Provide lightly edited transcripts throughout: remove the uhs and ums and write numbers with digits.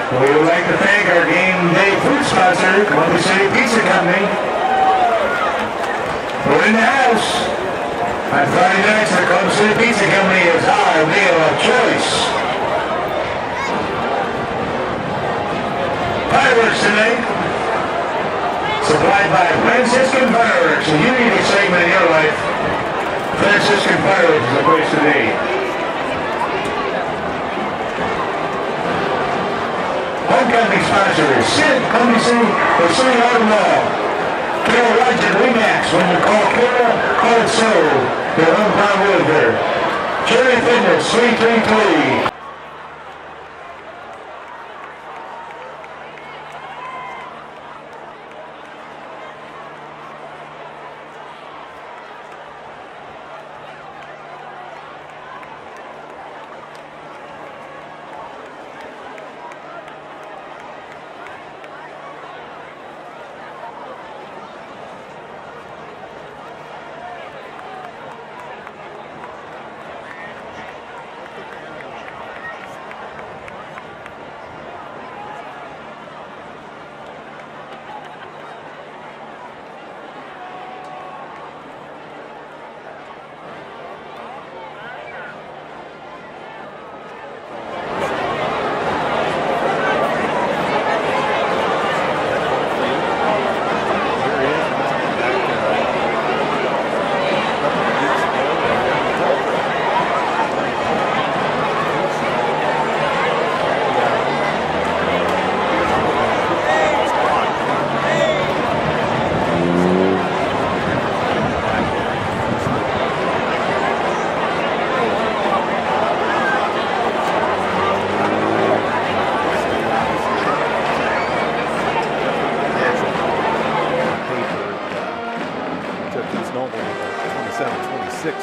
We would like to thank our game day food sponsor, Columbia City Pizza Company. We're in the house. On Friday nights, the Columbia City Pizza Company is our meal of choice. Fireworks tonight, supplied by Franciscan Fireworks. If you need excitement in your life, Franciscan Fireworks is the place to be. Homecoming sponsor is Sid, Columbia City, or City Auto Mall. Carol Roger Remax. When you call Carol, call it so. They're hometown with her. Cherry Fitness, 333.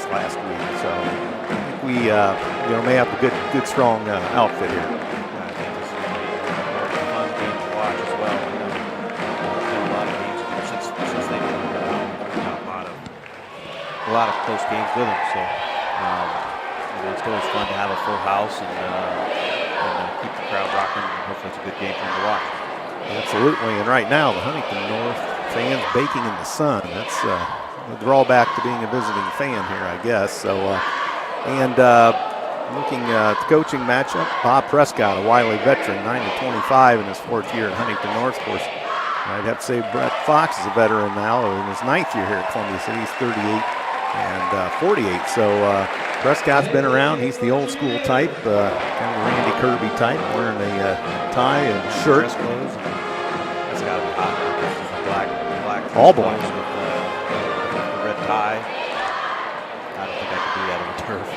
Last week, so I think we may have a good strong outfit here. I think this is a fun game to watch as well. Been a lot of games since they got a lot of close games with them. So it's always fun to have a full house and keep the crowd rocking. And hopefully, it's a good game for them to watch. Absolutely, and right now the Huntington North fans baking in the sun. That's the drawback to being a visiting fan here, I guess. So, looking at the coaching matchup, Bob Prescott, a wily veteran, 9-25 in his 4th year at Huntington North. Of course, I'd have to say Brett Fox is a veteran now in his 9th year here at Columbia City. He's 38 and 48. So Prescott's been around. He's the old school type, kind of a Randy Kirby type, wearing a tie and shirt. That's got to be hot. Black all black. Tie. I don't think I could do that on the turf.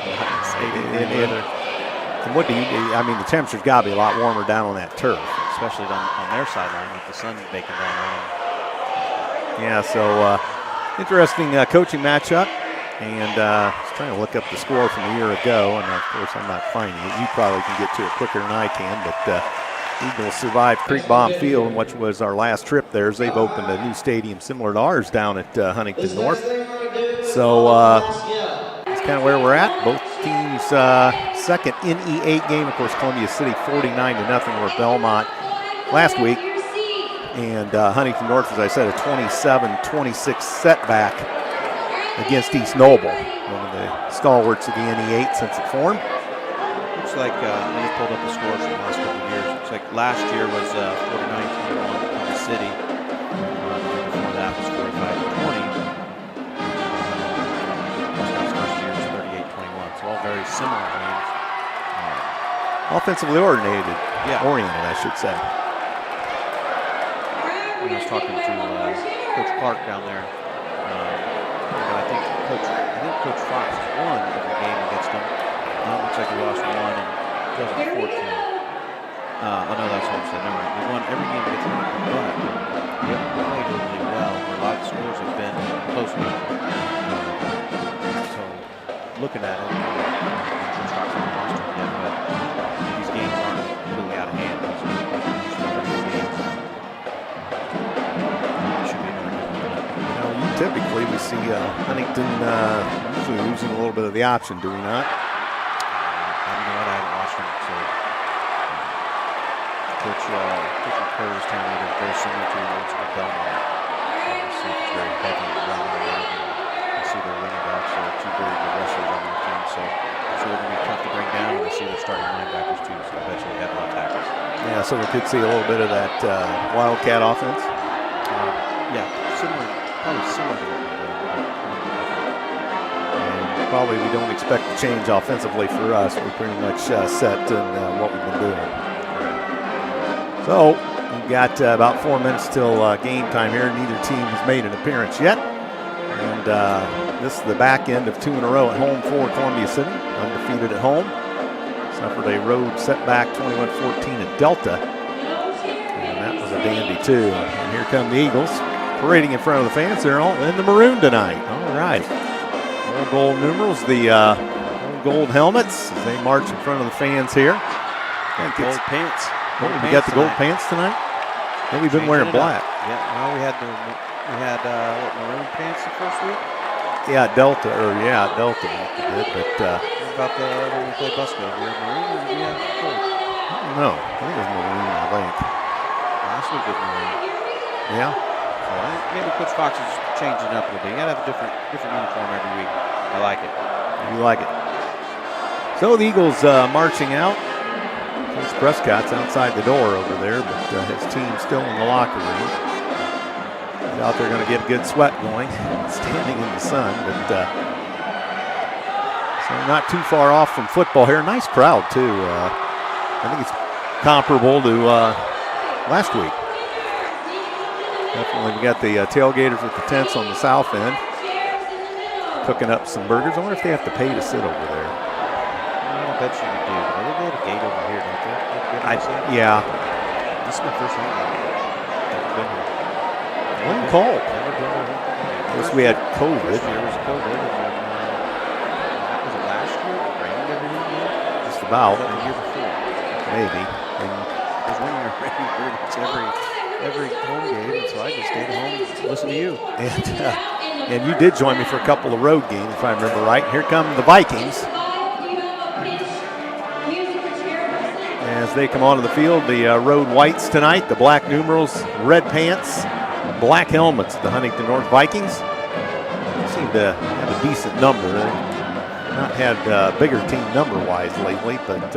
And what do you do? I mean, the temperature's got to be a lot warmer down on that turf. Especially on their sideline with the sun baking down there. Yeah, so interesting coaching matchup. And I was trying to look up the score from a year ago, and of course I'm not finding it. You probably can get to it quicker than I can, but Eagles survived Creek Bomb Field, which was our last trip there. They've opened a new stadium similar to ours down at Huntington North. So that's kind of where we're at. Both teams' second NE8 game. Of course, Columbia City 49-0 over Belmont last week. And Huntington North, as I said, a 27-26 setback against East Noble, one of the stalwarts of the NE8 since it formed. Which like, I just pulled up the scores from the last couple of years. Looks like last year was 49-21 Kansas City. Before that was 45-20. First year was 38-21. So all very similar games. Offensively oriented. Yeah. Oriented, I should say. I was talking to Coach Clark down there. I think Coach Fox won every game against them. It looks like we lost one in 2014. Oh no, that's what I'm saying. Never mind. We won every game against them, but we haven't played really well. A lot of scores have been close. So looking at it, Coach Fox hasn't lost one yet, but these games aren't completely out of hand. These are games. Should be another good one. Typically, we see Huntington usually losing a little bit of the option, do we not? I haven't watched them, so Coach McClure is telling me they're very similar to the old school Belmont. So it's very heavy around the ring. I see their running backs are two very good wrestlers on their team, so I'm sure they're going to be tough to bring down. And I see their starting linebackers too, so I bet you they have a lot of tackles. Yeah, so we could see a little bit of that Wildcat offense. Yeah, probably similar to what we're doing. And probably we don't expect to change offensively for us. We're pretty much set in what we've been doing. So we've got about 4 minutes till game time here. Neither team has made an appearance yet. And this is the back end of 2 in a row at home for Columbia City. Undefeated at home. Suffered a road setback 21-14 at Delta. And that was a dandy too. And here come the Eagles. Parading in front of the fans. They're all in the maroon tonight. All right. Old gold numerals, the old gold helmets as they march in front of the fans here. Gold pants. We got the gold pants tonight? Yeah, we've been wearing black. Yeah, well, we had what, maroon pants the first week? Yeah, Delta we did, but What about when we played Busco? We had maroon or did we have gold? I don't know. I think it was maroon, I think. Last week was maroon. Yeah. So maybe Coach Fox is changing it up a little bit. You gotta have a different uniform every week. I like it. You like it. So the Eagles marching out. Coach Prescott's outside the door over there, but his team's still in the locker room. He's out there going to get a good sweat going, standing in the sun, but so not too far off from football here. Nice crowd too. I think it's comparable to last week. Definitely, we got the tailgaters with the tents on the south end, cooking up some burgers. I wonder if they have to pay to sit over there. I bet you do. They have a gate over here, don't they? Yeah. This is my first home game. Never been here. Wasn't cold. Never been here. I guess we had COVID. First year was COVID, and then was it last year? It rained every year. Just about. Was that the year before? Maybe. There's one year it rained pretty much every home game, and so I just stayed home and listened to you. And you did join me for a couple of road games, if I remember right. Here come the Vikings. As they come onto the field, the road whites tonight, the black numerals, red pants, black helmets, the Huntington North Vikings. Seem to have a decent number. They've not had bigger team number-wise lately, but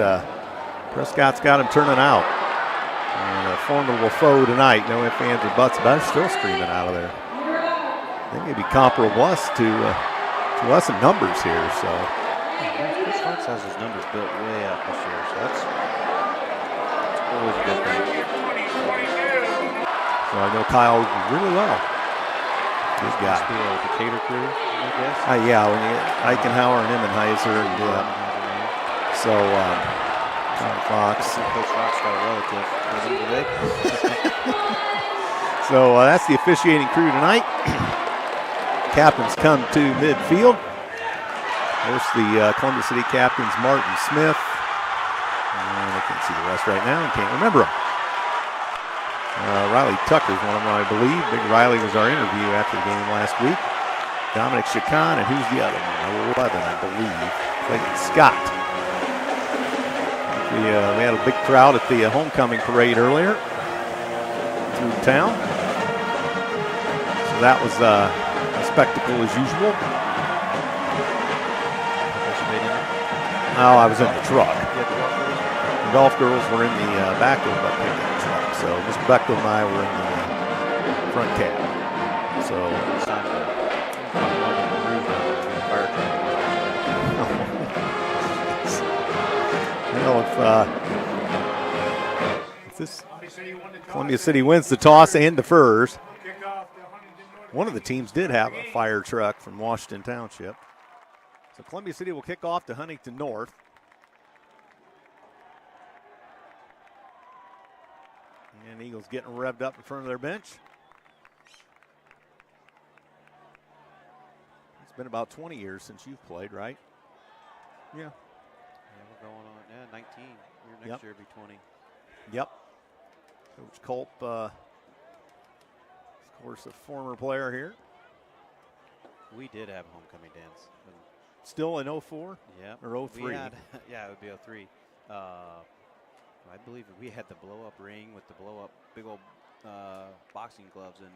Prescott's got them turning out. And a formidable foe tonight. No ifs, ands, or buts about it. Still screaming out of there. They may be comparable to us in numbers here. So Coach Fox has his numbers built way up this year, so that's always a good thing. So I know Kyle really well. Good guy. The Decatur crew, I guess. Yeah, when you Eichenhauer and Immenheiser, and so Fox. Coach Fox got a relative. So that's the officiating crew tonight. Captains come to midfield. There's the Columbia City captains, Martin Smith. And I can't see the rest right now. I can't remember them. Riley Tucker's one of them, I believe. Big Riley was our interview after the game last week. Dominic Chacon, and who's the other one? 11, I believe. Clayton Scott. We had a big crowd at the homecoming parade earlier through town. So that was a spectacle as usual. Oh, I was in the truck. golf girls were in the back of the pickup truck. So Miss Bechtel and I were in the front cab. So It's time to fire truck. if this Columbia City wins the toss and defers, one of the teams did have a fire truck from Washington Township. So Columbia City will kick off to Huntington North. And Eagles getting revved up in front of their bench. It's been about 20 years since you've played, right? Yeah. Yeah, we're going on 19. Next year will be 20. Yep. Coach Culp, of course, a former player here. We did have a homecoming dance. Still in 04? Yeah. Or 03? Yeah, it would be 03. I believe we had the blow-up ring with the blow-up big old boxing gloves and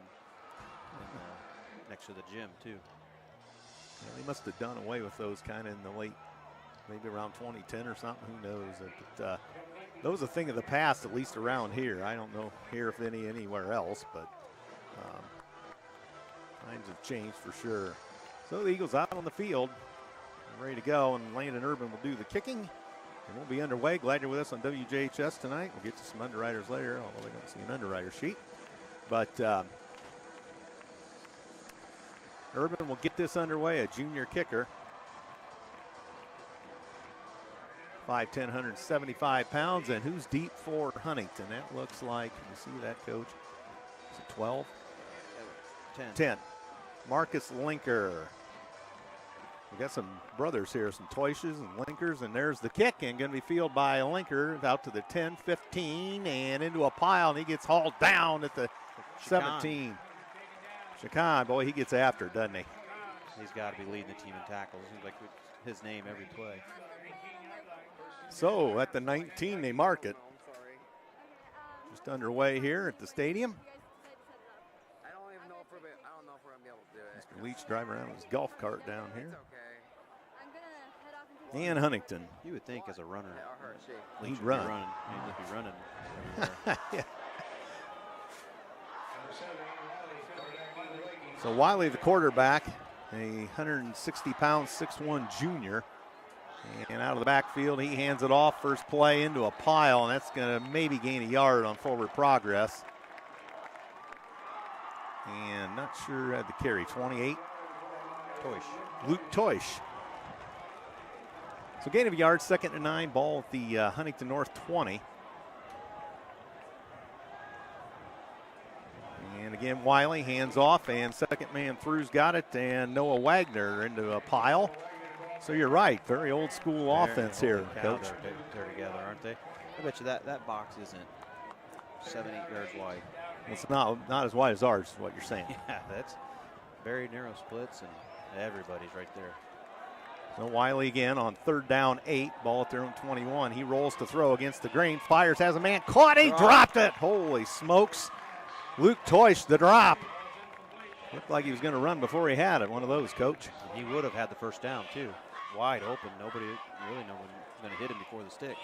next to the gym, too. Yeah, they must have done away with those kind of in the late, maybe around 2010 or something. Who knows? But those are a thing of the past, at least around here. I don't know here if anywhere else, but times have changed for sure. So the Eagles out on the field, ready to go, and Landon Urban will do the kicking. And we'll be underway. Glad you're with us on WJHS tonight. We'll get to some underwriters later, although they don't see an underwriter sheet. But Urban will get this underway, a junior kicker. 5'10", 175 pounds. And who's deep for Huntington? That looks like, you see that, Coach? Is it 12? 10. Marcus Linker. We got some brothers here, some Toishes and Linkers, and there's the kick, and going to be fielded by Linker out to the 10, 15, and into a pile, and he gets hauled down at the 17. Shakan, boy, he gets after, doesn't he? He's got to be leading the team in tackles. It seems like his name every play. So at the 19, they mark it. Just underway here at the stadium. I don't know if we're going to be able to do it. Mr. Leach driving around with his golf cart down here. It's okay. And Huntington. You would think as a runner, Yeah, I'll hurt you. He'd run. He'd be running everywhere. Yeah. So Wiley, the quarterback, a 160-pound, 6'1" junior. And out of the backfield, he hands it off. First play into a pile, and that's going to maybe gain a yard on forward progress. And not sure who had the carry. 28. Luke Toish. So gain of a yard, 2nd and 9, ball at the Huntington North 20. And again, Wiley hands off, and second man through's got it, and Noah Wagner into a pile. So you're right, very old school offense here, Coach. They're together, aren't they? I bet you that box isn't 7-8 yards wide. It's not as wide as ours, is what you're saying. Yeah, that's very narrow splits, and everybody's right there. So Wiley again on 3rd down 8, ball at their own 21. He rolls to throw against the grain, fires, has a man caught, he dropped it. Holy smokes. Luke Toish, the drop. Looked like he was going to run before he had it, one of those, Coach. He would have had the first down, too. Wide open, nobody really know when was going to hit him before the stick.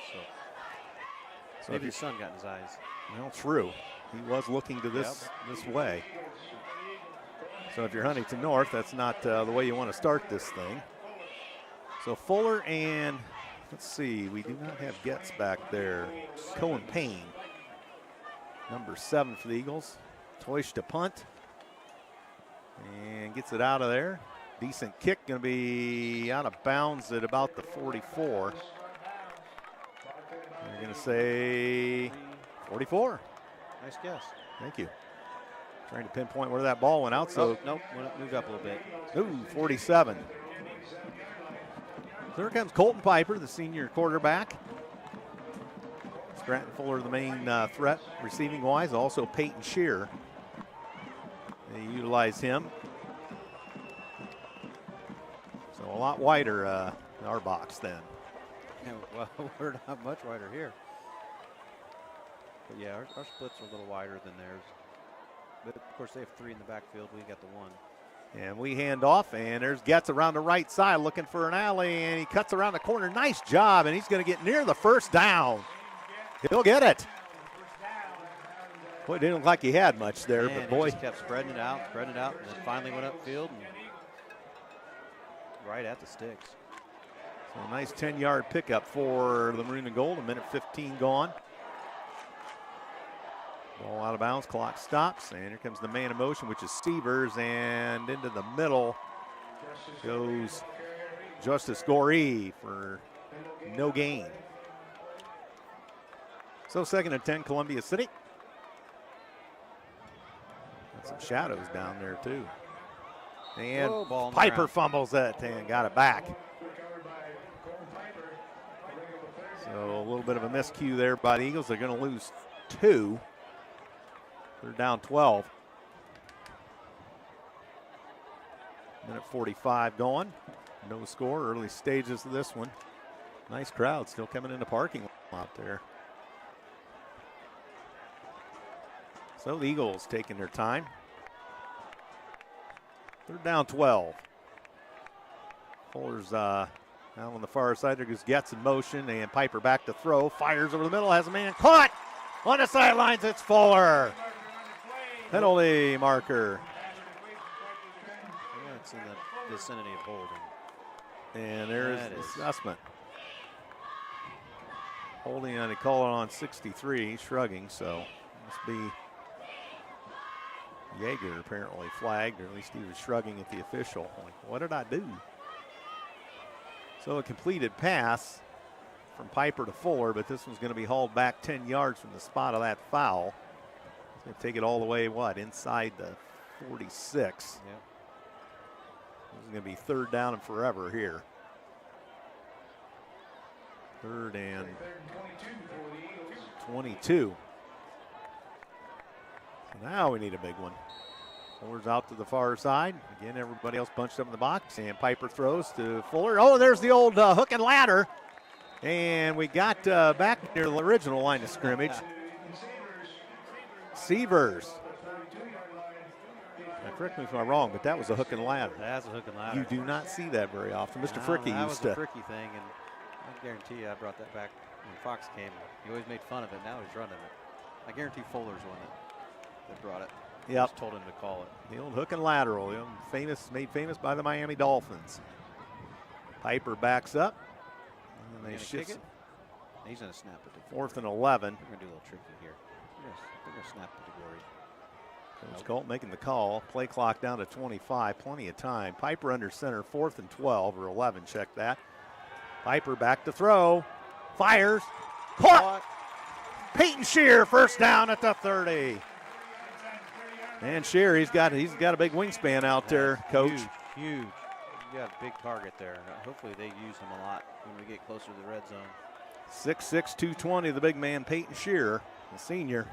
So maybe the sun got in his eyes. Well, true. He was looking to this way. So if you're Huntington North, that's not the way you want to start this thing. So Fuller and, let's see, we do not have Getz back there. Cohen Payne, number 7 for the Eagles. Toish to punt. And gets it out of there. Decent kick, going to be out of bounds at about the 44. They're going to say 44. Nice guess. Thank you. Trying to pinpoint where that ball went out. So nope, moved up a little bit. Ooh, 47. So here comes Colton Piper, the senior quarterback. Scranton Fuller, the main threat receiving-wise. Also Peyton Shear. They utilize him. So a lot wider in our box then. Yeah, well, we're not much wider here. But yeah, our splits are a little wider than theirs. But of course they have 3 in the backfield. We got the 1. And we hand off, and there's Getz around the right side looking for an alley, and he cuts around the corner. Nice job, and he's going to get near the first down. He'll get it. Boy, it didn't look like he had much there, Man, but boy. he just kept spreading it out, and then finally went upfield and right at the sticks. So a nice 10-yard pickup for the Maroon and Gold. 1:15 gone. Ball out of bounds, clock stops, and here comes the man in motion, which is Stevers, and into the middle goes Justice Goree for no gain. So 2nd and 10, Columbia City. Got some shadows down there too. And Piper fumbles it and got it back. So a little bit of a miscue there by the Eagles. They're going to lose 2. They're down 12. 1:45 going. No score. Early stages of this one. Nice crowd still coming in the parking lot there. So the Eagles taking their time. They're down 12. Fuller's out on the far side. There goes Getz in motion, and Piper back to throw. Fires over the middle, has a man caught. On the sidelines, it's Fuller. Penalty marker. Yeah, it's in the vicinity of holding. And there is the assessment. Holding on, they call it on 63, shrugging, so must be Yeager apparently flagged, or at least he was shrugging at the official. Like, what did I do? So a completed pass from Piper to Fuller, but this one's going to be hauled back 10 yards from the spot of that foul. It's going to take it all the way, inside the 46. Yep. This is going to be 3rd down and forever here. 3rd and 22. So now we need a big one. Fuller's out to the far side. Again, everybody else bunched up in the box, and Piper throws to Fuller. Oh, there's the old hook and ladder. And we got back near the original line of scrimmage. Severs. Now, correct me if I'm wrong, but that was a hook and ladder. That's a hook and ladder. You do not see that very often. Mr. Fricky that used was to. a Fricky thing, and I guarantee you I brought that back when Fox came. He always made fun of it. Now he's running it. I guarantee Fuller's one that brought it. Yep. Just told him to call it. The old hook and lateral, made famous by the Miami Dolphins. Piper backs up. And they shift it. He's going to snap it to 4th and 11. We're going to do a little tricky here. They're going to snap it to Goree. Coach Colt making the call. Play clock down to 25. Plenty of time. Piper under center. 4th and 12 or 11. Check that. Piper back to throw. Fires. Caught. Peyton Shear, 1st down at the 30. And Shear, he's got a big wingspan out there, Coach. Huge. You got a big target there. Hopefully they use him a lot when we get closer to the red zone. 6'6", 220, the big man, Peyton Shear, the senior.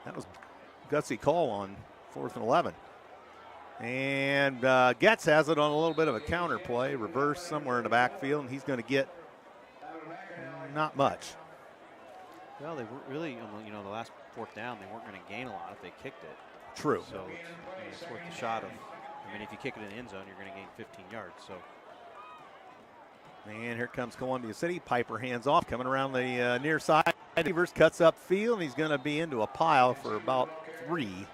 That was a gutsy call on 4th and 11. And Getz has it on a little bit of a counter play, reverse somewhere in the backfield, and he's going to get not much. Well, they were really, the last 4th down, they weren't going to gain a lot if they kicked it. True. So it's worth the shot of, if you kick it in the end zone, you're going to gain 15 yards. So. And here comes Columbia City. Piper hands off, coming around the near side. Evers cuts up field, and he's going to be into a pile for about 3.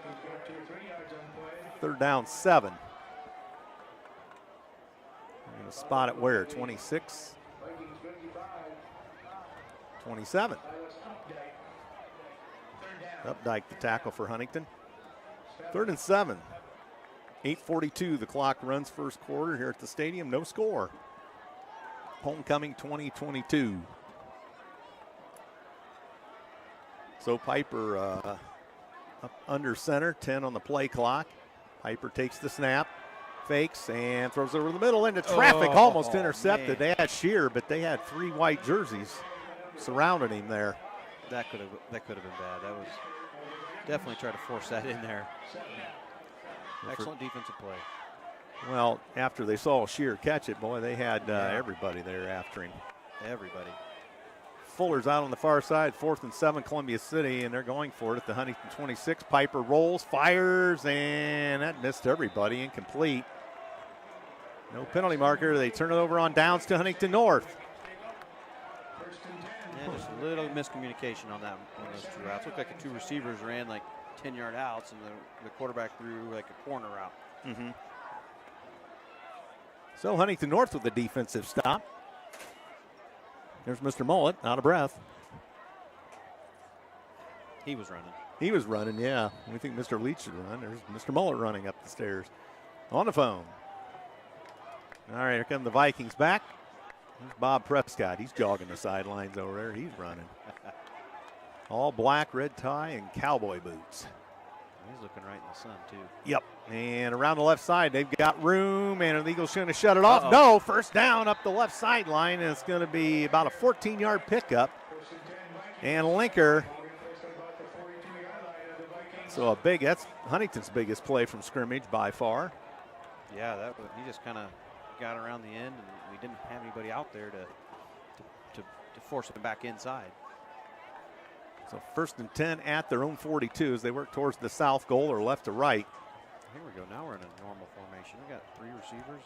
3rd down, 7. We're going to spot it where? 26? 27. Updike the tackle for Huntington. 3rd and 7. 8:42, the clock runs first quarter here at the stadium. No score. Homecoming 2022. So Piper up under center, 10 on the play clock. Piper takes the snap, fakes, and throws over the middle into traffic. Almost intercepted. Man. They had Shear, but they had 3 white jerseys surrounding him there. That could have been bad. That was definitely try to force that in there. Excellent defensive play. Well, after they saw Shear catch it, boy, they had everybody there after him. Everybody. Fuller's out on the far side, 4th and 7, Columbia City, and they're going for it at the Huntington 26. Piper rolls, fires, and that missed everybody, incomplete. No penalty marker. They turn it over on downs to Huntington North. Yeah, just a Little miscommunication on those 2 routes. Looked like the 2 receivers ran like 10-yard outs, and the quarterback threw like a corner route. Mm-hmm. So Huntington North with the defensive stop. There's Mr. Mullet, out of breath. He was running. He was running, yeah. We think Mr. Leach should run. There's Mr. Mullet running up the stairs. On the phone. All right, here come the Vikings back. Here's Bob Prescott. He's jogging the sidelines over there. He's running. All black, red tie, and cowboy boots. He's looking right in the sun, too. Yep. And around the left side, they've got room, and the Eagles going to shut it off. No, first down up the left sideline, and it's going to be about a 14-yard pickup. And Linker. So that's Huntington's biggest play from scrimmage by far. Yeah, he just kind of got around the end, and we didn't have anybody out there to force him back inside. So 1st and 10 at their own 42 as they work towards the south goal or left to right. Here we go. Now we're in a normal formation. We got 3 receivers.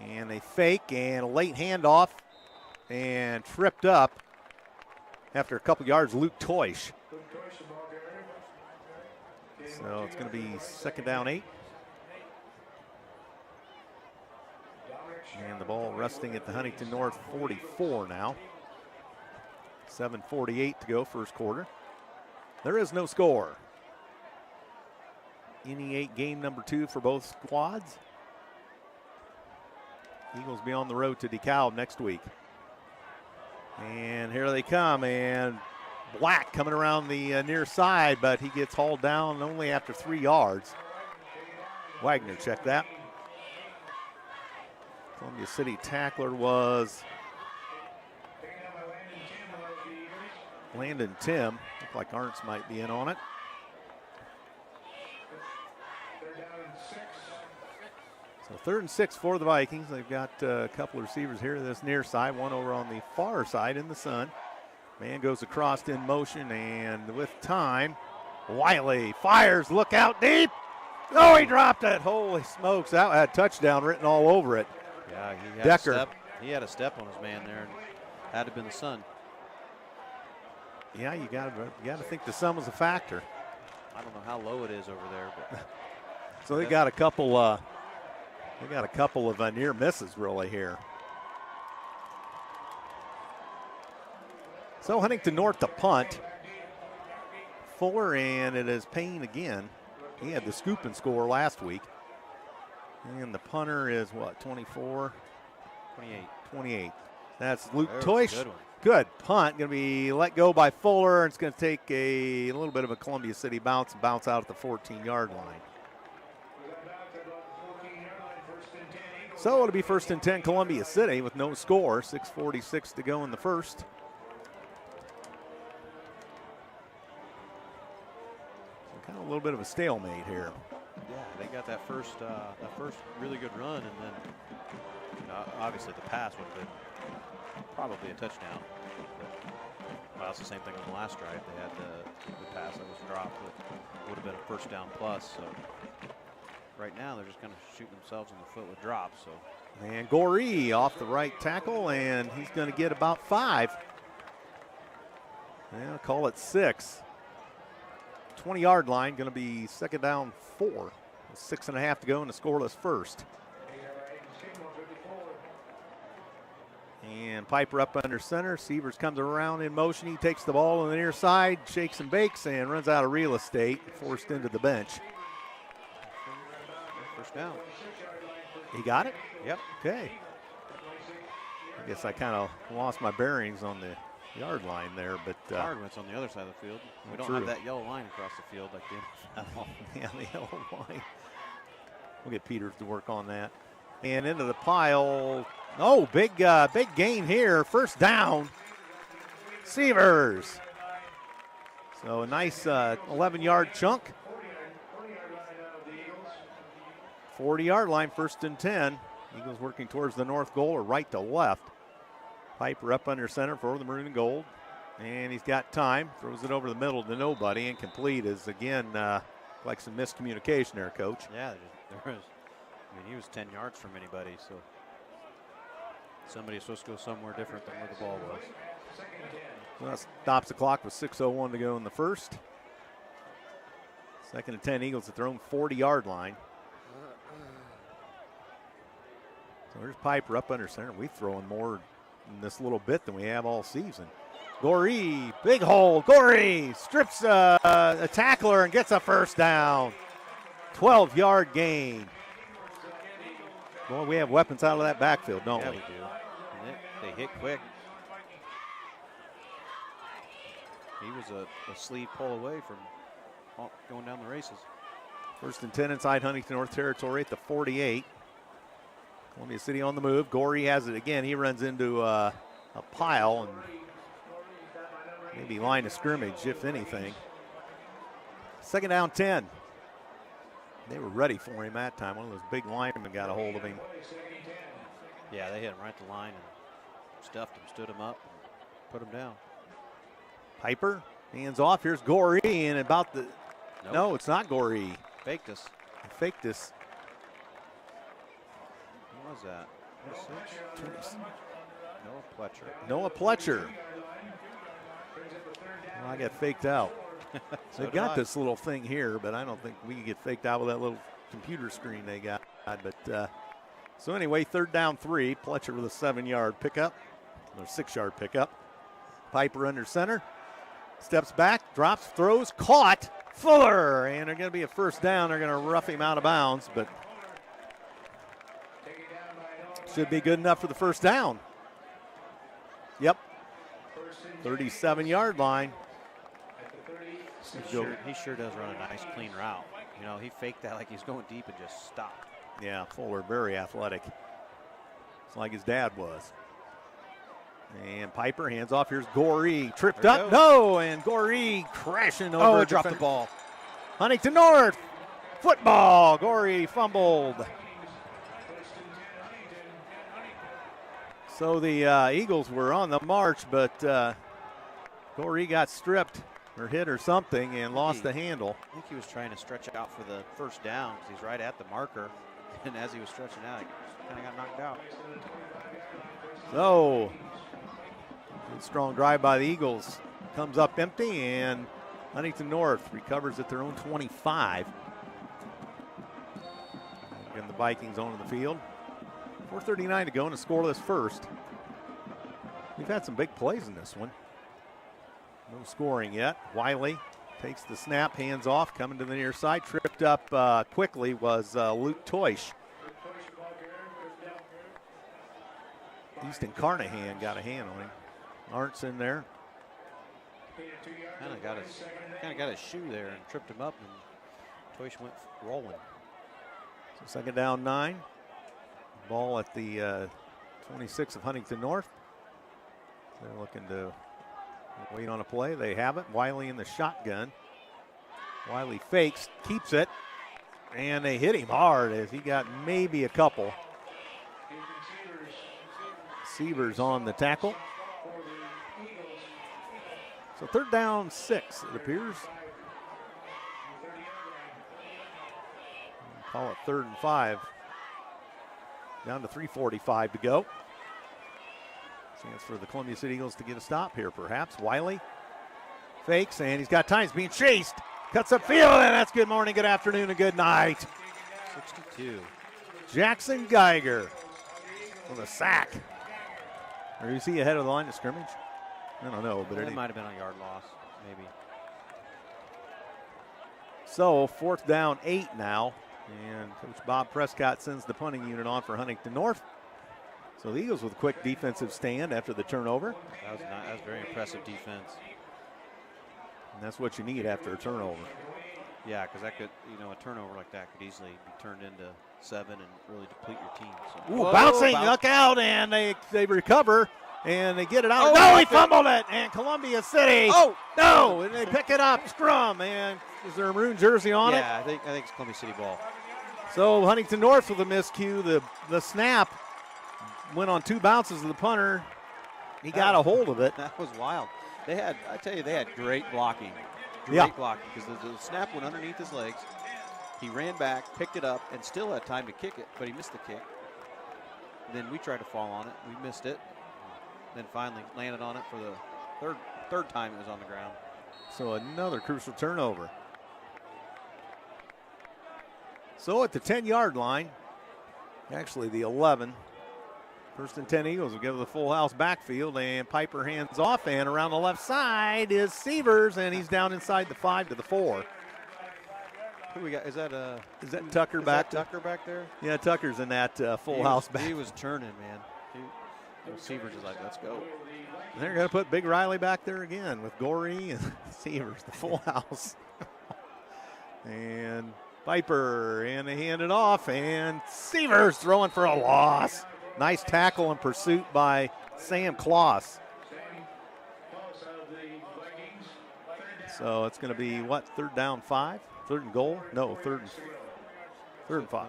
And they fake and a late handoff and tripped up after a couple yards, Luke Toish. So it's going to be 2nd down 8. And the ball resting at the Huntington North 44 now. 7:48 to go, first quarter. There is no score. NE8 game number 2 for both squads. Eagles be on the road to DeKalb next week. And here they come, and Black coming around the near side, but he gets hauled down only after 3 yards. Wagner, check that. Columbia City tackler was Landon Tim. Looked like Arntz might be in on it. So 3rd and 6 for the Vikings. They've got a couple of receivers here to this near side, one over on the far side in the sun. Man goes across in motion, and with time, Wiley fires, look out deep. Oh, he dropped it. Holy smokes, that had touchdown written all over it. Yeah, he had Decker. He had a step on his man there, and had to have been the sun. Yeah, you got to think the sun was a factor. I don't know how low it is over there, but so they got a couple. They got a couple of near misses really here. So Huntington North to punt. Fuller, and it is Payne again. He had the scoop and score last week. And the punter is what, 24? 28. That's Luke Toish. Good punt. Going to be let go by Fuller. It's going to take a little bit of a Columbia City bounce and bounce out at the 14-yard line. So it'll be 1st and 10 Columbia City with no score. 6:46 to go in the first. So kind of a little bit of a stalemate here. Yeah, they got that first really good run, and then obviously the pass would have been probably a touchdown. Well, that's the same thing on the last drive. They had the pass that was dropped that would have been a 1st down plus. So right now they're just kind of shooting themselves in the foot with drops. So. And Goree off the right tackle, and he's going to get about 5. Yeah, call it 6. 20-yard line, going to be 2nd down 4. 6.5 to go in the scoreless first. And Piper up under center. Sievers comes around in motion. He takes the ball on the near side, shakes and bakes, and runs out of real estate, forced into the bench. 1st down. He got it? Yep. Okay. I guess I kind of lost my bearings on the yard line there, but Hardwick's on the other side of the field. We don't have that yellow line across the field like the yeah, the yellow line. We'll get Peters to work on that. And into the pile. Oh, big gain here. 1st down. Sievers. So a nice 11-yard chunk. 40-yard line, 1st and 10. Eagles working towards the north goal or right to left. Piper up under center for the maroon and gold. And he's got time. Throws it over the middle to nobody. Incomplete is, again, like some miscommunication there, Coach. Yeah, there is. I mean, he was 10 yards from anybody, so somebody's supposed to go somewhere different than where the ball was. So that stops the clock with 6:01 to go in the first. 2nd and 10, Eagles at their own 40-yard line. So there's Piper up under center. We've thrown more in this little bit than we have all season. Goree, big hole. Goree strips a tackler and gets a first down. 12-yard gain. Boy, we have weapons out of that backfield, don't we? Yeah, we do. And they hit quick. He was a sleeve pull away from going down the races. 1st and 10 inside Huntington North territory at the 48. Columbia City on the move. Goree has it again. He runs into a pile and maybe line of scrimmage, if anything. 2nd down 10. They were ready for him that time. One of those big linemen got a hold of him. Yeah, they hit him right at the line and stuffed him, stood him up, and put him down. Piper, hands off. Here's Goree and about the... Nope. No, it's not Goree. Faked us. He faked us. What was that? Noah Pletcher. Noah Pletcher. Well, I got faked out. So They've got this little thing here, but I don't think we can get faked out with that little computer screen they got. But so anyway, 3rd down 3. Pletcher with a 7-yard pickup, or 6-yard pickup. Piper under center, steps back, drops, throws, caught. Fuller, and they're going to be a first down. They're going to rough him out of bounds, but should be good enough for the first down. Yep, 37-yard line. He sure does run a nice, clean route. You know, he faked that like he's going deep and just stopped. Yeah, Fuller, very athletic. It's like his dad was. And Piper, hands off. Here's Goree. Tripped up. No, and Goree crashing over. Oh, dropped the ball. Huntington North. Football. Goree fumbled. So the Eagles were on the march, but Goree got stripped or hit or something and lost the handle. I think he was trying to stretch out for the first down because he's right at the marker. And as he was stretching out, he kind of got knocked out. So, good strong drive by the Eagles. Comes up empty, and Huntington North recovers at their own 25. Again, the Vikings owning the field. 4:39 to go in a scoreless first. We've had some big plays in this one. No scoring yet. Wiley takes the snap, hands off, coming to the near side. Tripped up quickly was Luke Toish. Easton Carnahan got a hand on him. Arnt's in there. Kind of got his shoe there and tripped him up, and Toish went rolling. So 2nd down 9. Ball at the 26 of Huntington North. They're looking to wait on a play. They have it. Wiley in the shotgun. Wiley fakes, keeps it, and they hit him hard as he got maybe a couple. Sievers on the tackle. So 3rd down 6, it appears. Call it 3rd and 5. Down to 3:45 to go. Chance for the Columbia City Eagles to get a stop here, perhaps. Wiley fakes, and he's got time. He's being chased. Cuts upfield, and that's good morning, good afternoon, and good night. 62. Jackson Geiger with a sack. Or is he ahead of the line of scrimmage? I don't know, but it might have been a yard loss, maybe. So 4th down 8 now, and Coach Bob Prescott sends the punting unit on for Huntington North. So the Eagles with a quick defensive stand after the turnover. That was very impressive defense. And that's what you need after a turnover. Yeah, because that could, a turnover like that could easily be turned into 7 and really deplete your team. So. Ooh, bouncing, look out, and they recover, and they get it out. No, he fumbled it, and Columbia City. Oh, no, and they pick it up, scrum, and is there a maroon jersey on it? Yeah, I think it's Columbia City ball. So Huntington North with a miscue. The snap went on 2 bounces of the punter. He got a hold of it. That was wild. They had great blocking. Blocking because the snap went underneath his legs. He ran back, picked it up, and still had time to kick it, but he missed the kick. Then we tried to fall on it. We missed it. Then finally landed on it for the Third time it was on the ground. So another crucial turnover. So at the 10-yard line, actually the 11, first and 10 Eagles will give the full house backfield, and Piper hands off, and around the left side is Severs, and he's down inside the 5 to the 4. Who we got? Is that Tucker back? Tucker back there? Yeah, Tucker's in that full house back. He was turning, man. Severs is like, let's go. And they're going to put Big Riley back there again with Gorey and Severs, the full house. And Piper, and they hand it off, and Severs throwing for a loss. Nice tackle and pursuit by Sam Kloss. So it's going to be, what, 3rd down 5? 3rd and goal? No, 3rd and 5.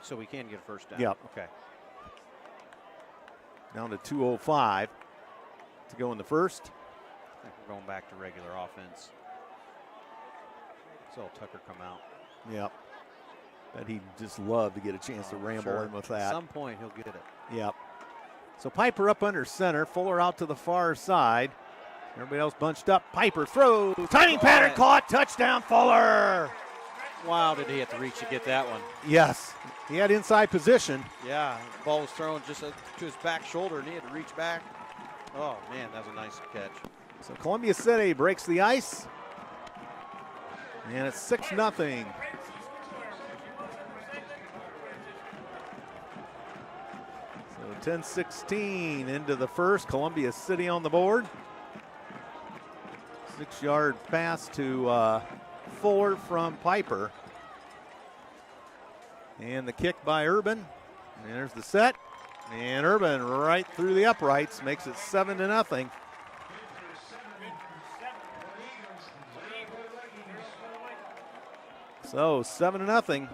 So we can get a first down. Yep. Okay. Down to 2:05 to go in the first. I think we're going back to regular offense. So Tucker come out. Yep. Bet he'd just love to get a chance to ramble in with that. At some point he'll get it. Yep. So Piper up under center. Fuller out to the far side. Everybody else bunched up. Piper throws. Timing pattern caught. Touchdown, Fuller. Wow, did he have to reach to get that one? Yes. He had inside position. Yeah, the ball was thrown just to his back shoulder, and he had to reach back. Oh, man, that was a nice catch. So Columbia City breaks the ice. And it's 6-0. So 10-16 into the first. Columbia City on the board. 6-yard pass to Fuller from Piper. And the kick by Urban. And there's the set. And Urban right through the uprights makes it 7-0. So 7-0.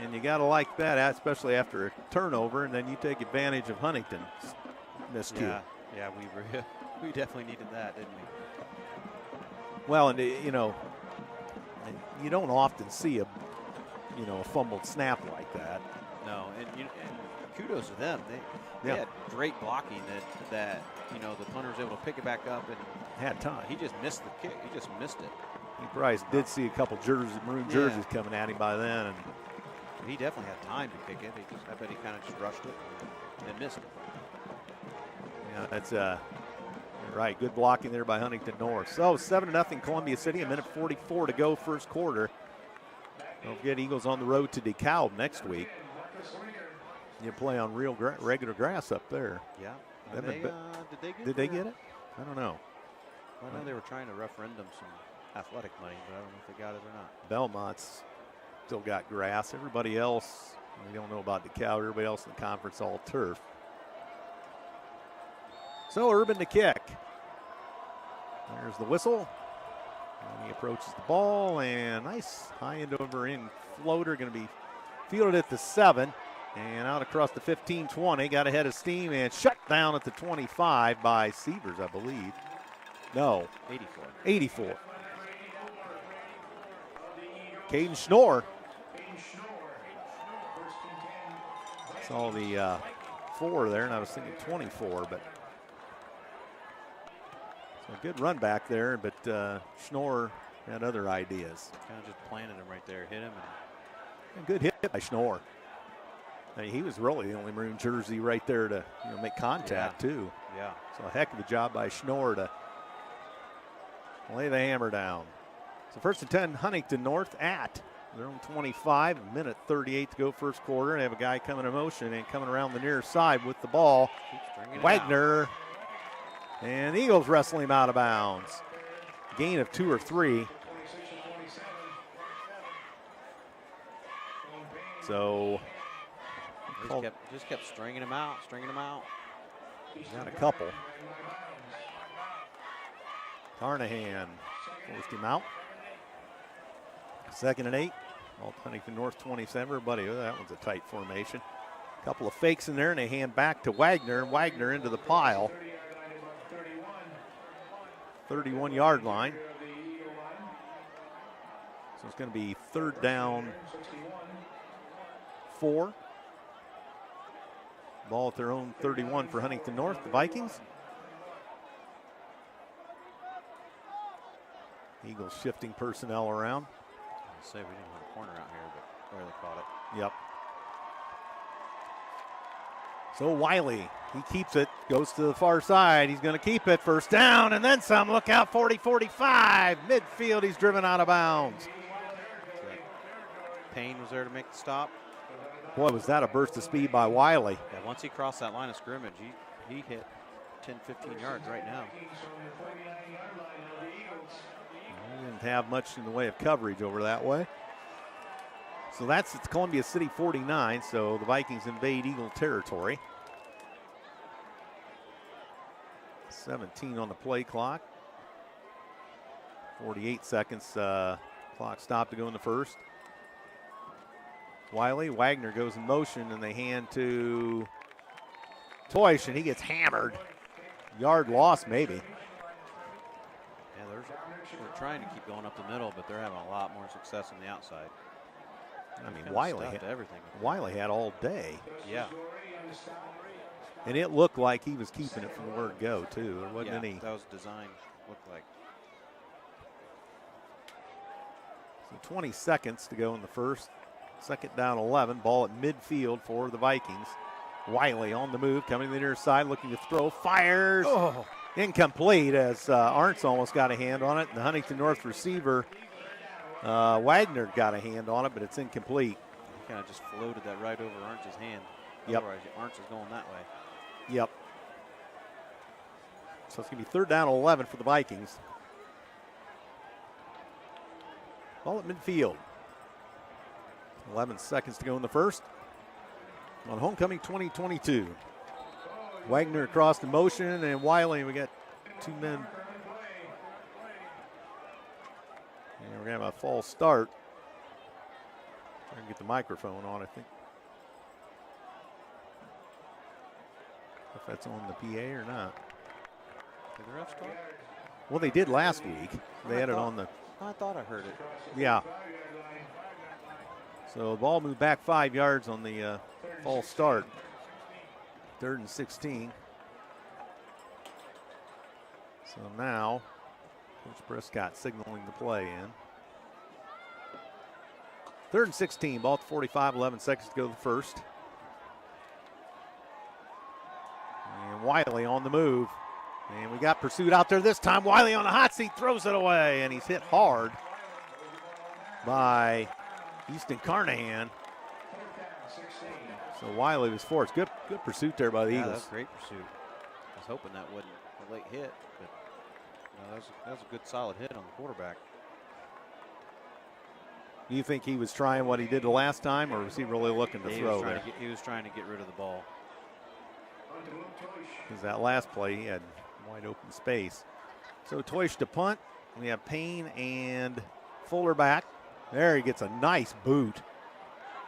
And you got to like that, especially after a turnover, and then you take advantage of Huntington's miscue. Yeah, we definitely needed that, didn't we? Well, and you know, you don't often see a fumbled snap like that. No, and kudos to them. They had great blocking that the punter was able to pick it back up and had time. He just missed the kick. He just missed it. He probably did see a couple maroon jerseys coming at him by then, and he definitely had time to kick it. I bet he kind of just rushed it and missed it. Yeah, that's right. Good blocking there by Huntington North. So 7-0 Columbia City. 1:44 to go first quarter. Don't forget Eagles on the road to DeKalb next week. You play on real regular grass up there. Yeah. Did they get it? I don't know. Well, I know they were trying to referendum some athletic money, but I don't know if they got it or not. Belmont's still got grass. Everybody else, we don't know about DeKalb. Everybody else in the conference all turf. So Urban to kick. There's the whistle. And he approaches the ball, and nice high end over in floater, going to be fielded at the 7 and out across the 15-20. Got ahead of steam and shut down at the 25 by Severs, I believe. No. 84. Caden Schnorr. Saw the 4 there, and I was thinking 24, but so a good run back there, but Schnorr had other ideas. Kind of just planted him right there, hit him. And good hit by Schnorr. I mean, he was really the only maroon jersey right there to make contact, too. Yeah. So a heck of a job by Schnorr to lay the hammer down. So 1st and 10, Huntington North at their own 25, 1:38 to go first quarter. They have a guy coming in motion and coming around the near side with the ball. Wagner. And the Eagles wrestle him out of bounds. Gain of 2 or 3. So just kept stringing him out. Got a couple. Carnahan forced him out. 2nd and 8. All Huntington North 27. Everybody, that one's a tight formation. Couple of fakes in there, and they hand back to Wagner. Wagner into the pile. 31-yard line. So it's going to be 3rd down 4. Ball at their own 31 for Huntington North, the Vikings. Eagles shifting personnel around. I'll say we didn't have a corner out here, but barely caught it. Yep. So Wiley, he keeps it, goes to the far side. He's going to keep it. First down and then some. Look out, 40-45. Midfield, he's driven out of bounds. Payne was there to make the stop. Boy, was that a burst of speed by Wiley. Yeah, once he crossed that line of scrimmage, he hit 10, 15 yards right now. He didn't have much in the way of coverage over that way. So it's Columbia City 49, so the Vikings invade Eagle territory. 17 on the play clock. 48 seconds clock stopped to go in the first. Wagner goes in motion, and they hand to Toish, and he gets hammered. Yard loss, maybe. Yeah, they're trying to keep going up the middle, but they're having a lot more success on the outside. I mean, Wiley had all day. Yeah. And it looked like he was keeping it from the word go, too. There wasn't any. That was designed, looked like. So 20 seconds to go in the first. Second down 11. Ball at midfield for the Vikings. Wiley on the move, coming to the near side, looking to throw. Fires. Oh. Incomplete as Arntz almost got a hand on it. The Huntington North receiver, Wagner, got a hand on it, but it's incomplete. He kind of just floated that right over Arntz's hand. Yep. Otherwise, Arntz is going that way. Yep. So it's going to be third down 11 for the Vikings. Ball at midfield. 11 seconds to go in the first. On homecoming 2022. Wagner across the motion, and Wiley, we got two men. And we're going to have a false start. Trying to get the microphone on, I think. If that's on the PA or not. Did the refs call? Well, they did last week. They had it on the. I thought I heard it. Yeah. So the ball moved back 5 yards on the false start. 3rd and 16. So now, Coach Prescott signaling the play in. 3rd and 16, ball at 45, 11 seconds to go to the first. And Wiley on the move. And we got pursuit out there this time. Wiley on the hot seat, throws it away, and he's hit hard by Easton Carnahan. So Wiley was forced. Good pursuit there by the Eagles. That was a great pursuit. I was hoping that wasn't a late hit, but that was a good solid hit on the quarterback. Do you think he was trying what he did the last time, or was he really looking to throw there? He was trying to get rid of the ball. Because that last play, he had wide open space. So Toish to punt. We have Payne and Fuller back. There, he gets a nice boot.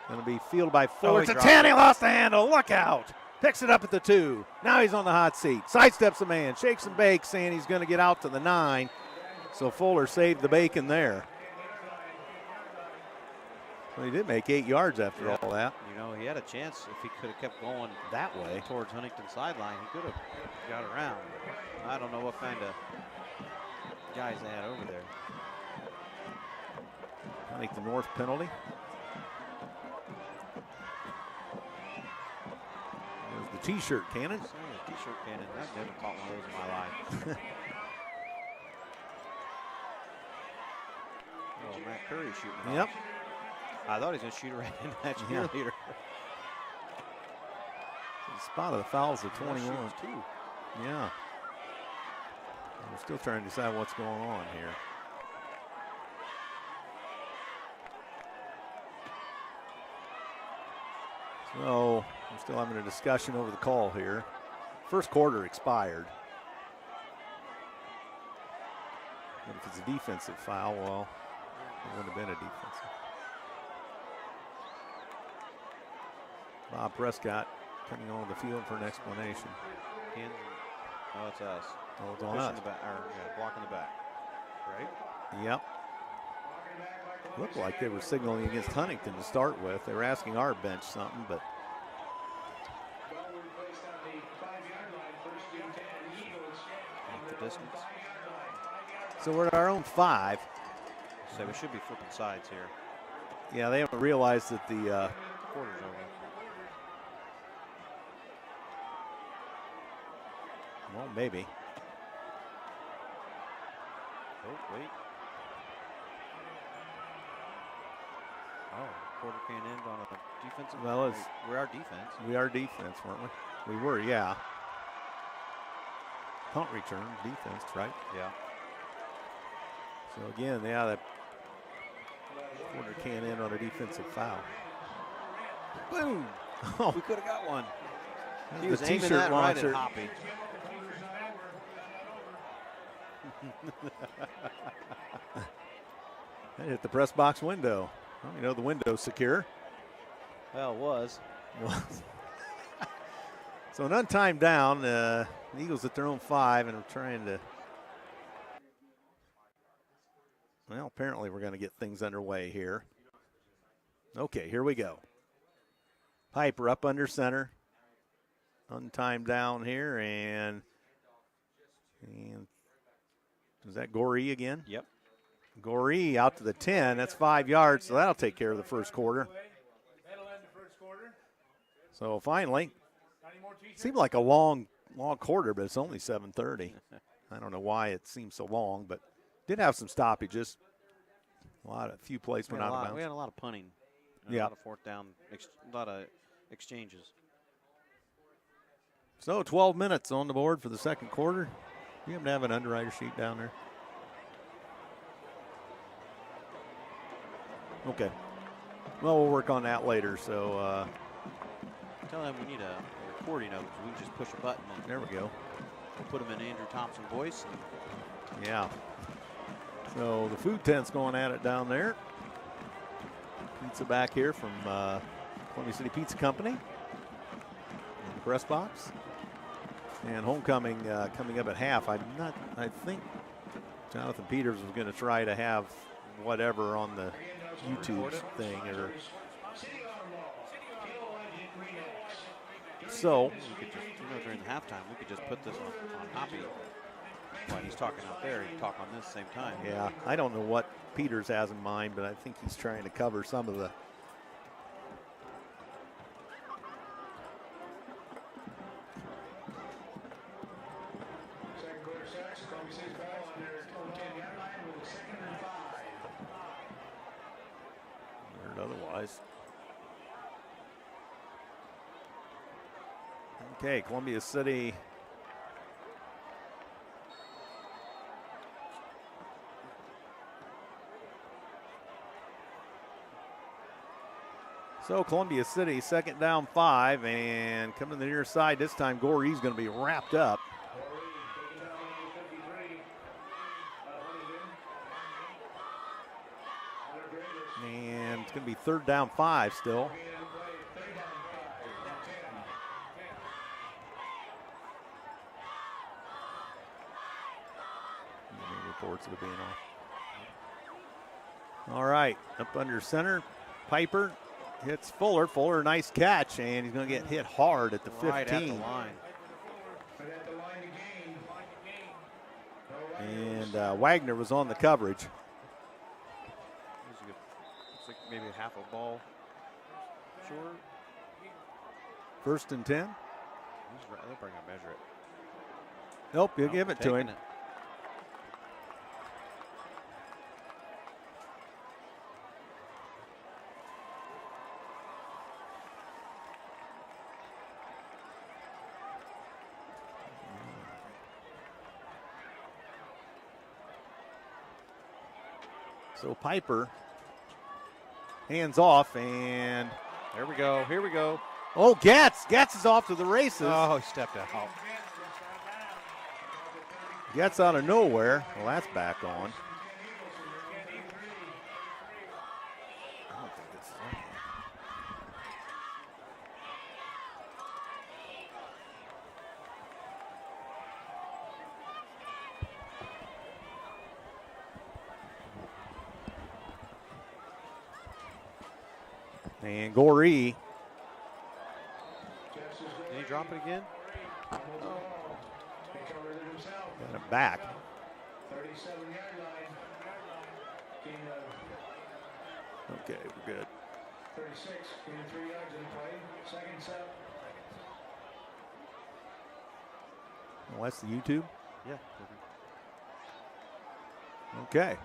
Going to be fielded by Fuller. It's a 10. He lost the handle. Look out. Picks it up at the 2. Now he's on the hot seat. Sidesteps a man. Shakes and bakes, saying he's going to get out to the 9. So Fuller saved the bacon there. Well, he did make 8 yards after all that. You know, he had a chance if he could have kept going that way towards Huntington sideline. He could have got around. I don't know what kind of guys they had over there. Huntington North penalty. There's the T-shirt cannon. T-shirt cannon. I've never caught one of those in my life. Oh, Matt Curry shooting. Yep. I thought he was going to shoot it right in that cheerleader. The spot of the foul is at 21. Too. Yeah. We're still trying to decide what's going on here. So we're still having a discussion over the call here. First quarter expired. But if it's a defensive foul, well, it wouldn't have been a defensive. Bob Prescott coming on the field for an explanation. Oh, it's us. Oh, it's on us. Blocking the back. Right? Yep. Looked like they were signaling against Huntington to start with. They were asking our bench something, but. Off the distance. So we're at our own 5. So we should be flipping sides here. Yeah, they haven't realized that the Quarter's over. well, maybe. Oh, wait. Oh, quarter can't end on a defensive. Well, we're our defense. We are defense, weren't we? We were, yeah. Punt return, defense, right? Yeah. So again, yeah, that quarter can't end on a defensive foul. Boom! Oh, We could have got one. He the was aiming t-shirt that right launcher. at Hoppy. That hit the press box window. Well, you know the window's secure. Well, it was. So an untimed down. The Eagles at their own 5 and are trying to. Well, apparently we're going to get things underway here. Okay, here we go. Piper up under center. Untimed down here, and is that Goree again? Yep. Goree out to the 10. That's 5 yards, so that'll take care of the first quarter. So finally, seemed like a long quarter, but it's only 7:30. I don't know why it seems so long, but did have some stoppages. A few plays went out of bounds. We had a lot of punting. And Yeah. A lot of fourth down, a lot of exchanges. So 12 minutes on the board for the second quarter. You happen to have an underwriter sheet down there? Okay. Well, we'll work on that later. So Tell them we need a recording of it. So we can just push a button and there we go. we'll put them in Andrew Thompson voice. And Yeah. So the food tent's going at it down there. Pizza back here from Columbia City Pizza Company. In the press box. And homecoming coming up at half. I think Jonathan Peters was going to try to have whatever on the YouTube thing. So we could just, during the halftime, we could just put this on Hoppy. While he's talking out there, he'd talk on this same time. yeah, I don't know what Peters has in mind, but I think he's trying to cover some of the. Second quarter starts. Columbia City ball on their own 10-yard line with a 2nd and 5. Or otherwise. Okay, Columbia City. So Columbia City, 2nd down 5, and coming to the near side this time, Goree's going to be wrapped up. And it's going to be 3rd down 5 still. Reports of it being off. All right, up under center, Piper hits Fuller. Fuller, nice catch, and he's going to get hit hard at the 15. Right at the line. And Wagner was on the coverage. Looks like maybe half a ball short. 1st and 10. They're probably going to measure it. Nope, you'll give it to him. It. So Piper hands off, and There we go. Here we go. oh, Gatz is off to the races. Oh, he stepped out. Gatz out of nowhere. Well, that's back on. I don't think this is on. And Goree. Did he drop it again? Got it back. 37-yard line. Gain of Okay, we're good. 36, gain 3 yards in play. Second Sept. Well, that's the YouTube. Yeah. Okay.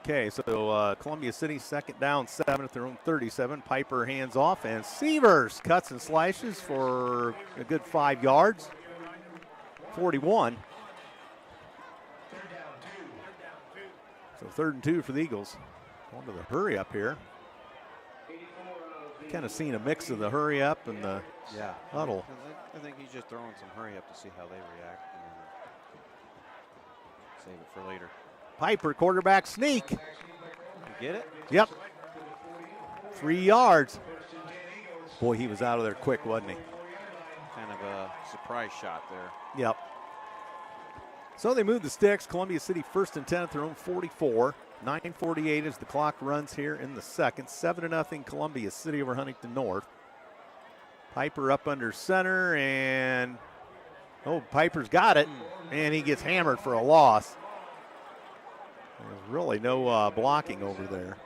Okay, so Columbia City second down 7 at their own 37. Piper hands off, and Sievers cuts and slashes for a good 5 yards. 41. So 3rd and 2 for the Eagles. On to the hurry up here. Kind of seen a mix of the hurry up and the huddle. I think he's just throwing some hurry up to see how they react and then save it for later. Piper, quarterback sneak. You get it? Yep. 3 yards. Boy, he was out of there quick, wasn't he? Kind of a surprise shot there. Yep. So they move the sticks. Columbia City 1st and 10 at their own 44. 9:48 as the clock runs here in the second. 7-0 Columbia City over Huntington North. Piper up under center, and Piper's got it, and he gets hammered for a loss. There's really no blocking over there.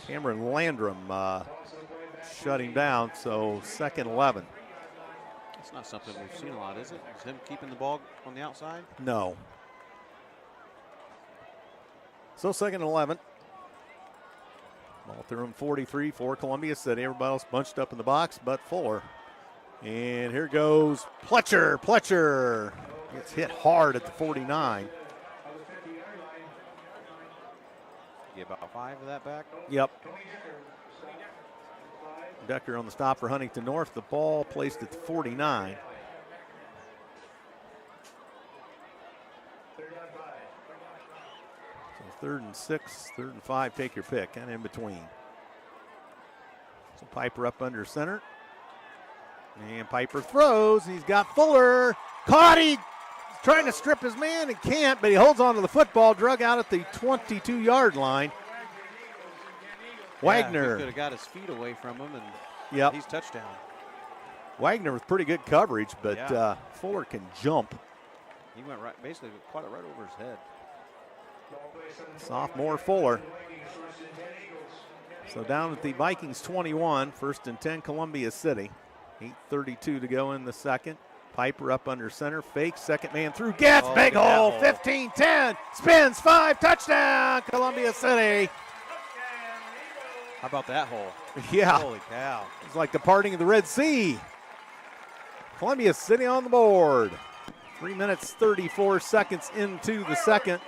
Cameron Landrum shut him down, so 2nd 11. That's not something we've seen a lot, is it? Is him keeping the ball on the outside? No. So 2nd and 11. Ball at their own 43 for Columbia City. Everybody else bunched up in the box but Fuller. And here goes Pletcher. Pletcher gets hit hard at the 49. Get about 5 of that back? Yep. Decker on the stop for Huntington North. The ball placed at the 49. So 3rd and 6, 3rd and 5, take your pick, kind of in between. So Piper up under center. And Piper throws, and he's got Fuller. Caught, he's trying to strip his man and can't, but he holds on to the football, drug out at the 22-yard line. Wagner. He could have got his feet away from him, and he's touchdown. Wagner with pretty good coverage, but Fuller can jump. He went basically right over his head. Sophomore Fuller. So down at the Vikings 21, 1st and 10 Columbia City. 8:32 to go in the second. Piper up under center, fake, second man through, gets big hole, 15-10, spins 5, touchdown Columbia City. How about that hole? Yeah. Holy cow. It's like the parting of the Red Sea. Columbia City on the board. 3 minutes, 34 seconds into the second.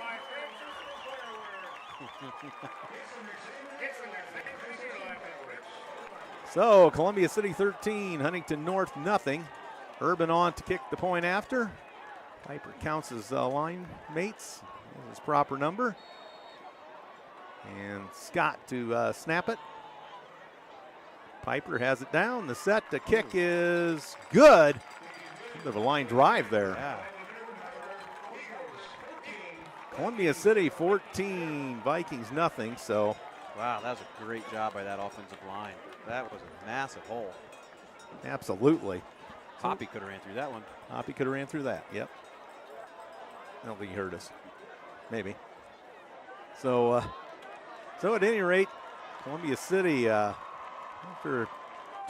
So Columbia City 13, Huntington North nothing. Urban on to kick the point after. Piper counts his line mates, his proper number. And Scott to snap it. Piper has it down. The set to kick is good. Bit of a line drive there. Yeah. Columbia City 14, Vikings nothing. So, wow, that was a great job by that offensive line. That was a massive hole. Absolutely. Hoppy could have ran through that one. Hoppy could have ran through that. Yep. I don't think he heard us. Maybe. So at any rate, Columbia City, after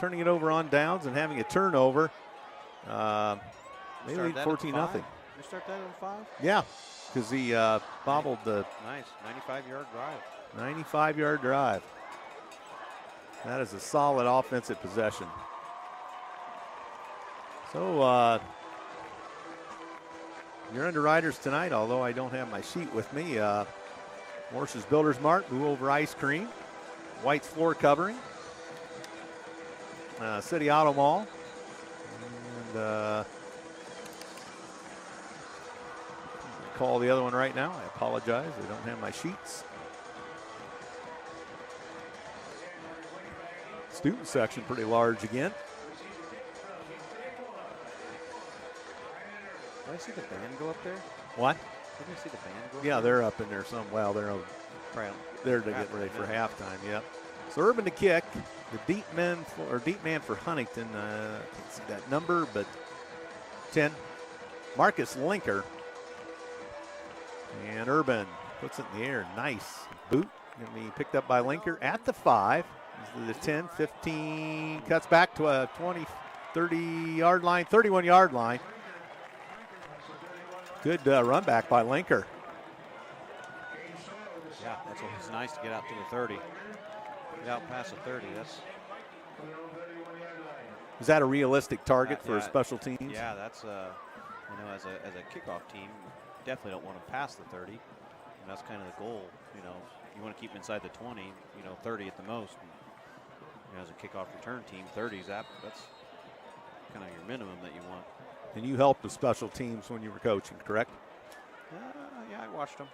turning it over on downs and having a turnover, they lead 14-0. You start that at 5? Yeah, because he bobbled the nice 95-yard drive. 95-yard drive. That is a solid offensive possession. So your underwriters tonight, although I don't have my sheet with me, Morse's Builders Mart, Blue Over Ice Cream, White's Floor Covering, City Auto Mall, and call the other one right now. I apologize. I don't have my sheets. Student section pretty large again. Did I see the band go up there? What? Did I see the band go up Yeah, there? they're up in there some. Well, they're to get ready for halftime. Yep. So Urban to kick. The deep man for Huntington. I can't see that number, but 10. Marcus Linker. And Urban puts it in the air. Nice boot. Going to be picked up by Linker at the 5. The 10, 15, cuts back to a 20, 30-yard line, 31-yard line. Good run back by Linker. Yeah, that's what it's nice to get out to the 30. Get out past the 30. Is that a realistic target for special teams? Yeah, that's as a kickoff team, definitely don't want to pass the 30. And that's kind of the goal. You want to keep them inside the 20. 30 at the most. And, as a kickoff return team, 30s that's kind of your minimum that you want. And you helped the special teams when you were coaching, correct? Yeah, I watched them.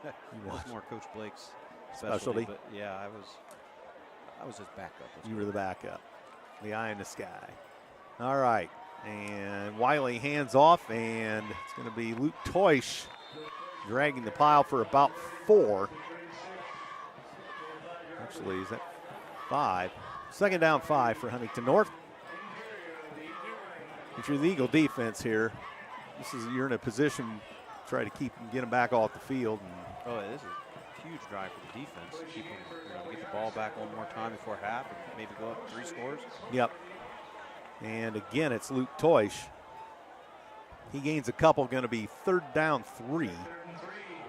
You was watched. more Coach Blake's Specialty? but yeah, I was his backup. You were the backup. The eye in the sky. All right. And Wiley hands off, and it's going to be Luke Toish dragging the pile for about 4. Actually, is that 5? Second down 5 for Huntington North. If you're the Eagle defense here, you're in a position to try to get them back off the field. And this is a huge drive for the defense. Keep them, get the ball back one more time before half and maybe go up 3 scores. Yep. And again, it's Luke Toish. He gains a couple, going to be 3rd down 3.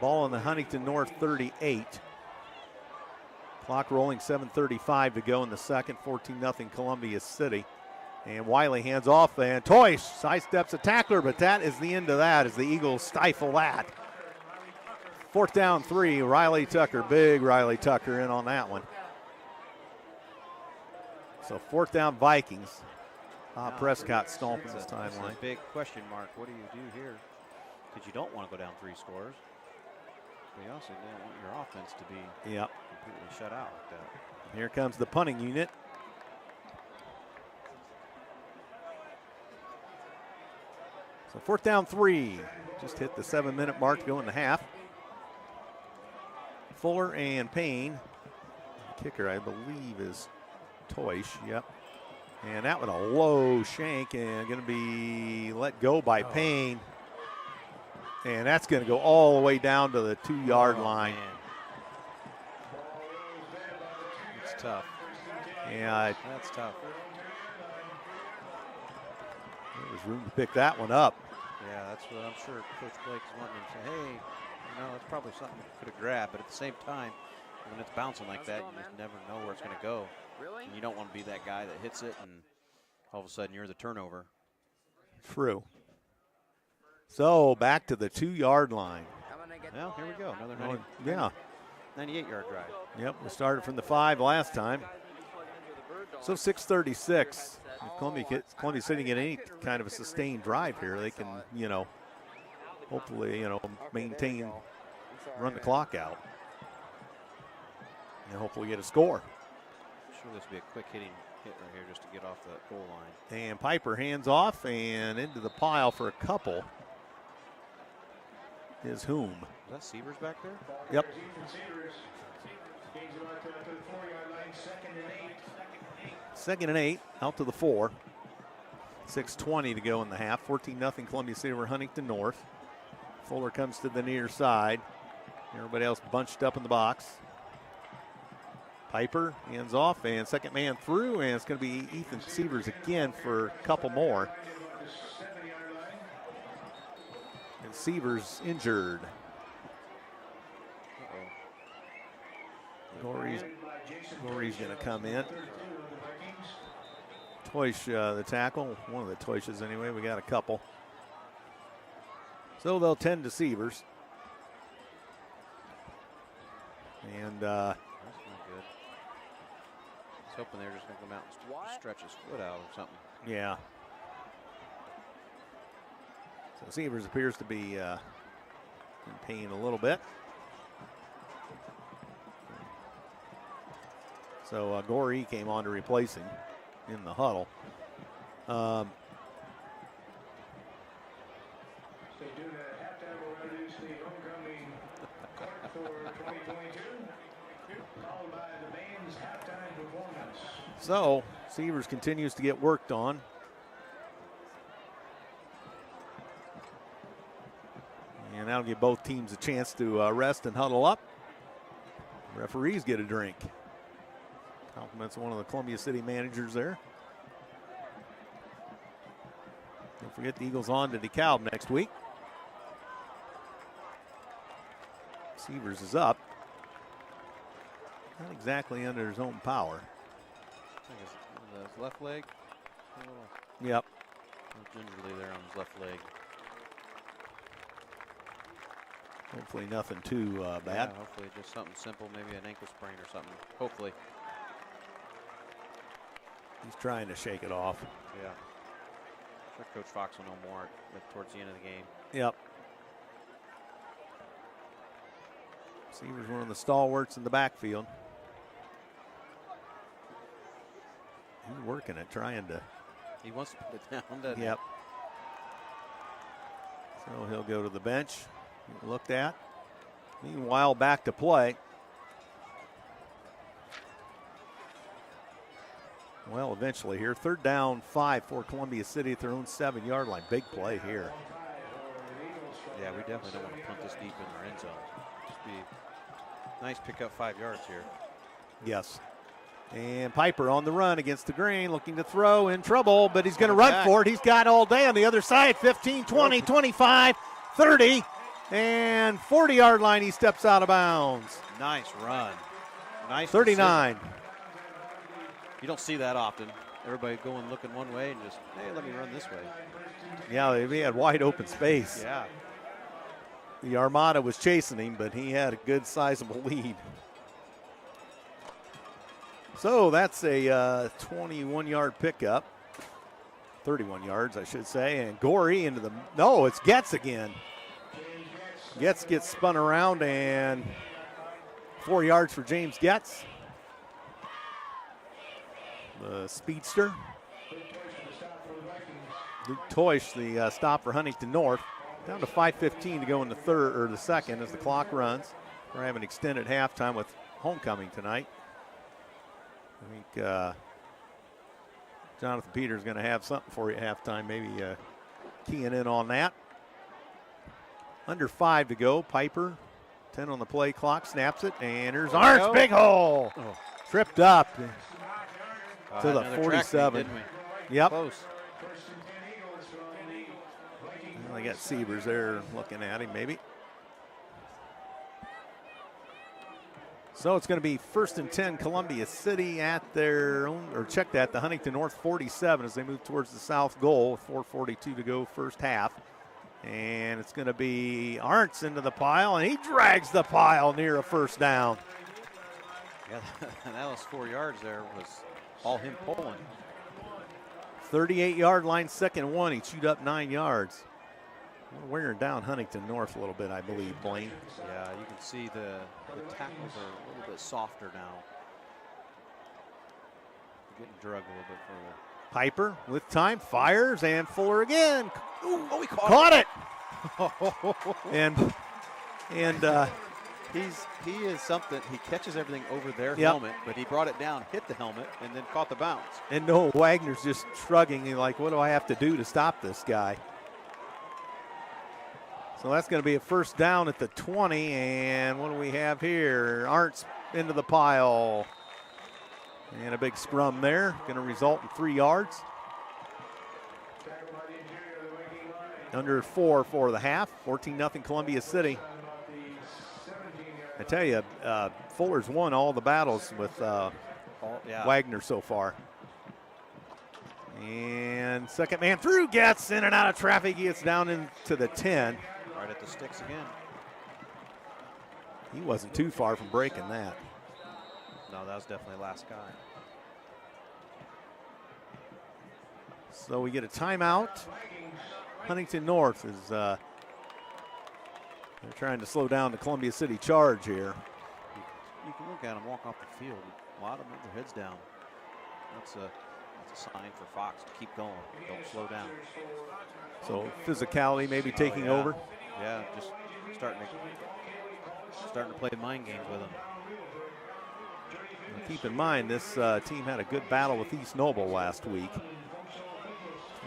Ball on the Huntington North 38. Clock rolling, 7:35 to go in the second, 14-0 Columbia City. And Wiley hands off, and Toish sidesteps a tackler, but that is the end of that as the Eagles stifle that. 4th down 3, Riley Tucker, big Riley Tucker in on that one. So 4th down Vikings. Prescott stomping this timeline. It's a big question mark. What do you do here? Because you don't want to go down 3 scores. But you also don't want your offense to be completely shut out like that. Here comes the punting unit. So 4th down 3. Just hit the 7-minute mark to go in the half. Fuller and Payne. Kicker, I believe, is Toish. Yep. And that with a low shank and going to be let go by Payne. And that's going to go all the way down to the 2-yard line. Man. It's tough. Yeah, that's tough. There was room to pick that one up. Yeah, that's what I'm sure Coach Blake's wanting to say, hey, it's probably something you could have grabbed. But at the same time, when it's bouncing like that, you just never know where it's going to go. Really? And you don't want to be that guy that hits it and all of a sudden you're the turnover. True. So back to the 2-yard line. Well, here we go. Another 98-yard drive. Yep, we started from the 5 last time. So 6:36. If Columbia City get any kind of a sustained drive here, they can, hopefully, maintain, run the clock out. And hopefully get a score. I'm sure this will be a quick hit right here just to get off the goal line. And Piper hands off and into the pile for a couple. Is whom? Is that Sievers back there? Yep. Second and 8, out to the 4. 6:20 to go in the half. 14-0 Columbia City over Huntington North. Fuller comes to the near side. Everybody else bunched up in the box. Piper hands off and second man through, and it's going to be Ethan Sievers again for a couple more. And Sievers injured. Gorey's going to come in. Toish, the tackle, one of the Toishes anyway. We got a couple. So they'll tend to Sievers. And that's not good. I was hoping they were just going to come out and stretch his foot out or something. Yeah. So Sievers appears to be in pain a little bit. So Gorey came on to replace him in the huddle. So Sievers continues to get worked on. And that'll give both teams a chance to rest and huddle up. Referees get a drink. Compliments one of the Columbia City managers there. Don't forget the Eagles on to DeKalb next week. Severs is up. Not exactly under his own power. I think it's his left leg. Yep. Gingerly there on his left leg. Hopefully nothing too bad. Yeah, hopefully just something simple, maybe an ankle sprain or something. Hopefully. He's trying to shake it off. Yeah. I'm sure Coach Fox will know more towards the end of the game. Yep. Severs one of the stalwarts in the backfield. He's working it, trying to. He wants to put it down, doesn't he? Yep. So he'll go to the bench. Looked at. Meanwhile, back to play. Well, eventually here. 3rd down, 5 for Columbia City at their own 7-yard line. Big play here. Yeah, we definitely don't want to punt this deep in our end zone. Just be nice pick up 5 yards here. Yes. And Piper on the run against the green, looking to throw, in trouble, but he's going to run for it. He's got all day on the other side. 15, 20, 25, 30, and 40-yard line. He steps out of bounds. Nice run. Nice 39. Decision. You don't see that often. Everybody going looking one way and just, hey, let me run this way. Yeah, he had wide open space. Yeah. The Armada was chasing him, but he had a good sizable lead. So that's a 21-yard pickup. 31 yards, I should say. And Gorey into the, no, it's Getz again. Getz gets spun around, and 4 yards for James Getz. The speedster. Luke Toish, the stop for Huntington North. Down to 5:15 to go in the third or the second as the clock runs. We're having an extended halftime with homecoming tonight. I think Jonathan Peters is going to have something for you at halftime, maybe keying in on that. Under 5 to go. Piper, 10 on the play clock, snaps it, and there's Arntz, big hole. Oh. Tripped up to the 47. Yep. Close. Well, they got Severs there looking at him, maybe. So it's going to be 1st and 10, Columbia City at their own, or check that, the Huntington North 47 as they move towards the south goal. 4:42 to go, first half. And it's going to be Arntz into the pile, and he drags the pile near a first down. Yeah, that was 4 yards there, was all him pulling. 38-yard line, 2nd and 1. He chewed up 9 yards. We're wearing down Huntington North a little bit, I believe, Blaine. Yeah, you can see the tackles are a little bit softer now. They're getting drugged a little bit further. Piper with time, fires, and Fuller again. Ooh, oh, he caught it. and he is something. He catches everything over their helmet, but he brought it down, hit the helmet, and then caught the bounce. And Noah Wagner's just shrugging, like, what do I have to do to stop this guy? So that's going to be a first down at the 20, and what do we have here? Arntz into the pile. And a big scrum there, going to result in 3 yards. Under 4 for the half, 14-0 Columbia City. I tell you, Fuller's won all the battles with Wagner so far. And second man through, gets in and out of traffic. He gets down into the 10. Right at the sticks again. He wasn't too far from breaking that. No, that was definitely the last guy. So we get a timeout. Huntington North is they're trying to slow down the Columbia City charge here. You can look at them walk off the field. A lot of them with their heads down. That's a sign for Fox to keep going. Don't slow down. So physicality maybe taking over. Yeah, just starting to play mind games with them. And keep in mind, this team had a good battle with East Noble last week.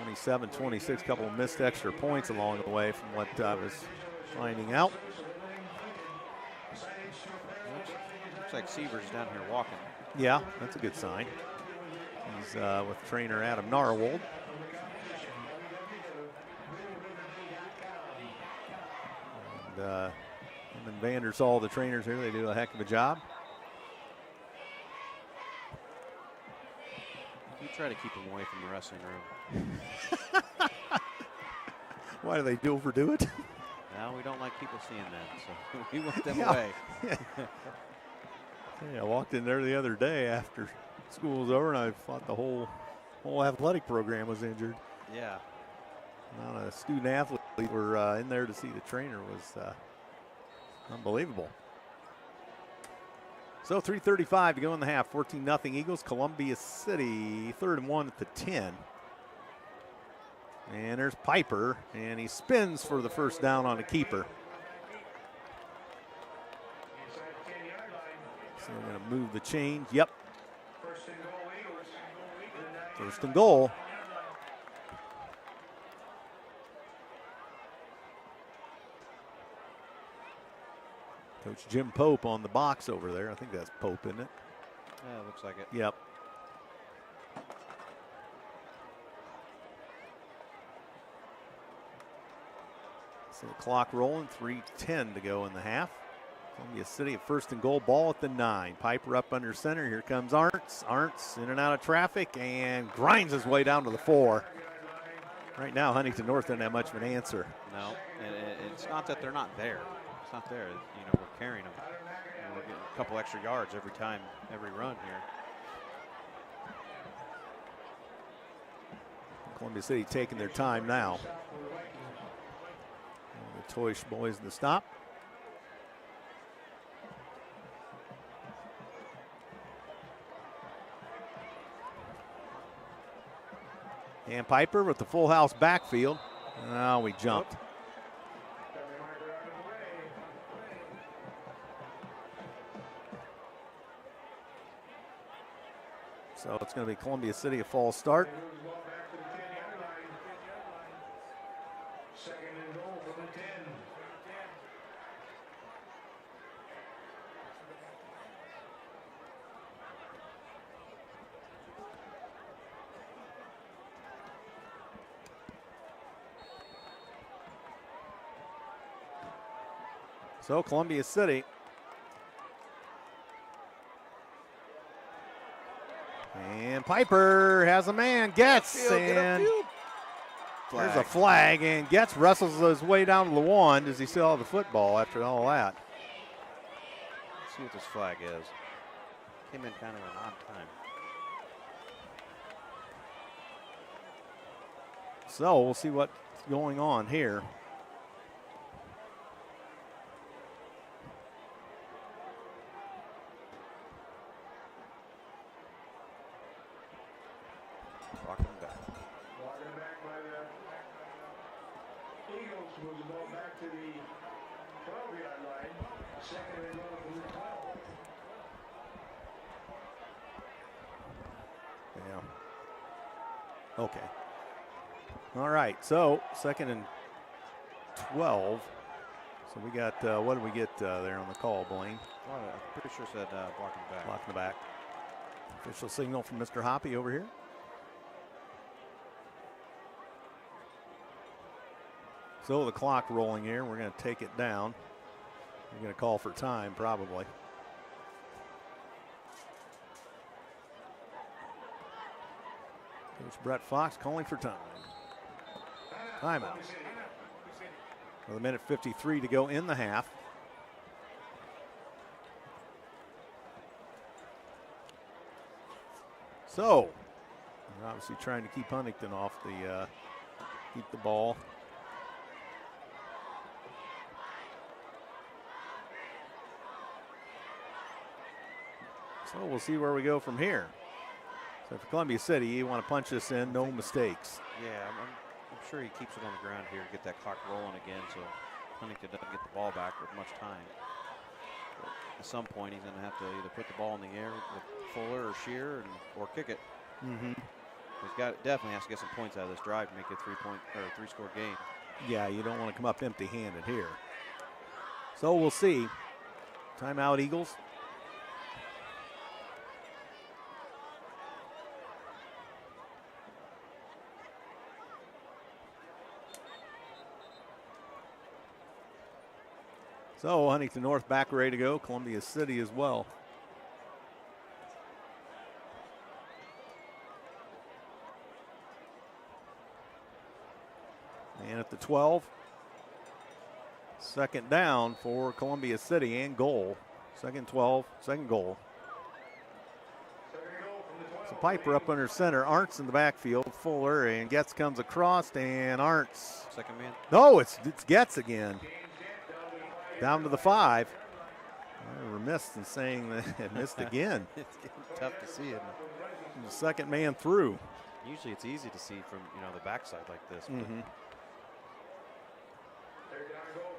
27-26, couple of missed extra points along the way from what I was lining out. Looks like Sievers down here walking. Yeah, that's a good sign. He's with trainer Adam Narwold. And him and Vandersall, the trainers here, they do a heck of a job. You try to keep them away from the wrestling room. Why do they overdo it? No, we don't like people seeing that, so we want them away. Yeah, I walked in there the other day after school was over, and I thought the whole athletic program was injured. Yeah. Not a student athlete were in there to see the trainer was unbelievable. So 3:35 to go in the half. 14-0 Eagles. Columbia City 3rd and 1 at the 10. And there's Piper, and he spins for the first down on the keeper. So we're going to move the chains. Yep. First and goal. Coach Jim Pope on the box over there. I think that's Pope, isn't it? Yeah, looks like it. Yep. So the clock rolling, 3:10 to go in the half. Columbia City at 1st and goal, ball at the 9. Piper up under center. Here comes Arntz. Arntz in and out of traffic and grinds his way down to the 4. Right now, Huntington North doesn't have much of an answer. No, and it's not that they're not there. It's not there. You know, we're carrying them. We're getting a couple extra yards every time, every run here. Columbia City taking their time now. The Toysh boys in the stop. And Piper with the full house backfield. Oh, we jumped. So it's going to be Columbia City a false start. Second and goal from the 10. So Columbia City. And Piper has a man, Getz, and there's a flag, and Getz wrestles his way down to the 1. Does he still have the football after all that? Let's see what this flag is. Came in kind of an odd time. So we'll see what's going on here. Walking back. Walking back by the Eagles moves the ball back to the 12-yard line. Second and goal from the 12. Yeah. Okay. All right. So 2nd and 12. So we got, what did we get there on the call, Blaine? I'm pretty sure it said blocking back. Blocking the back. Official signal from Mr. Hoppy over here. So the clock rolling here. We're going to take it down. We're going to call for time probably. Coach Brett Fox calling for time. Timeout. With 1:53 to go in the half. So, we're obviously trying to keep Huntington off the, keep the ball. So we'll see where we go from here. So for Columbia City, you want to punch this in, no mistakes. Yeah, I'm sure he keeps it on the ground here to get that clock rolling again so Huntington doesn't get the ball back with much time. But at some point, he's going to have to either put the ball in the air with Fuller or Shear or kick it. Mm-hmm. He's definitely has to get some points out of this drive to make it a 3-score game. Yeah, you don't want to come up empty-handed here. So we'll see. Timeout, Eagles. So Huntington North back ready to go. Columbia City as well. And at the 12, second down for Columbia City and goal. Second 12, second goal. So Piper up under center. Arntz in the backfield. Fuller and Getz comes across and Arntz. Second man. No, it's Getz again. Down to the 5. I'm remiss in saying that it missed again. It's getting tough to see, isn't it? The second man through. Usually it's easy to see from, the backside like this. Mm-hmm.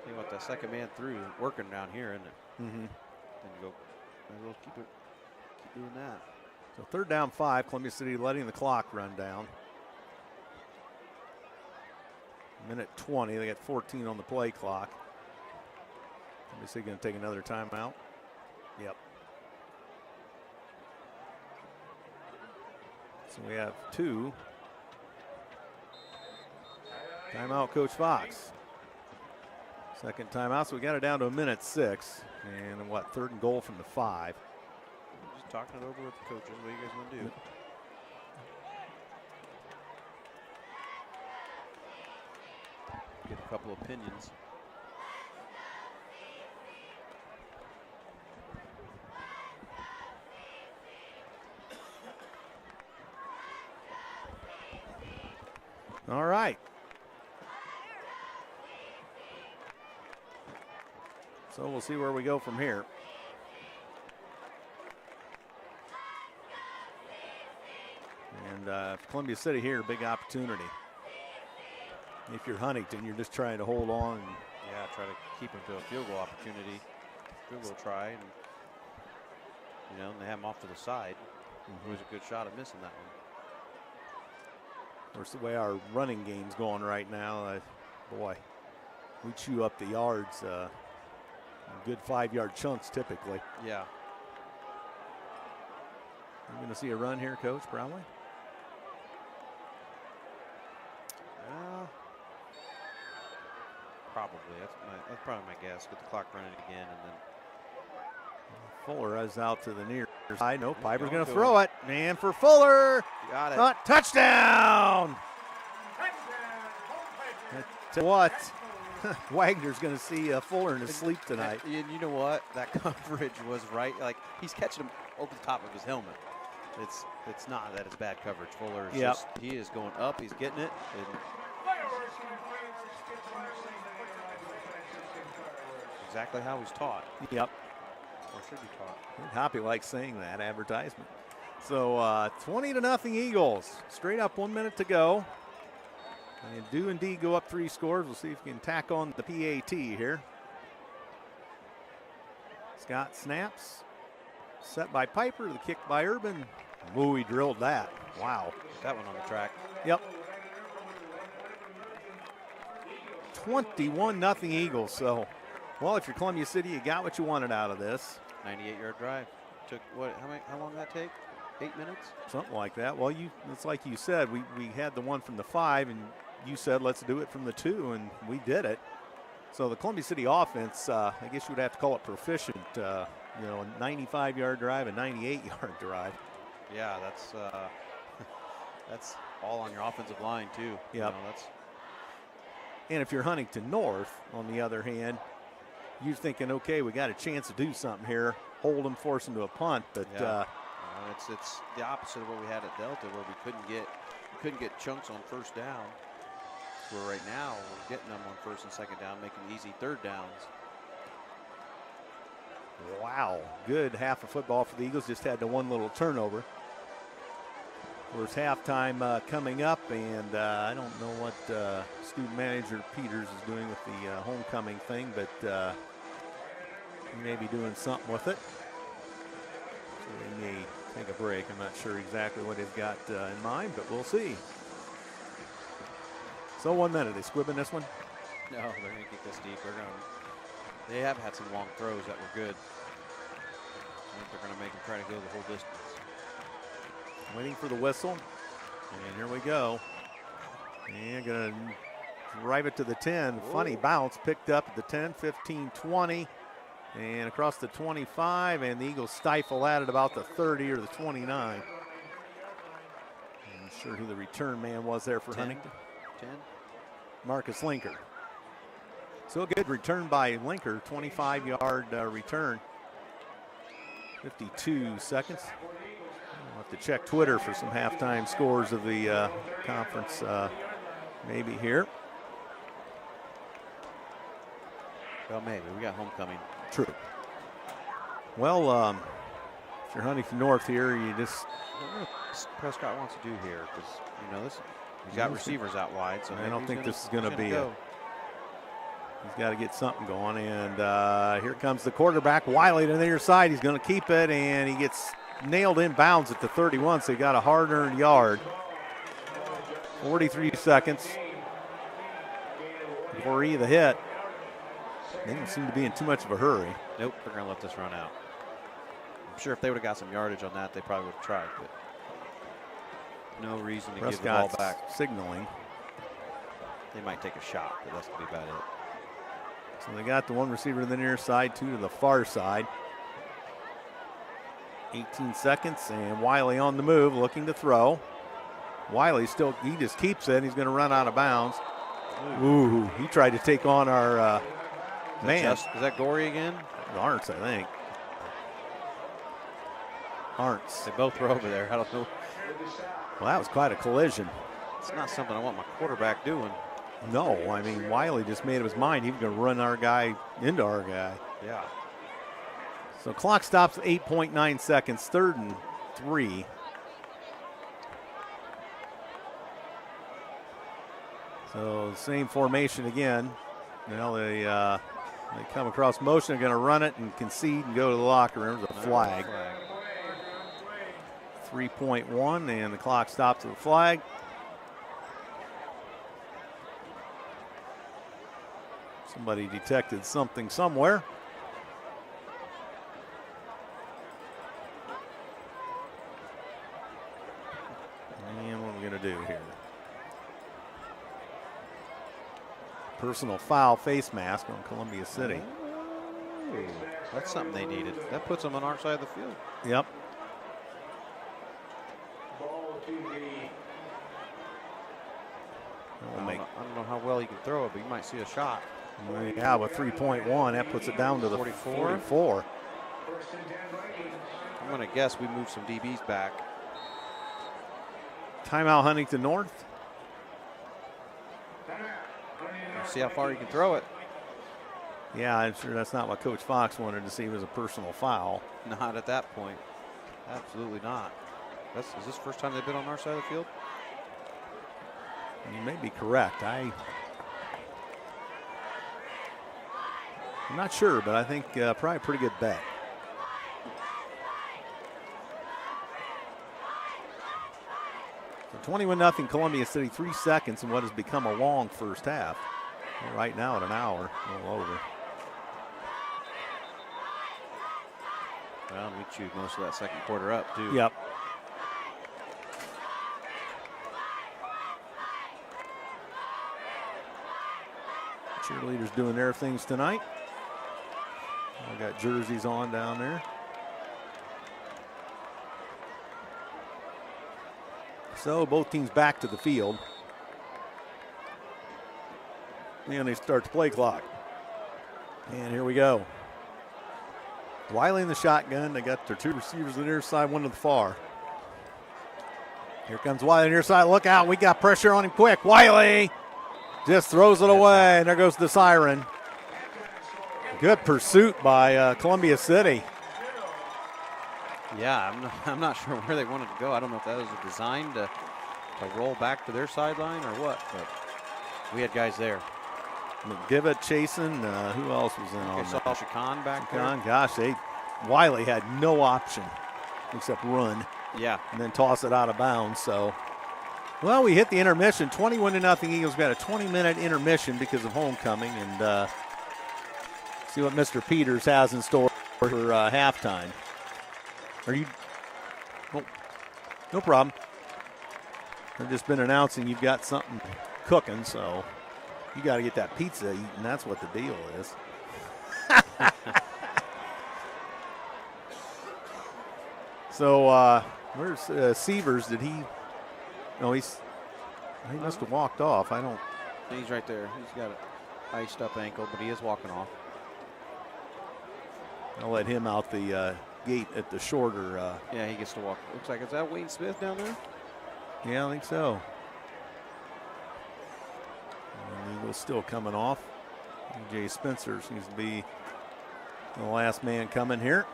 You know what, the second man through is working down here, isn't it? Mm-hmm. Then you go, might as well keep doing that. So third down 5, Columbia City letting the clock run down. Minute 20, they got 14 on the play clock. Columbia City going to take another timeout. Yep. So we have 2. Timeout, Coach Fox. Second timeout, so we got it down to a minute 6. And what, third and goal from the 5. Just talking it over with the coaches. What do you guys want to do? Get a couple opinions. All right. So we'll see where we go from here. And Columbia City here, big opportunity. If you're Huntington, you're just trying to hold on. Yeah, try to keep them to a field goal opportunity. Field goal try, and and they have them off to the side. It was a good shot at missing that one. Of course, the way our running game's going right now, boy, we chew up the yards. Good 5-yard chunks typically. Yeah. You're going to see a run here, Coach, probably? Probably. That's probably my guess. Get the clock running again, and then Fuller is out to the near side. No, Piper's going to throw it. Man for Fuller. Got it. Touchdown. What? Wagner's going to see Fuller in his sleep tonight. And you know what? That coverage was right. Like, he's catching him over the top of his helmet. It's not that it's bad coverage. Fuller is just, he is going up. He's getting it. Exactly how he's taught. Yep. Or should be taught. Hoppy likes saying that advertisement. So 20-0 Eagles. Straight up 1 minute to go. And do indeed go up 3 scores. We'll see if we can tack on the PAT here. Scott snaps. Set by Piper. The kick by Urban. Ooh, he drilled that. Wow. That one on the track. Yep. 21-0 Eagles. So, well, if you're Columbia City, you got what you wanted out of this. 98-yard drive. Took what? How long did that take? 8 minutes? Something like that. Well, it's like you said, we had the one from the 5, and you said let's do it from the 2, and we did it. So the Columbia City offense, I guess you would have to call it proficient. A 95-yard drive, a 98-yard drive. Yeah, that's all on your offensive line too. Yeah. And if you're Huntington North, on the other hand, you're thinking, okay, we got a chance to do something here, hold them, force them to a punt, but it's the opposite of what we had at Delta, where we couldn't get chunks on first down. Where right now we're getting them on first and second down, making easy third downs. Wow, good half of football for the Eagles. Just had the one little turnover. Where's halftime coming up, and I don't know what student manager Peters is doing with the homecoming thing, but he may be doing something with it. So they may take a break. I'm not sure exactly what they've got in mind, but we'll see. So 1 minute. They squibbing this one? No, they're going to get this deep. They're going to They have had some long throws that were good. I think they're going to make them try to go the whole distance. Waiting for the whistle. And here we go. And going to drive it to the 10. Whoa. Funny bounce picked up at the 10, 15, 20. And across the 25. And the Eagles stifle at it about the 30 or the 29. I'm not sure who the return man was there for 10. Huntington. 10. Marcus Linker. So a good return by Linker, 25-yard return. 52 seconds. I'll have to check Twitter for some halftime scores of the conference maybe here. Well, maybe. We got homecoming. True. Well, if you're Huntington North here, you just... What Prescott wants to do here, because, you know, this, he's got receivers out wide. So I don't think this is going to be go. He's got to get something going, and here comes the quarterback, Wiley to the near side. He's going to keep it, and he gets nailed in bounds at the 31, so he got a hard-earned yard. 43 seconds before the hit. They didn't seem to be in too much of a hurry. Nope, they're going to let this run out. I'm sure if they would have got some yardage on that, they probably would have tried, but no reason to give the ball back. Signaling. They might take a shot, but that's going to be about it. So they got the one receiver to the near side, two to the far side. 18 seconds, and Wiley on the move, looking to throw. Wiley still, he just keeps it. He's going to run out of bounds. Ooh, he tried to take on our man. Is that Gorey again? Arntz, I think. Arntz. They both were over there. I don't know. Well, that was quite a collision. It's not something I want my quarterback doing. No, I mean, Wiley just made up his mind. He was going to run our guy into our guy. Yeah. So clock stops at 8.9 seconds, 3rd and 3. So same formation again. Now they come across motion, they're going to run it and concede and go to the locker room. There's a flag. 3.1, and the clock stops at the flag. Somebody detected something somewhere. And what are we going to do here? Personal foul face mask on Columbia City. Ooh, that's something they needed. That puts them on our side of the field. Yep. I don't know how well he can throw it, but you might see a shot. Yeah, with 3.1, that puts it down to the 44. I'm going to guess we move some DBs back. Timeout Huntington North. See how far you can throw it. Yeah, I'm sure that's not what Coach Fox wanted to see was a personal foul. Not at that point. Absolutely not. Is this the first time they've been on our side of the field? You may be correct. I'm not sure, but I think probably a pretty good bet. So 21-0 Columbia City, 3 seconds in what has become a long first half. Right now at an hour, a little over. Well, we chewed most of that second quarter up, too. Yep. Cheerleaders doing their things tonight. I got jerseys on down there. So both teams back to the field. And they start the play clock. And here we go. Wiley in the shotgun. They got their two receivers on the near side, one to the far. Here comes Wiley on the near side. Look out. We got pressure on him quick. Wiley just throws it away. And there goes the siren. Good pursuit by Columbia City. Yeah, I'm not sure where they wanted to go. I don't know if that was a design to roll back to their sideline or what, but we had guys there. McDivitt chasing. Who else was in on that? I saw Chacon back there. Gosh, Wiley had no option except run. Yeah. And then toss it out of bounds. So, well, we hit the intermission. 21-0 Eagles got a 20-minute intermission because of homecoming. And See what Mr. Peters has in store for halftime. Are you? Oh, no problem. I've just been announcing you've got something cooking, so you got to get that pizza eaten. That's what the deal is. So where's Severs? Did he? No, he must have walked off. I don't. He's right there. He's got an iced up ankle, but he is walking off. I'll let him out the gate at the shorter. Yeah, he gets to walk. Looks like, is that Wayne Smith down there? Yeah, I think so. And Eagles still coming off. Jay Spencer seems to be the last man coming here.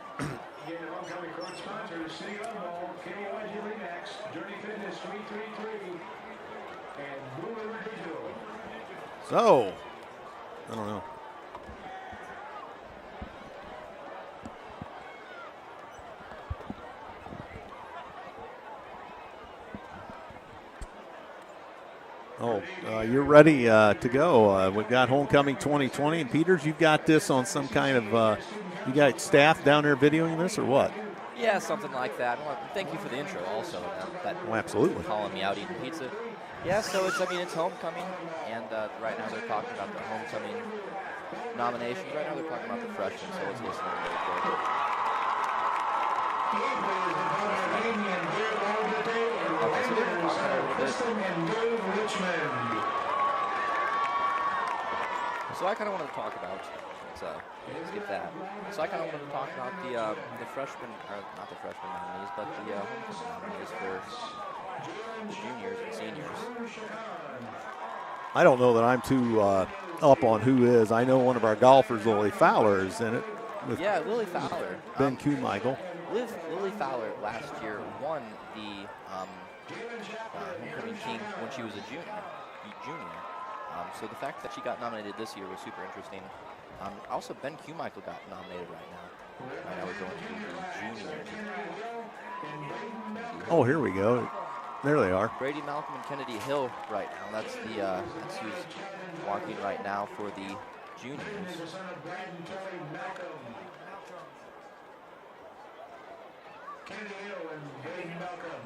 So, I don't know. You're ready to go. We've got Homecoming 2020. And Peters, you've got this on some kind of, you got staff down there videoing this or what? Yeah, something like that. Well, thank you for the intro also. Absolutely. Calling me out eating pizza. Yeah, so it's Homecoming. And right now they're talking about the Homecoming nominations. Right now they're talking about the freshmen, so let's listen to them really quick. Okay, so they're talking about a little bit. So I kind of wanted to talk about, let's get that. So I kind of wanted to talk about the freshmen, or not the freshman nominees, but the homecoming nominees for the juniors and seniors. I don't know that I'm too up on who is. I know one of our golfers, Lily Fowler, is in it. Yeah, Lily Fowler. Ben Kuhmichael. Lily Fowler last year won the homecoming team when she was a junior. So the fact that she got nominated this year was super interesting. Also, Ben Kuhmichael got nominated right now. Right now we're going to the juniors. Oh, here we go. There they are. Brady Malcolm and Kennedy Hill right now. That's who's walking right now for the juniors. Kennedy Hill and Brady Malcolm.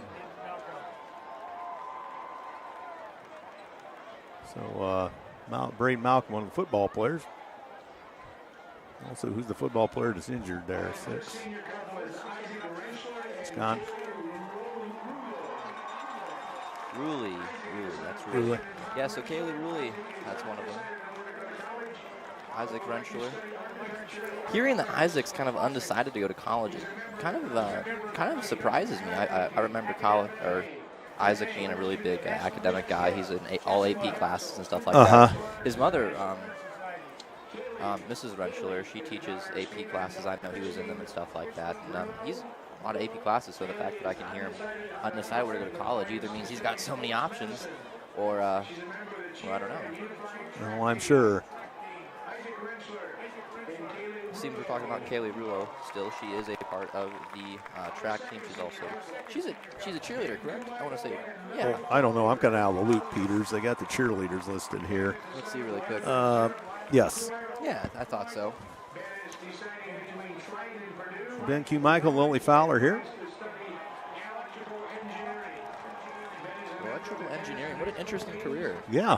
So Brady Malcolm, one of the football players. Also, who's the football player that's injured there? 6. It's gone. Ruley, that's Ruley. Yeah, so Kaylee Ruley, that's one of them. Isaac Renschler. Hearing that Isaac's kind of undecided to go to college, it kind of surprises me. I remember Isaac being a really big academic guy. He's in all AP classes and stuff like that. His mother, Mrs. Renschler, she teaches AP classes. I know he was in them and stuff like that. And he's a lot of AP classes, so the fact that I can hear him undecided where to go to college either means he's got so many options, or I don't know. Well, I'm sure. Seems we're talking about Kaylee Rulo still. She is a part of the track team. She's a cheerleader, correct? I want to say, yeah. Well, I don't know. I'm kind of out of the loop, Peters. They got the cheerleaders listed here. Let's see really quick. Yes. Yeah, I thought so. Ben Kuhmichael, Lily Fowler here. Electrical engineering. What an interesting career. Yeah.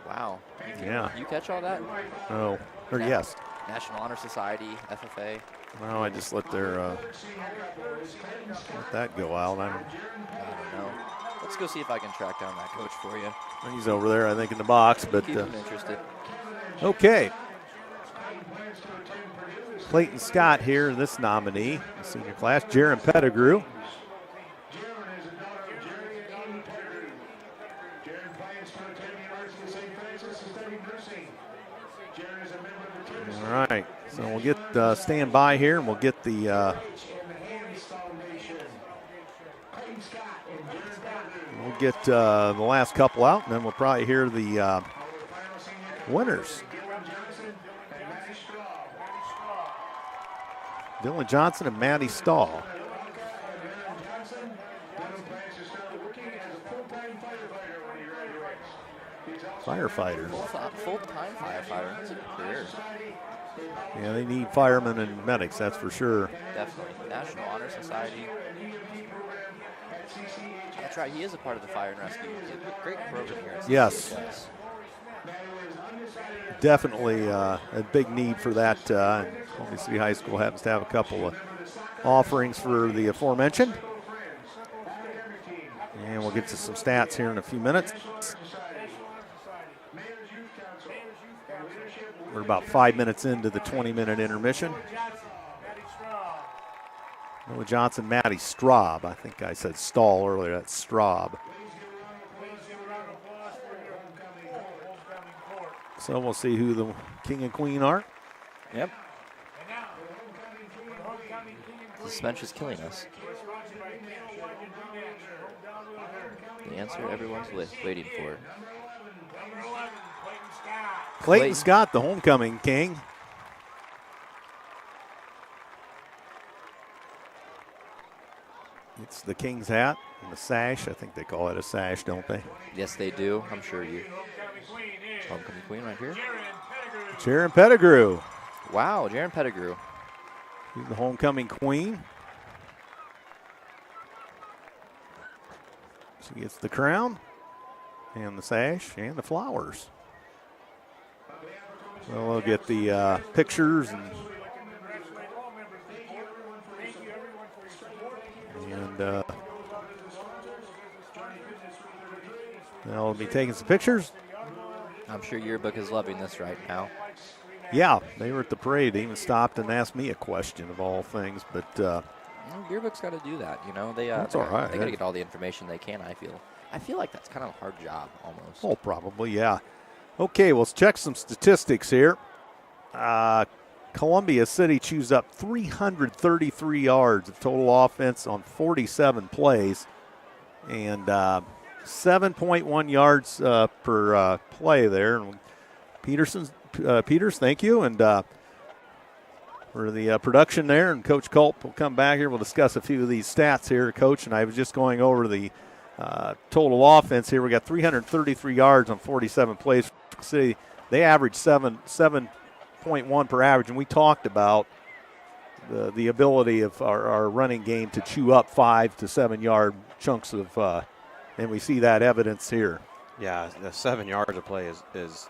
Wow. Yeah. You catch all that? Oh, or yes. National Honor Society, FFA. Well, I just let let that go out. I don't know. Let's go see if I can track down that coach for you. He's over there, I think, in the box. But keep him interested. Okay. Clayton Scott here, this nominee, the senior class. Jaron Pettigrew. All right, so we'll get stand by here, and we'll get the last couple out, and then we'll probably hear the winners. Dylan Johnson and Matty Stahl. Firefighter. Full-time firefighter. That's a good career. Yeah, they need firemen and medics, that's for sure. Definitely. National Honor Society. That's right. He is a part of the fire and rescue. It's a great program here at CCHS. Yes. Definitely a big need for that. Columbia City High School happens to have a couple of offerings for the aforementioned. And we'll get to some stats here in a few minutes. We're about 5 minutes into the 20-minute intermission. Noah Johnson, Matty Straub. I think I said Stahl earlier. That's Straub. So we'll see who the king and queen are. Yep. Suspense is killing us. The answer everyone's waiting for. Clayton Scott, the homecoming king. It's the king's hat and the sash. I think they call it a sash, don't they? Yes, they do. I'm sure you. Homecoming queen right here. Jaron Pettigrew. Wow, Jaron Pettigrew. She's the homecoming queen. She gets the crown and the sash and the flowers. So we'll get the pictures and they'll be taking some pictures. I'm sure Yearbook is loving this right now. Yeah, they were at the parade. They even stopped and asked me a question of all things, but Yearbook's got to do that. You know, that's all right. They got to get all the information they can. I feel like that's kind of a hard job almost. Oh, probably, yeah. Okay, let's check some statistics here. Columbia City chews up 333 yards of total offense on 47 plays, and 7.1 yards per play there. Peters, thank you, and for the production there. And Coach Culp will come back here. We'll discuss a few of these stats here, Coach. And I was just going over the total offense here. We got 333 yards on 47 plays. City, they average 7.1 per average, and we talked about the ability of our running game to chew up 5 to 7 yard chunks of, and we see that evidence here. Yeah, the 7 yards of play is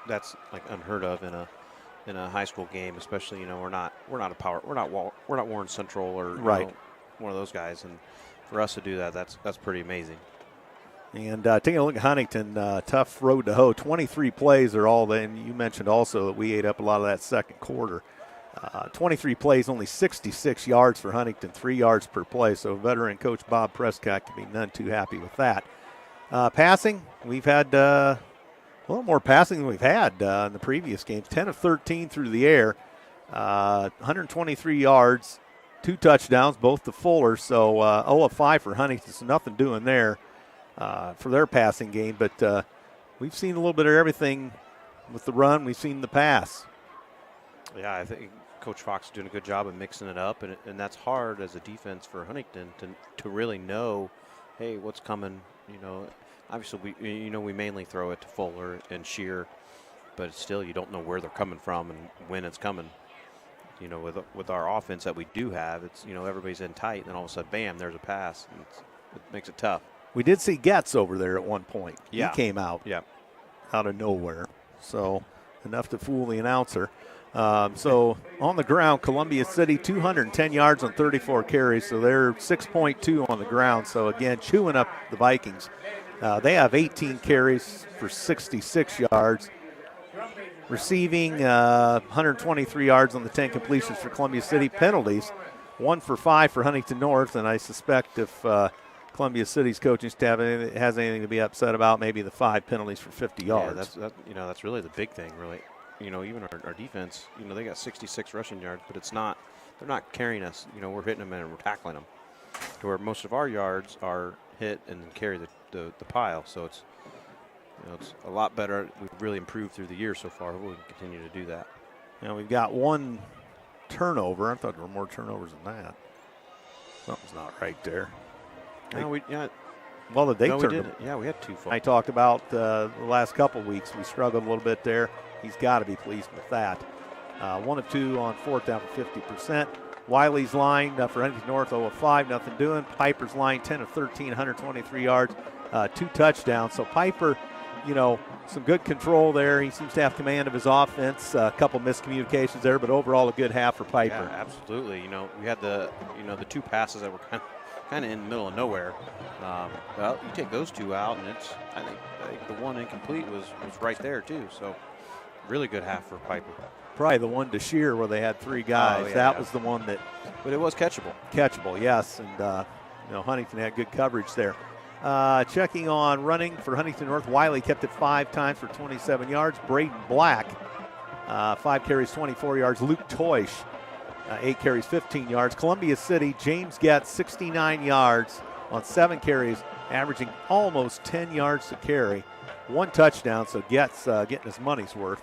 that's like unheard of in a high school game, especially we're not Warren Central or right. One of those guys, and for us to do that, that's pretty amazing. And taking a look at Huntington, tough road to hoe. 23 plays are all, and you mentioned also that we ate up a lot of that second quarter. 23 plays, only 66 yards for Huntington, 3 yards per play. So veteran coach Bob Prescott can be none too happy with that. Passing, we've had a little more passing than we've had in the previous games. 10 of 13 through the air, 123 yards, 2 touchdowns, both to Fuller. So 0 of 5 for Huntington, so nothing doing there for their passing game. But we've seen a little bit of everything with the run. We've seen the pass. Yeah, I think Coach Fox is doing a good job of mixing it up, and that's hard as a defense for Huntington to really know, hey, what's coming. Obviously we mainly throw it to Fuller and Shear, but still you don't know where they're coming from and when it's coming. With our offense that we do have, it's everybody's in tight, and then all of a sudden, bam, there's a pass, and it makes it tough. We did see Getz over there at one point. Yeah. He came out out of nowhere, so enough to fool the announcer. So on the ground, Columbia City 210 yards on 34 carries, so they're 6.2 on the ground. So again, chewing up the Vikings. They have 18 carries for 66 yards. Receiving 123 yards on the 10 completions for Columbia City. Penalties, 1 for 5 for Huntington North, and I suspect if Columbia City's coaching staff has anything to be upset about, maybe the 5 penalties for 50 yards. Yeah, that's really the big thing, really. Even our defense, they got 66 rushing yards, but they're not carrying us. We're hitting them and we're tackling them. To where most of our yards are hit and carry the pile. So it's a lot better. We've really improved through the year so far. We'll continue to do that. We've got one turnover. I thought there were more turnovers than that. Something's not right there. Well, the Dake tournament. Yeah, we had 2 fumbles. I talked about the last couple weeks. We struggled a little bit there. He's got to be pleased with that. 1 of 2 on 4th down for 50%. Wiley's line for Huntington North 0 of 5, nothing doing. Piper's line 10 of 13, 123 yards, 2 touchdowns. So Piper, some good control there. He seems to have command of his offense. A couple miscommunications there, but overall a good half for Piper. Yeah, absolutely. We had the 2 passes that were kind of in the middle of nowhere. Well, you take those 2 out, and I think the one incomplete was right there too. So really good half for Piper. Probably the one to Shear where they had 3 guys. Oh, yeah, that was the one that. But it was catchable. Catchable, yes. And Huntington had good coverage there. Checking on running for Huntington North, Wiley kept it 5 times for 27 yards. Braden Black, 5 carries, 24 yards. Luke Toish, 8 carries, 15 yards. Columbia City, James Getz, 69 yards on 7 carries, averaging almost 10 yards to carry. 1 touchdown, so Getz getting his money's worth.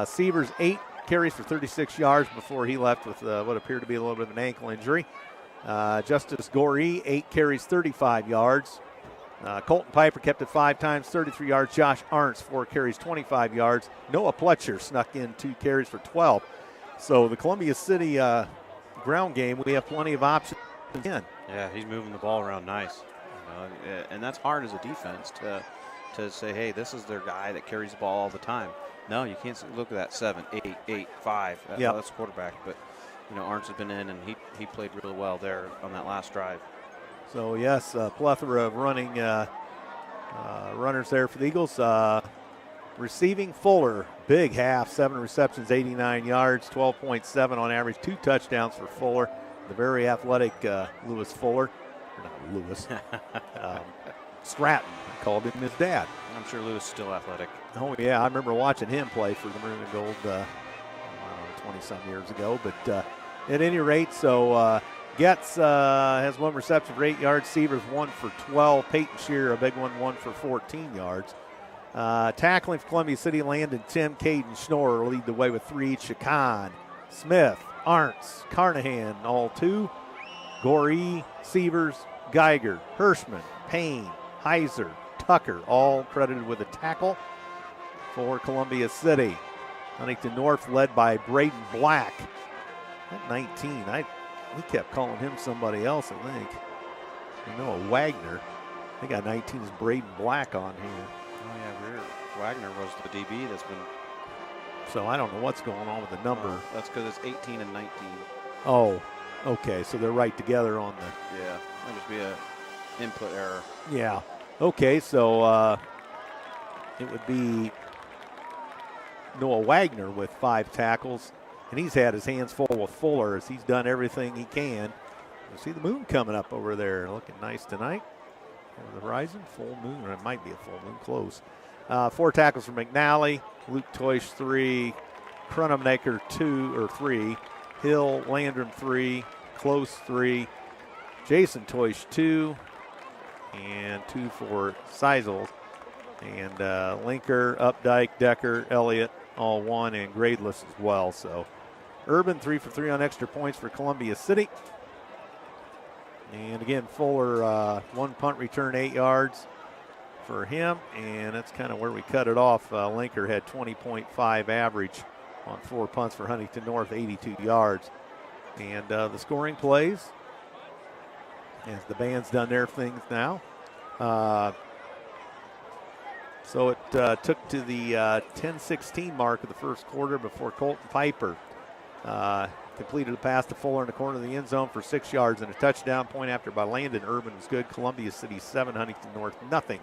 Sievers, 8 carries for 36 yards before he left with what appeared to be a little bit of an ankle injury. Justice Goree, 8 carries, 35 yards. Colton Piper kept it 5 times, 33 yards. Josh Arntz, 4 carries, 25 yards. Noah Pletcher snuck in 2 carries for 12. So the Columbia City ground game, we have plenty of options again. Yeah, he's moving the ball around nice. And that's hard as a defense to say, hey, this is their guy that carries the ball all the time. No, you can't look at that 7, 8, 8, 5. That's the quarterback. But, Arntz has been in, and he played really well there on that last drive. So, yes, a plethora of running runners there for the Eagles. Receiving Fuller, big half, 7 receptions, 89 yards, 12.7 on average, 2 touchdowns for Fuller. The very athletic Lewis Fuller. Not Lewis. Stratton called him his dad. I'm sure Lewis is still athletic. Oh, yeah, I remember watching him play for the Maroon and Gold 20-some years ago. But at any rate, so Getz has 1 reception for 8 yards. Sievers 1 for 12. Peyton Shear, a big one for 14 yards. Tackling for Columbia City, Landon Tim, Caden Schnorr lead the way with 3 each. Chacon, Smith, Arntz, Carnahan, all 2. Goree, Sievers, Geiger, Hirschman, Payne, Heiser, Tucker, all credited with a tackle for Columbia City. Huntington North led by Braden Black at 19. We kept calling him somebody else, I think. Wagner. They got 19 as Braden Black on here. Oh, yeah, Wagner was the DB that's been. So I don't know what's going on with the number. That's because it's 18 and 19. Oh, okay. So they're right together on the. Yeah, that must be a input error. Yeah. Okay, so it would be Noah Wagner with 5 tackles, and he's had his hands full with Fuller as he's done everything he can. You see the moon coming up over there, looking nice tonight. Over the horizon, full moon, or it might be a full moon, close. 4 tackles for McNally, Luke Toish 3, Cronenmaker 3, Hill, Landrum 3, Close 3, Jason Toish 2, and 2 for Seisel. And Linker, Updike, Decker, Elliott, all 1, and gradeless as well. So Urban 3 for 3 on extra points for Columbia City. And again, Fuller, 1 punt return, 8 yards for him. And that's kind of where we cut it off. Linker had 20.5 average on 4 punts for Huntington North, 82 yards. And the scoring plays, as the band's done their things now. So it took to the 10-16 mark of the first quarter before Colton Piper completed a pass to Fuller in the corner of the end zone for 6 yards and a touchdown. Point after by Landon. Urban was good. Columbia City 7, Huntington North nothing.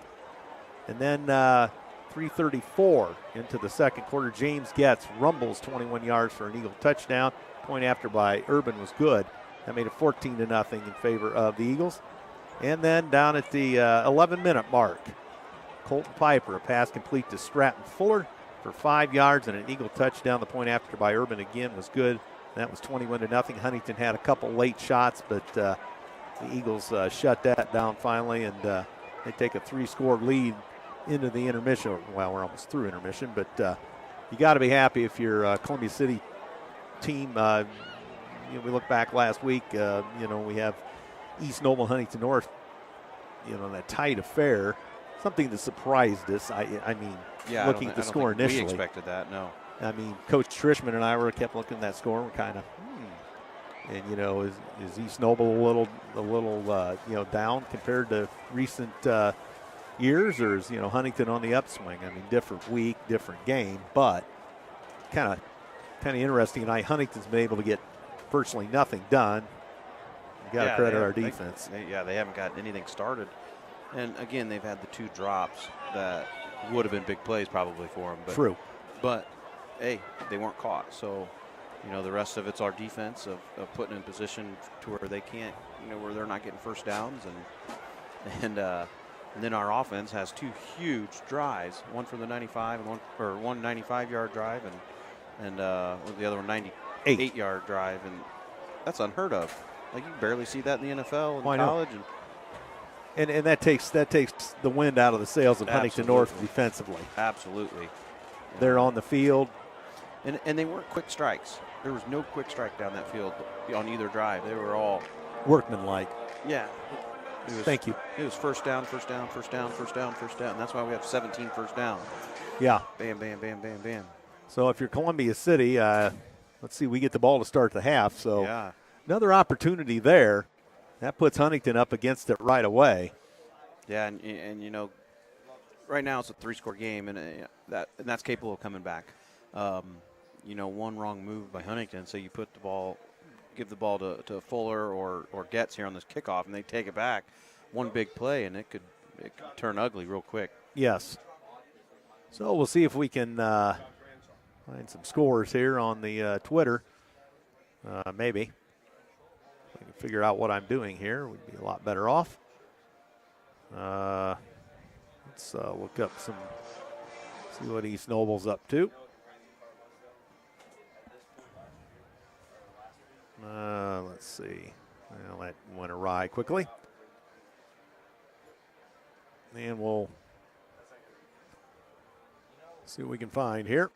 And then 3:34 into the second quarter, James Getz rumbles 21 yards for an Eagle touchdown. Point after by Urban was good. That made it 14-0 in favor of the Eagles. And then down at the 11-minute mark, Colton Piper, a pass complete to Stratton Fuller for 5 yards and an Eagle touchdown. The point after by Urban again was good. That was 21-0. Huntington had a couple late shots, but the Eagles shut that down finally, and they take a 3-score lead into the intermission. Well, we're almost through intermission, but you got to be happy if you're Columbia City team. we look back last week, we have East Noble, Huntington North, that tight affair, something that surprised us. I mean, looking at the score initially. We expected that, no. I mean, Coach Trishman and I kept looking at that score. We're kind of, and is East Noble a little down compared to recent years, or is Huntington on the upswing? I mean, different week, different game, but kind of interesting tonight. Huntington's been able to get virtually nothing done. You got to credit our defense. They haven't got anything started, and again, they've had the 2 drops that would have been big plays probably for them. But, True, but hey, they weren't caught, so. The rest of it's our defense of putting in position to where they can't, where they're not getting first downs, and then our offense has 2 huge drives, one for the 95 and one 95-yard drive, and the other one 98-yard drive, and that's unheard of. Like, you barely see that in the NFL and college. And that takes the wind out of the sails of Huntington North defensively. Absolutely, they're on the field, and they weren't quick strikes. There was no quick strike down that field on either drive. They were all workmanlike. Yeah. Thank you. It was first down, first down, first down, first down, first down. That's why we have 17 first down. Yeah. Bam, bam, bam, bam, bam. So if you're Columbia City, let's see, we get the ball to start the half. So another opportunity there. That puts Huntington up against it right away. Yeah, and right now it's a 3-score game, and that's capable of coming back. One wrong move by Huntington, so you give the ball to Fuller or Getz here on this kickoff, and they take it back. One big play, and it could turn ugly real quick. Yes. So we'll see if we can find some scores here on the Twitter. Maybe. If I can figure out what I'm doing here, we'd be a lot better off. Let's look up see what East Noble's up to. Let's see. Well, that went awry quickly. And we'll see what we can find here.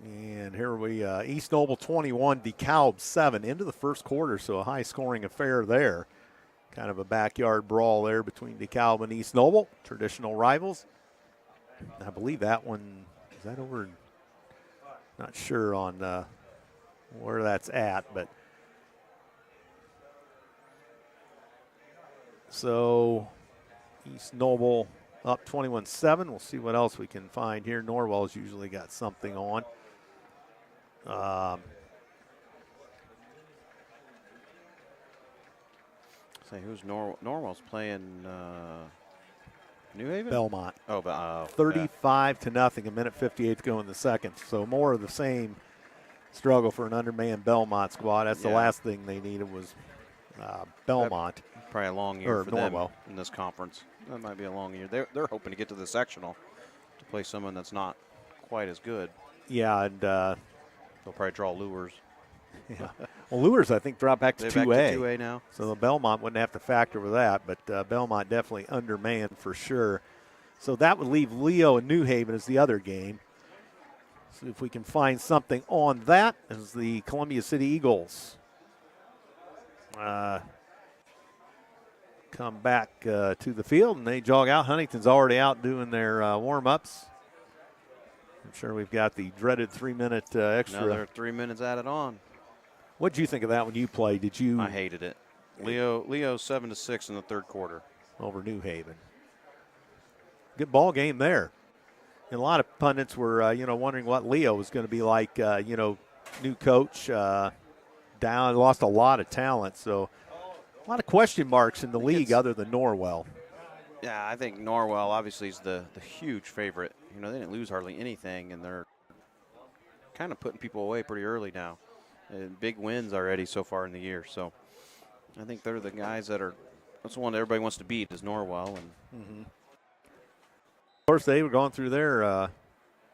And here we East Noble 21, DeKalb 7 into the first quarter, so a high-scoring affair there. Kind of a backyard brawl there between DeKalb and East Noble, traditional rivals. I believe that one, is that over? Not sure on where that's at, but so East Noble up 21-7. We'll see what else we can find here. Norwell's usually got something on. Say who's Norwell's playing New Haven? Belmont. 35-0. A minute 58 to go in the second. So more of the same struggle for an undermanned Belmont squad. That's the last thing they needed was Belmont. Probably a long year for Norwell them in this conference. That might be a long year. They're hoping to get to the sectional to play someone that's not quite as good. Yeah, and they'll probably draw Lures. Yeah. Well, Lures, I think, dropped back to 2A. Back to 2A now. So the Belmont wouldn't have to factor with that, but Belmont definitely undermanned for sure. So that would leave Leo and New Haven as the other game. So if we can find something on that, as the Columbia City Eagles come back to the field and they jog out. Huntington's already out doing their warm-ups. I'm sure we've got the dreaded 3-minute extra. Another 3 minutes added on. What did you think of that when you played? Did you? I hated it. Leo 7-6 in the third quarter over New Haven. Good ball game there. And a lot of pundits were, wondering what Leo was going to be like. New coach, down, lost a lot of talent. So a lot of question marks in the league other than Norwell. Yeah, I think Norwell obviously is the huge favorite. They didn't lose hardly anything, and they're kind of putting people away pretty early now. And big wins already so far in the year. So I think they're the guys that's the one that everybody wants to beat is Norwell. And Of course, they were going through their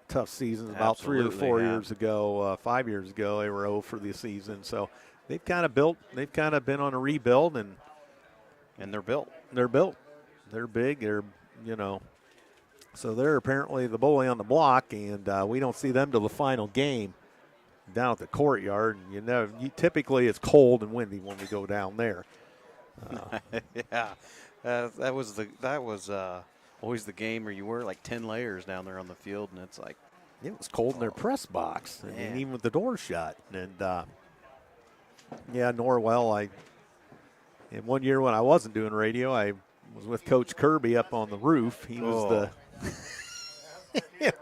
tough seasons about 3 or 4 years ago, 5 years ago. They were 0 for the season. So they've kind of been on a rebuild, and they're built. They're built. They're big. So they're apparently the bully on the block, and we don't see them till the final game. down at the courtyard, and typically it's cold and windy when we go down there. Yeah, that was always the game where you wear like 10 layers down there on the field, and it's like it was cold in their press box, and even with the door shut. And Norwell, in 1 year when I wasn't doing radio, I was with Coach Kirby up on the roof. He was the.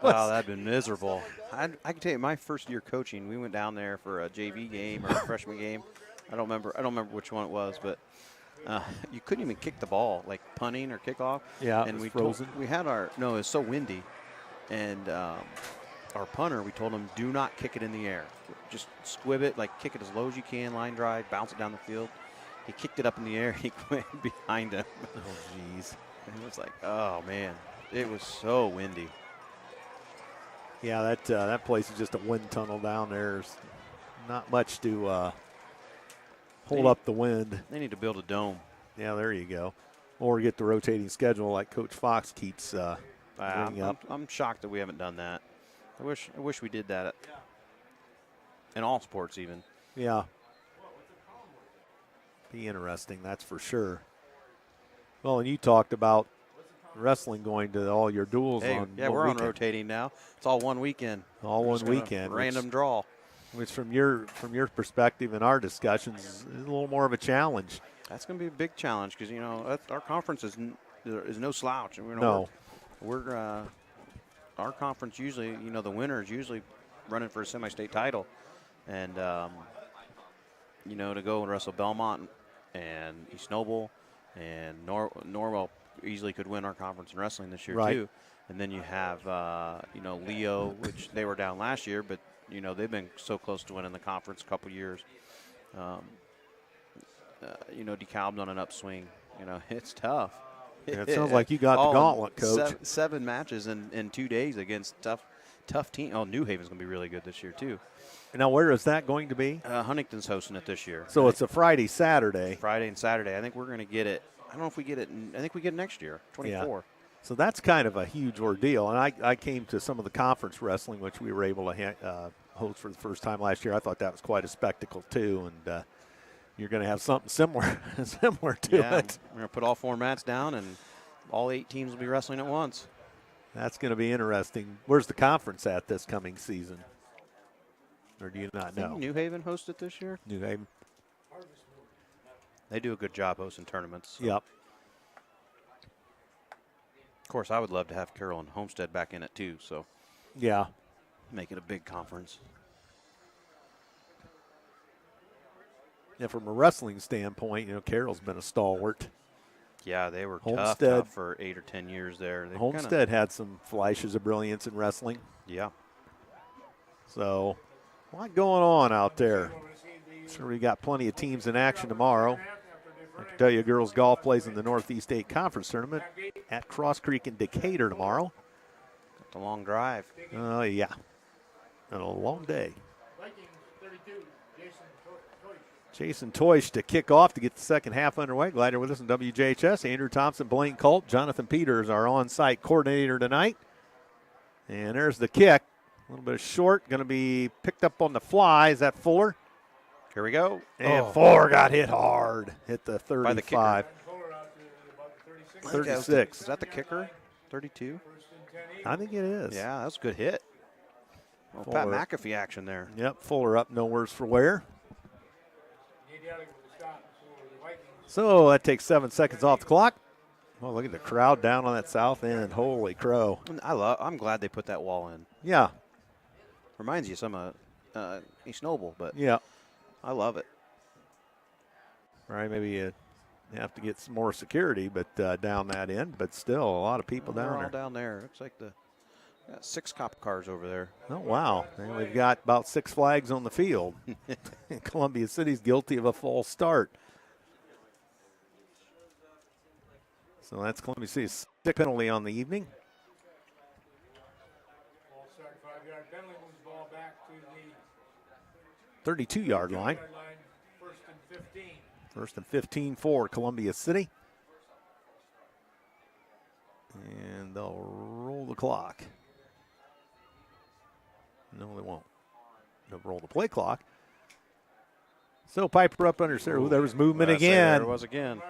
Wow, that'd been miserable. I can tell you, my first year coaching, we went down there for a JV game or a freshman game. I don't remember which one it was, but you couldn't even kick the ball, like punting or kickoff. Yeah, and it was frozen. It was so windy, and our punter, we told him, do not kick it in the air. Just squib it, like kick it as low as you can, line drive, bounce it down the field. He kicked it up in the air. He went behind him. Oh, jeez. And it was like, oh, man. It was so windy. Yeah, that place is just a wind tunnel down there. There's not much to hold up the wind. They need to build a dome. Yeah, there you go. Or get the rotating schedule like Coach Fox keeps bringing up. I'm shocked that we haven't done that. I wish we did that in all sports even. Yeah. Be interesting, that's for sure. Well, and you talked about wrestling going to all your duels on we're weekend. on rotating now. It's all one weekend. All one weekend. Random draw. Which from your perspective in our discussions is a little more of a challenge. That's going to be a big challenge because, our conference is no slouch. No. We're our conference usually, the winner is usually running for a semi-state title. And, to go and wrestle Belmont and East Noble and Norwell easily could win our conference in wrestling this year, too. And then you have, Leo, which they were down last year, but, they've been so close to winning the conference a couple years. DeKalb's on an upswing. It's tough. Yeah, it sounds like you got the gauntlet, Coach. Seven matches in 2 days against tough team. Oh, New Haven's going to be really good this year, too. Now, where is that going to be? Huntington's hosting it this year. So it's a Friday, Saturday. Friday and Saturday. I think we're going to get it. I don't know if we get it. I think we get it next year, 24. Yeah. So that's kind of a huge ordeal. And I came to some of the conference wrestling, which we were able to host for the first time last year. I thought that was quite a spectacle, too. And you're going to have something similar to it. We're going to put all 4 mats down, and all 8 teams will be wrestling at once. That's going to be interesting. Where's the conference at this coming season? Or do you not know? New Haven hosted this year? New Haven. They do a good job hosting tournaments. So. Yep. Of course, I would love to have Carroll and Homestead back in it, too. So, yeah. Make it a big conference. Yeah, from a wrestling standpoint, Carroll's been a stalwart. Yeah, they were Homestead, tough for 8 or 10 years there. Homestead had some flashes of brilliance in wrestling. Yeah. So, a lot going on out there. Sure, we got plenty of teams in action tomorrow. I can tell you, girls golf plays in the Northeast 8 Conference Tournament at Cross Creek in Decatur tomorrow. Got the long drive. Oh, yeah. And a long day. Jason Toysh to kick off to get the second half underway. Glad you're with us in WJHS. Andrew Thompson, Blaine Colt, Jonathan Peters, our on-site coordinator tonight. And there's the kick. A little bit short. Going to be picked up on the fly. Is that Fuller? Here we go. And Fuller got hit hard. Hit the 35. By the kicker. 36. Is that the kicker? 32? I think it is. Yeah, that's a good hit. Well, Pat McAfee action there. Yep, Fuller up no worse for wear. So that takes 7 seconds off the clock. Well, look at the crowd down on that south end. Holy crow. I'm glad they put that wall in. Yeah. Reminds you of some East Noble, but yeah, I love it. All right, maybe you have to get some more security, but down that end. But still, a lot of people down there. All down there. Looks like got 6 cop cars over there. Oh, wow. And we've got about 6 flags on the field. Columbia City's guilty of a false start. So that's Columbia City's 6th penalty on the evening. 32-yard line. First and 15 for Columbia City. And they'll roll the clock. No, they won't. to roll the play clock. So Piper up under center. There was movement again. There was again.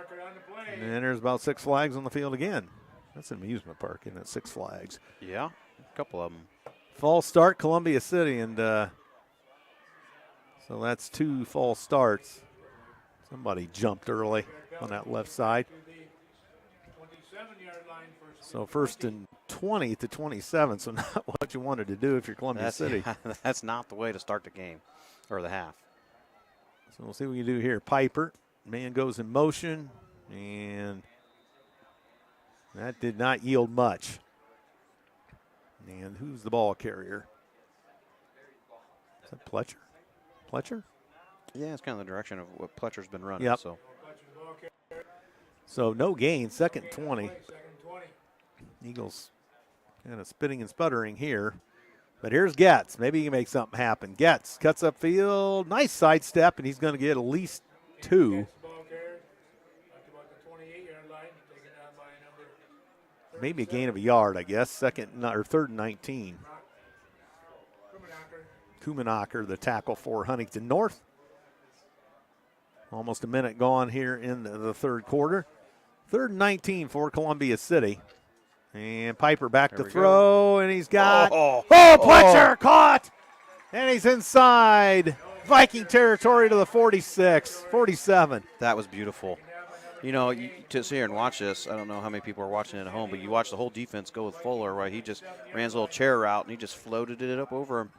And there's about 6 flags on the field again. That's an amusement park, isn't it? 6 flags. Yeah, a couple of them. False start, Columbia City, and so that's 2 false starts. Somebody jumped early on that left side. So 1st and 20 to 27, so not what you wanted to do if you're Columbia City. That's not the way to start the game or the half. So we'll see what we can do here. Piper, man goes in motion, and that did not yield much. And who's the ball carrier? Is that Pletcher? Pletcher? Yeah, it's kind of the direction of what Pletcher's been running. Yep. So no gain, 2nd and 20. Eagles kind of spitting and sputtering here. But here's Getz. Maybe he can make something happen. Getz cuts upfield. Nice sidestep, and he's going to get at least 2. Maybe a gain of a yard, I guess. 3rd and 19. Kumanacher, the tackle for Huntington North. Almost a minute gone here in the 3rd quarter. 3rd and 19 for Columbia City. And Piper back to throw, and he's got Pletcher caught, and he's inside Viking territory to the 47. that was beautiful. You know, to sit here and watch this, I don't know how many people are watching it at home, but you watch the whole defense go with Fuller, right? He just ran his little chair route, and he just floated it up over him.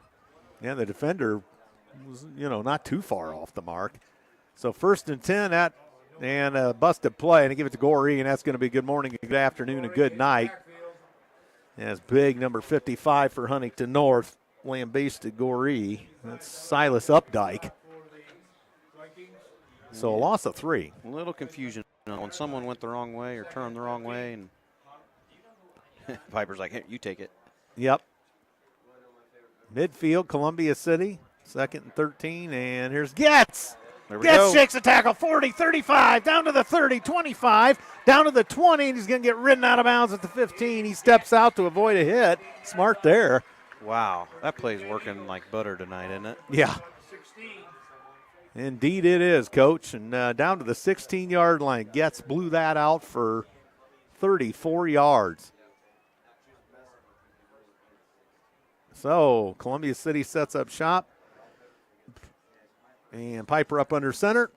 Yeah, the defender was, not too far off the mark. So 1st and 10, and a busted play, and they give it to Goree, and that's going to be good morning, good afternoon, and good night. As big number 55 for Huntington North, lambasted Goree. That's Silas Updike. So a loss of 3. A little confusion when someone went the wrong way or turned the wrong way, and Piper's like, hey, you take it. Yep. Midfield, Columbia City, 2nd and 13, and here's Getz. Getz shakes a tackle, 40, 35, down to the 30, 25, down to the 20, and he's going to get ridden out of bounds at the 15. He steps out to avoid a hit. Smart there. Wow, that play's working like butter tonight, isn't it? Yeah. Indeed it is, Coach. And down to the 16-yard line. Getz blew that out for 34 yards. So Columbia City sets up shop. And Piper up under center.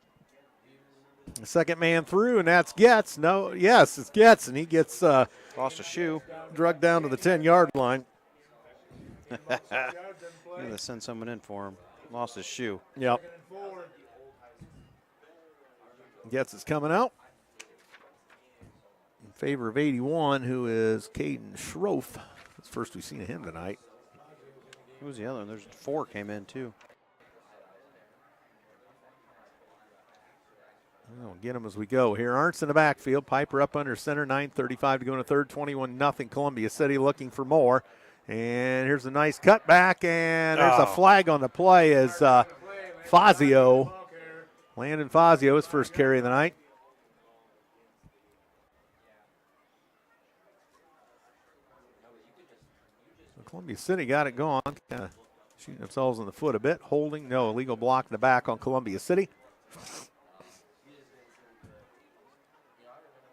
The second man through, and that's Getz. It's Getz, and he gets lost a shoe. Drugged down to the 10-yard line. They send someone in for him. Lost his shoe. Yep. Getz is coming out in favor of 81, who is Caden Schroff. That's the first we've seen of him tonight. Who was the other one? There's 4 came in, too. We'll get him as we go here. Arntz in the backfield. Piper up under center. 9:35 to go in the 3rd. 21-0. Columbia City looking for more. And here's a nice cutback, and there's a flag on the play as Fazio, Landon Fazio, his first carry of the night. So Columbia City got it going. Shooting themselves in the foot a bit. Holding, no, illegal block in the back on Columbia City.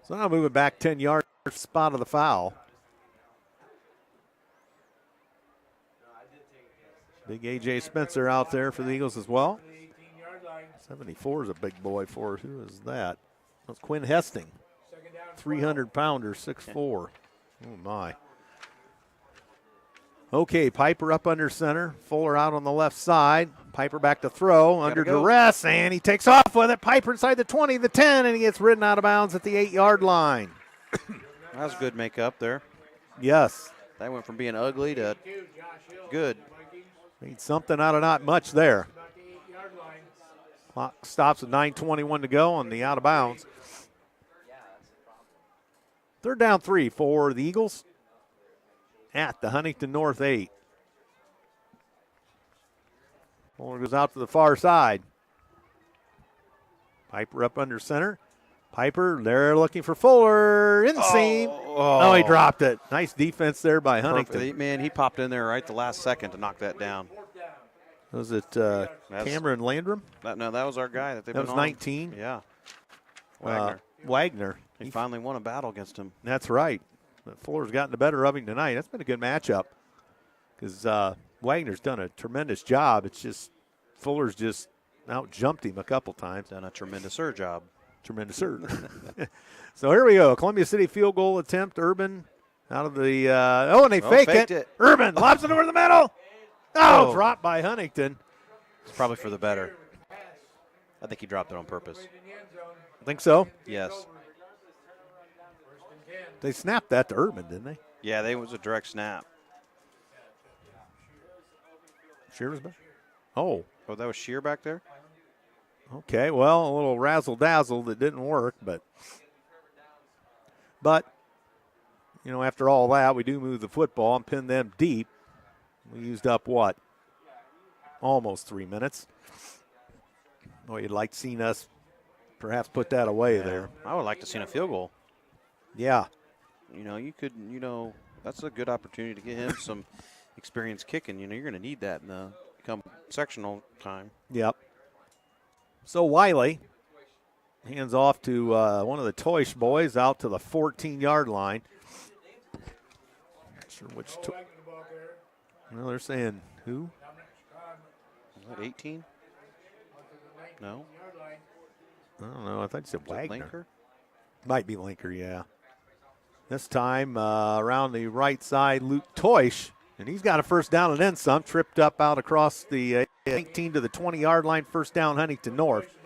So now moving back 10 yards, spot of the foul. Big A.J. Spencer out there for the Eagles as well. 74 is a big boy for us. Who is that? That's Quinn Hesting. 300-pounder, 6'4". Oh, my. Okay, Piper up under center. Fuller out on the left side. Piper back to throw under duress, and he takes off with it. Piper inside the 20, the 10, and he gets ridden out of bounds at the 8-yard line. That was a good makeup there. Yes. That went from being ugly to good. Made something out of not much there. Clock stops with 9:21 to go on the out of bounds. 3rd down 3 for the Eagles at the Huntington North 8. Fuller goes out to the far side. Piper up under center. Piper, they're looking for Fuller. Inseam. Oh, he dropped it. Nice defense there by Huntington. Perfect. Man, he popped in there right the last second to knock that down. Was it Cameron Landrum? No, that was our guy that they've That been was on. 19. Yeah. Wagner. Wagner. He finally won a battle against him. That's right. But Fuller's gotten the better of him tonight. That's been a good matchup because Wagner's done a tremendous job. It's just Fuller's just out-jumped him a couple times. Done a tremendous job. Tremendous. So here we go. Columbia City field goal attempt. Urban out of the and they faked it. Urban lobs it over the middle. Oh, dropped by Huntington. It's probably for the better. I think he dropped it on purpose. I think so. Yes. They snapped that to Urban, didn't they? Yeah, it was a direct snap. Shearer's back. Oh, that was Shear back there? okay. Well, a little razzle-dazzle that didn't work, but after all that, we do move the football and pin them deep. We used up, what, almost 3 minutes. Well, you'd like to see us perhaps put that away there. I would like to see a field goal. Yeah. You could, that's a good opportunity to get him some experience kicking. You're going to need that in the come sectional time. Yep. So Wiley hands off to one of the Toish boys out to the 14-yard line. Not sure which. Well, they're saying who? Is that 18? No. I don't know. I thought you said Wagner. Linker? Might be Linker, yeah. This time around the right side, Luke Toish. And he's got a first down and then some. Tripped up out across the 19 to the 20-yard line. First down, Huntington North.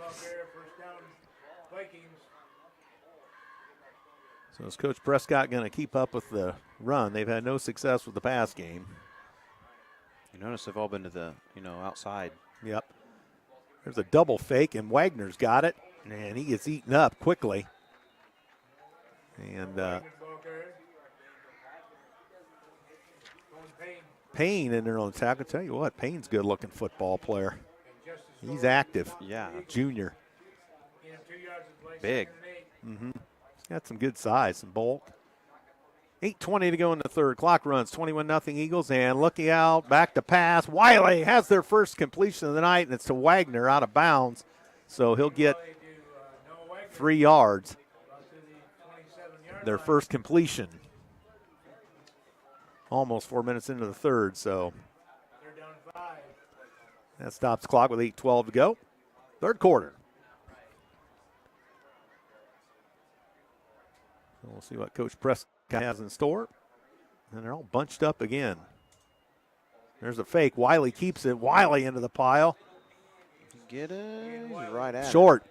So is Coach Prescott going to keep up with the run? They've had no success with the pass game. You notice they've all been to the, outside. Yep. There's a double fake, and Wagner's got it. And he gets eaten up quickly. And Payne in there on the tackle. Tell you what, Payne's a good-looking football player. He's active. Yeah. Junior. Big. Mm-hmm. He's got some good size, some bulk. 8:20 to go in the third. Clock runs 21-0 Eagles, and looking out, back to pass. Wiley has their first completion of the night, and it's to Wagner out of bounds. So he'll get 3 yards. Their first completion. Almost 4 minutes into the third, so that stops the clock with 8:12 to go. Third quarter. So we'll see what Coach Prescott has in store. And they're all bunched up again. There's a fake. Wiley keeps it. Wiley into the pile. Get it. He's right at Short.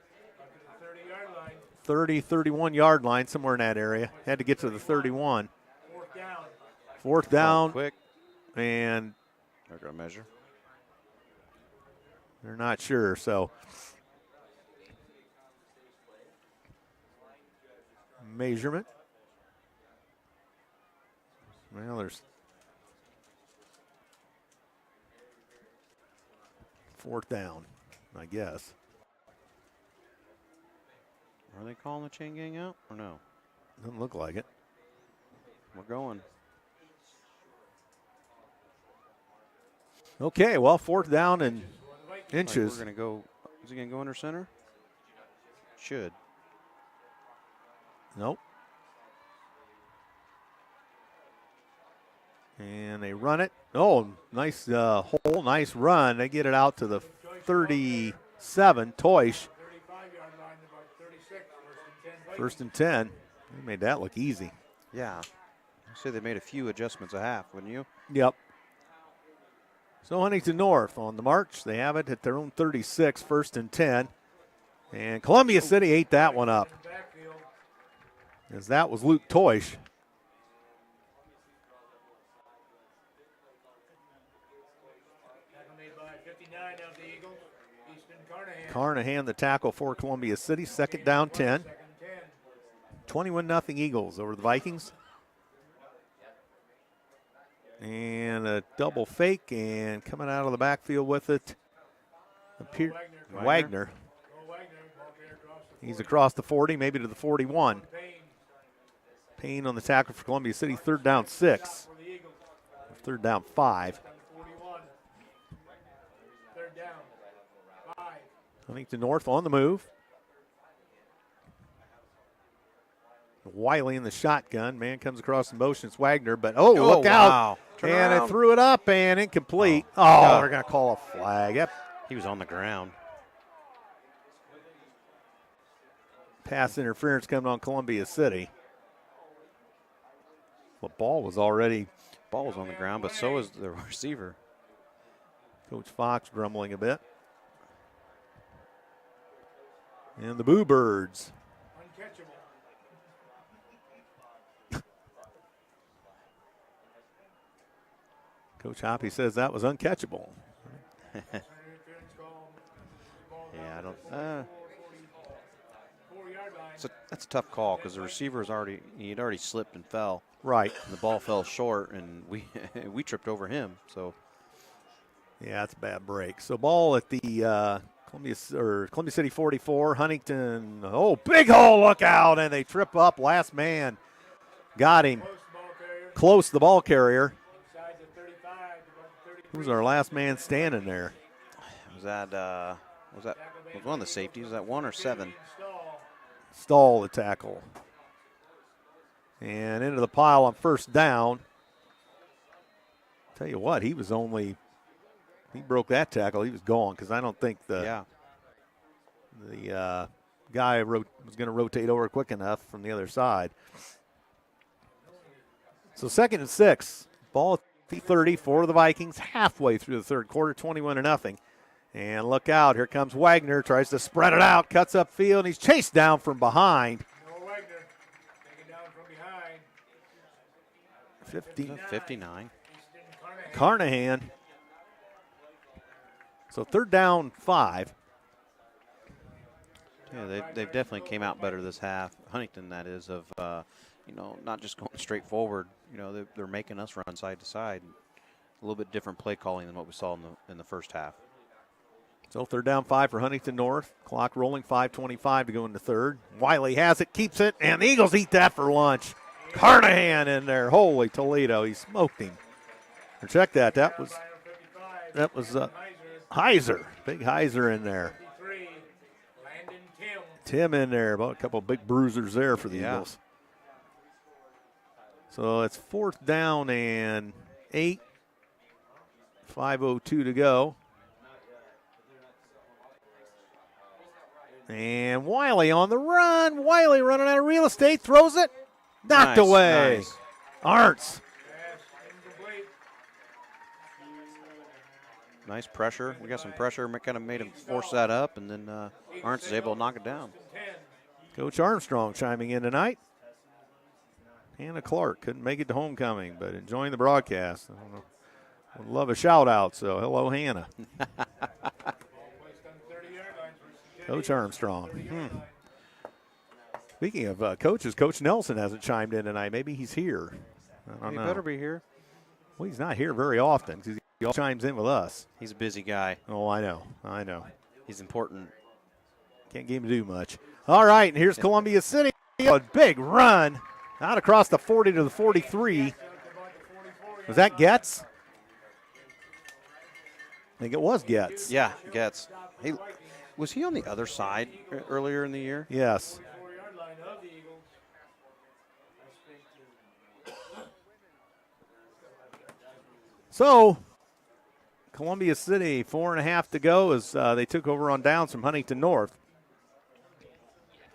30, 31-yard line, somewhere in that area. Had to get to the 31. Fourth down. Quick. And they're going to measure. They're not sure, so. Measurement. Well, there's fourth down, I guess. Are they calling the chain gang out or no? Doesn't look like it. We're going. Okay, well, fourth down and inches. We're going to go. Is he going to go under center? Should. Nope. And they run it. Oh, nice hole, nice run. They get it out to the 37. Toish. First and 10. They made that look easy. Yeah. I'd say they made a few adjustments a half, wouldn't you? Yep. So Huntington North on the march. They have it at their own 36, first and 10. And Columbia City ate that one up. As that was Luke Toish. Carnahan the tackle for Columbia City. Second down 10. 21-0 Eagles over the Vikings. And a double fake, and coming out of the backfield with it, Wagner. He's across the 40, maybe to the 41. Payne on the tackle for Columbia City. Third down 6. Third down 5. Huntington North on the move. Wiley in the shotgun. Man comes across the motion. It's Wagner, but look out. Wow. Turn and around. it threw it up and incomplete. They're going to call a flag. Yep. He was on the ground. Pass interference coming on Columbia City. The ball was on the ground, but so is the receiver. Coach Fox grumbling a bit. And the Boo Birds. Coach Hoppy says that was uncatchable. Yeah, I don't. That's a tough call because the receiver he'd already slipped and fell. Right. And the ball fell short, and we tripped over him. So. Yeah, that's a bad break. So ball at the Columbia City 44, Huntington. Oh, big hole! Look out! And they trip up. Last man got him. Close the ball carrier. Who's our last man standing there? Was one of the safeties? Was that 1 or 7? Stall the tackle. And into the pile on first down. Tell you what, he broke that tackle. He was gone because I don't think the guy was going to rotate over quick enough from the other side. So 2nd and 6. Ball at the 30 for the Vikings. Halfway through the third quarter, 21-0. And look out, here comes Wagner, tries to spread it out, cuts upfield, and he's chased down from behind. Wagner, taken down from behind. 59. Carnahan. So 3rd down, 5. Yeah, they've definitely came out better this half. Huntington, that is, of not just going straight forward. They're making us run side to side. A little bit different play calling than what we saw in the first half. So 3rd down, 5 for Huntington North. Clock rolling, 5:25 to go into third. Wiley has it, keeps it, and the Eagles eat that for lunch. Carnahan in there. Holy Toledo, he smoked him. And check that. That was Heiser. Big Heiser in there. Tim in there. About a couple of big bruisers there for the Eagles. So it's 4th down and 8. 5:02 to go. And Wiley on the run. Wiley running out of real estate. Throws it. Knocked away. Nice. Arntz. Nice pressure. We got some pressure. Kind of made him force that up, and then Arntz is able to knock it down. Coach Armstrong chiming in tonight. Hannah Clark couldn't make it to homecoming, but enjoying the broadcast. I don't know. Would love a shout out, so hello, Hannah. Coach Armstrong. Speaking of coaches, Coach Nelson hasn't chimed in tonight. Maybe he's here. I don't know. He better be here. Well, he's not here very often because he all chimes in with us. He's a busy guy. Oh, I know. He's important. Can't get him to do much. All right, and here's Columbia City. A big run out across the 40 to the 43. Was that Getz? I think it was Getz. Yeah, Getz. Was he on the other side earlier in the year? Yes. So, Columbia City, 4.5 to go as they took over on downs from Huntington North.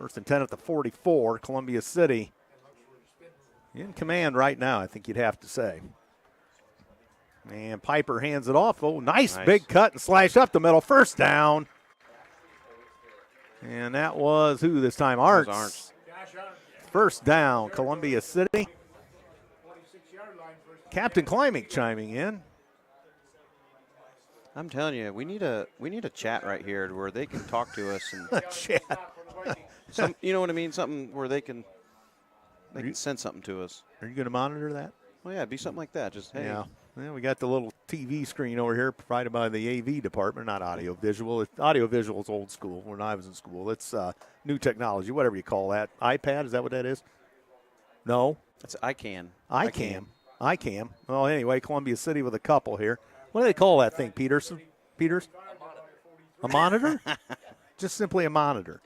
1st and 10 at the 44. Columbia City in command right now, I think you'd have to say. And Piper hands it off. Oh, nice big cut and slash up the middle. 1st down. And that was who this time? Arntz. 1st down, Columbia City. Captain Climbing chiming in. I'm telling you, we need a chat right here where they can talk to us and chat. You know what I mean? Something where they can send something to us. Are you going to monitor that? Well, yeah, it'd be something like that. Just hey. Yeah. Well, we got the little TV screen over here provided by the AV department, not audio visual. Audio visual is old school when I was in school. It's new technology, whatever you call that. iPad, is that what that is? No. That's iCam. iCam. Well, anyway, Columbia City with a couple here. What do they call that thing, Peters? A monitor? Just simply a monitor.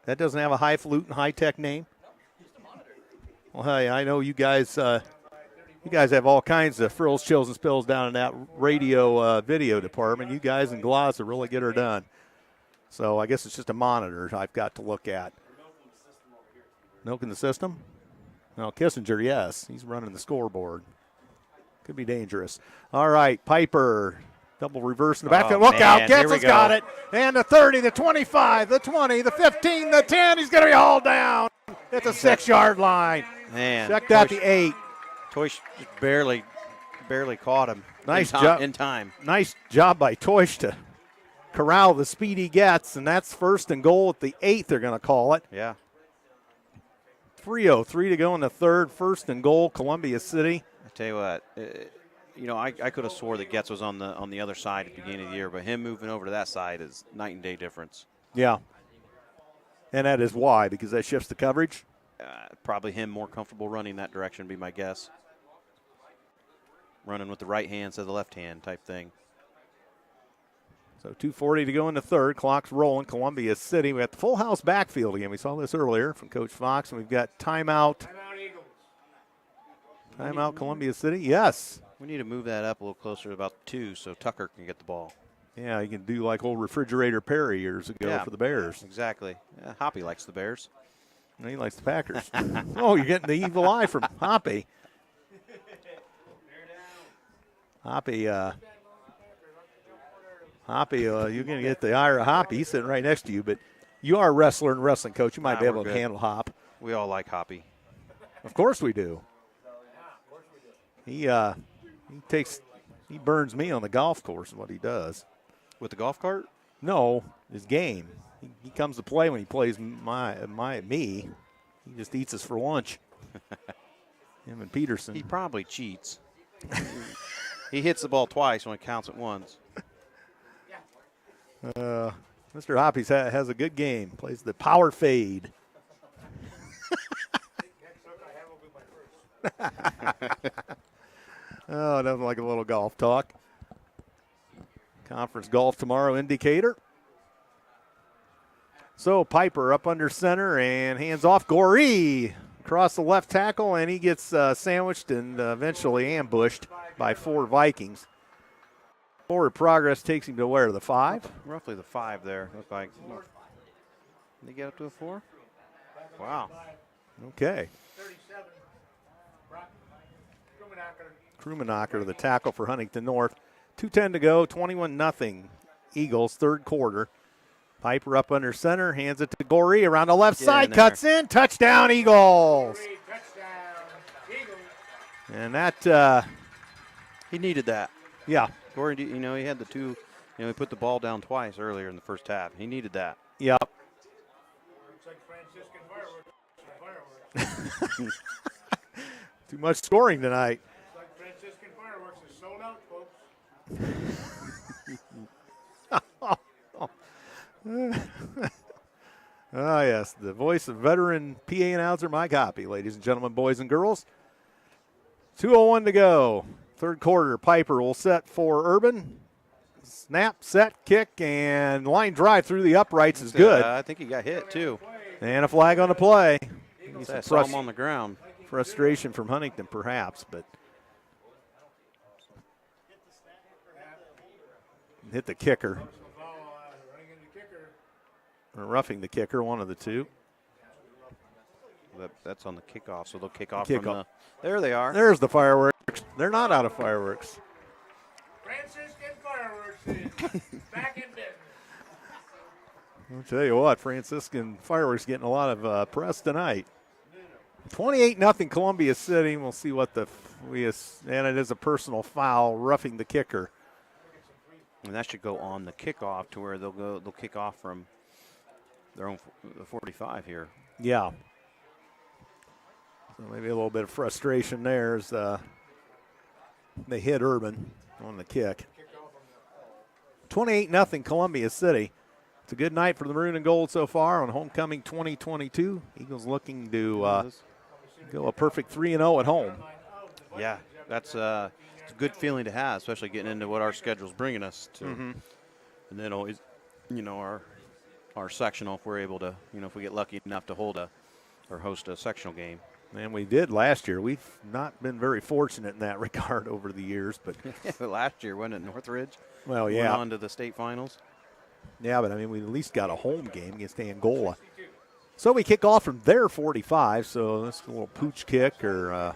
That doesn't have a highfalutin, high-tech name? Well, hey, I know you guys have all kinds of frills, chills, and spills down in that radio video department. You guys in Glossa really get her done. So I guess it's just a monitor I've got to look at. Milking the system? No, Kissinger, yes. He's running the scoreboard. Could be dangerous. All right, Piper. Double reverse in the backfield. Look out. Getzel's got it. And the 30, the 25, the 20, the 15, the 10. He's going to be hauled down at the 6-yard line. Man. Check that, the 8. Toysh barely caught him. Nice job. In time. Nice job by Toysh to corral the speed he gets, and that's 1st and goal at the 8th, they're going to call it. Yeah. 3:03 to go in the 3rd. 1st and goal, Columbia City. I tell you what, I could have swore that Getz was on the other side at the beginning of the year, but him moving over to that side is night and day difference. Yeah. And that is why, because that shifts the coverage? Probably him more comfortable running that direction, be my guess. Running with the right hand instead of the left hand type thing. So 2:40 to go in the 3rd. Clock's rolling. Columbia City. We got the full house backfield again. We saw this earlier from Coach Fox, and we've got timeout. Timeout Columbia City. Yes. We need to move that up a little closer to about 2 so Tucker can get the ball. Yeah, you can do like old Refrigerator Perry years ago for the Bears. Exactly. Yeah, Hoppy likes the Bears. And he likes the Packers. Oh, you're getting the evil eye from Hoppy. Hoppy, you're going to get the eye of Hoppy. He's sitting right next to you, but you are a wrestler and wrestling coach. You might be able to handle Hop. We all like Hoppy. Of course we do. He burns me on the golf course is what he does. With the golf cart? No, his game. He comes to play when he plays me. He just eats us for lunch. Him and Peterson. He probably cheats. He hits the ball twice when it counts at once. Mr. Hoppy has a good game. Plays the power fade. Oh, nothing like a little golf talk. Conference golf tomorrow indicator. So Piper up under center and hands off. Goree across the left tackle, and he gets sandwiched and eventually ambushed by 4 Vikings. Forward progress takes him to where? The 5? Roughly the 5 there. Look like. Did they get up to a 4? Wow. Okay. Krumanacher to the tackle for Huntington North. 2:10 to go, 21-0 Eagles, 3rd quarter. Piper up under center, hands it to Goree around the left side, cuts in, touchdown Eagles. And that he needed that. Yeah. Goree, he had the 2, he put the ball down twice earlier in the first half. He needed that. Yep. Looks like Franciscan fireworks. Too much scoring tonight. Looks like Franciscan fireworks is sold out, folks. Ah, yes, the voice of veteran PA announcer Mike Hoppy, ladies and gentlemen, boys and girls. 2:01 to go. 3rd quarter, Piper will set for Urban. Snap, set, kick, and line drive through the uprights is good. I think he got hit, too. And a flag on the play. I saw him on the ground. Frustration from Huntington, perhaps, but hit the kicker. Or roughing the kicker, one of the two. That's on the kickoff, so they'll kick off from the. There they are. There's the fireworks. They're not out of fireworks. Franciscan fireworks is back in business. I'll tell you what, Franciscan fireworks getting a lot of press tonight. 28-0 Columbia City. We'll see what and it is a personal foul, roughing the kicker. And that should go on the kickoff to where they'll kick off from their own 45 here. Yeah. So maybe a little bit of frustration there as they hit Urban on the kick. 28-0 Columbia City. It's a good night for the Maroon and Gold so far on Homecoming 2022. Eagles looking to go a perfect 3-0 at home. Yeah, it's a good feeling to have, especially getting into what our schedule's bringing us to. Mm-hmm. And then always you know, our sectional if we're able to, you know, if we get lucky enough to hold or host a sectional game. And we did last year. We've not been very fortunate in that regard over the years. But last year, wasn't it Northridge? Well, yeah. Went on to the state finals. Yeah, but I mean, we at least got a home game against Angola. So we kick off from their 45. So that's a little pooch kick or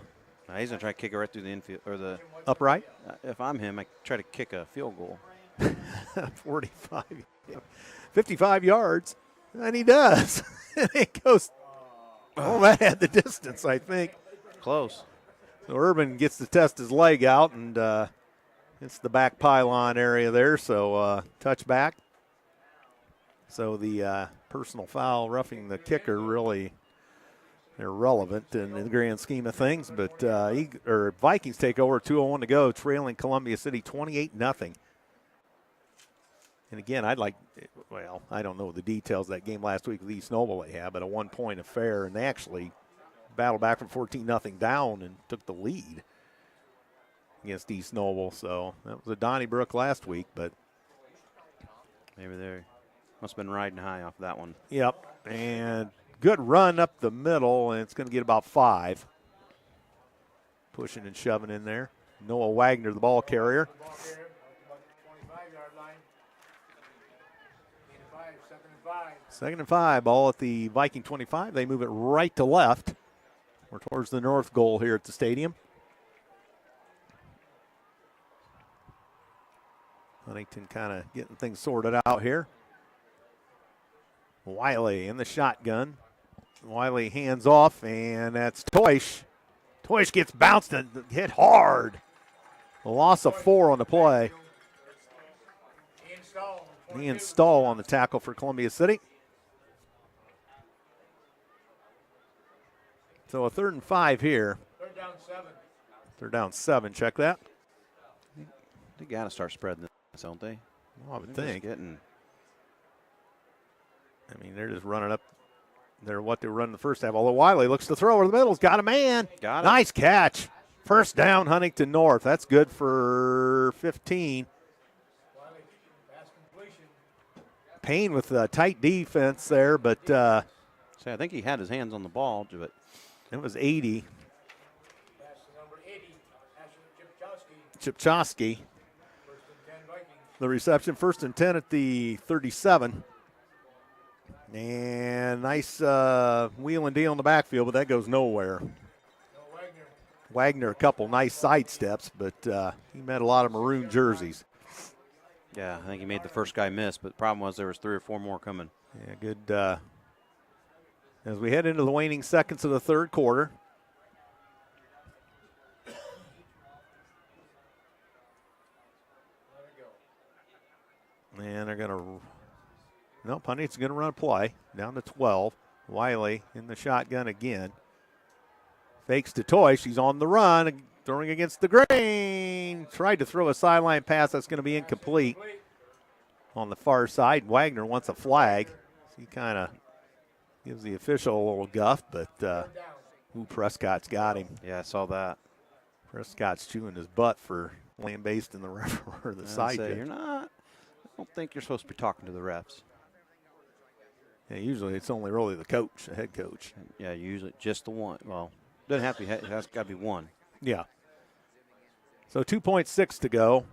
He's going to try to kick it right through the infield or the upright. If I'm him, I try to kick a field goal. 45, 55 yards, and he does. And it goes. Oh, that had the distance, I think. Close. So Urban gets to test his leg out, and it's the back pylon area there, so touchback. So the personal foul roughing the kicker really irrelevant in the grand scheme of things, but Vikings take over, 2:01 to go, trailing Columbia City 28-0. And again, I don't know the details of that game last week with East Noble they had, but a 1-point affair, and they actually battled back from 14-0 down and took the lead against East Noble. So that was a Donnybrook last week, but maybe they must have been riding high off that one. Yep, and good run up the middle, and it's going to get about 5. Pushing and shoving in there. Noah Wagner, the ball carrier. Second and 5, ball at the Viking 25. They move it right to left. We're towards the north goal here at the stadium. Huntington kind of getting things sorted out here. Wiley in the shotgun. Wiley hands off, and that's Toish. Toish gets bounced and hit hard. A loss of 4 on the play. Ian Stahl on the tackle for Columbia City. So a 3rd and 5 here. They're down 7. Check that. They got to start spreading this, don't they? Well, I would think. They're just running up. They're what they were running the first half. Although Wiley looks to throw over the middle. He's got a man. Got it. Nice catch. First down, Huntington North. That's good for 15. Payne with a tight defense there, but I think he had his hands on the ball, but it was 80. Chipchowski. The reception, 1st and 10 at the 37. And nice wheel and deal in the backfield, but that goes nowhere. Wagner, a couple nice side steps, but he met a lot of maroon jerseys. Yeah, I think he made the first guy miss, but the problem was there was 3 or 4 more coming. Yeah, good. As we head into the waning seconds of the third quarter. And they're going to, nope, Huntington's going to run a play down to 12. Wiley in the shotgun again. Fakes to Toy. She's on the run, throwing against the grain. Tried to throw a sideline pass. That's going to be incomplete on the far side. Wagner wants a flag. He kind of gives the official a little guff, but Prescott's got him. Yeah, I saw that. Prescott's chewing his butt for laying based in the ref or the side. You're not. I don't think you're supposed to be talking to the refs. Yeah, usually it's only really the coach, the head coach. Yeah, usually just the one. Well, doesn't have to be. It has got to be one. Yeah. So 2.6 to go.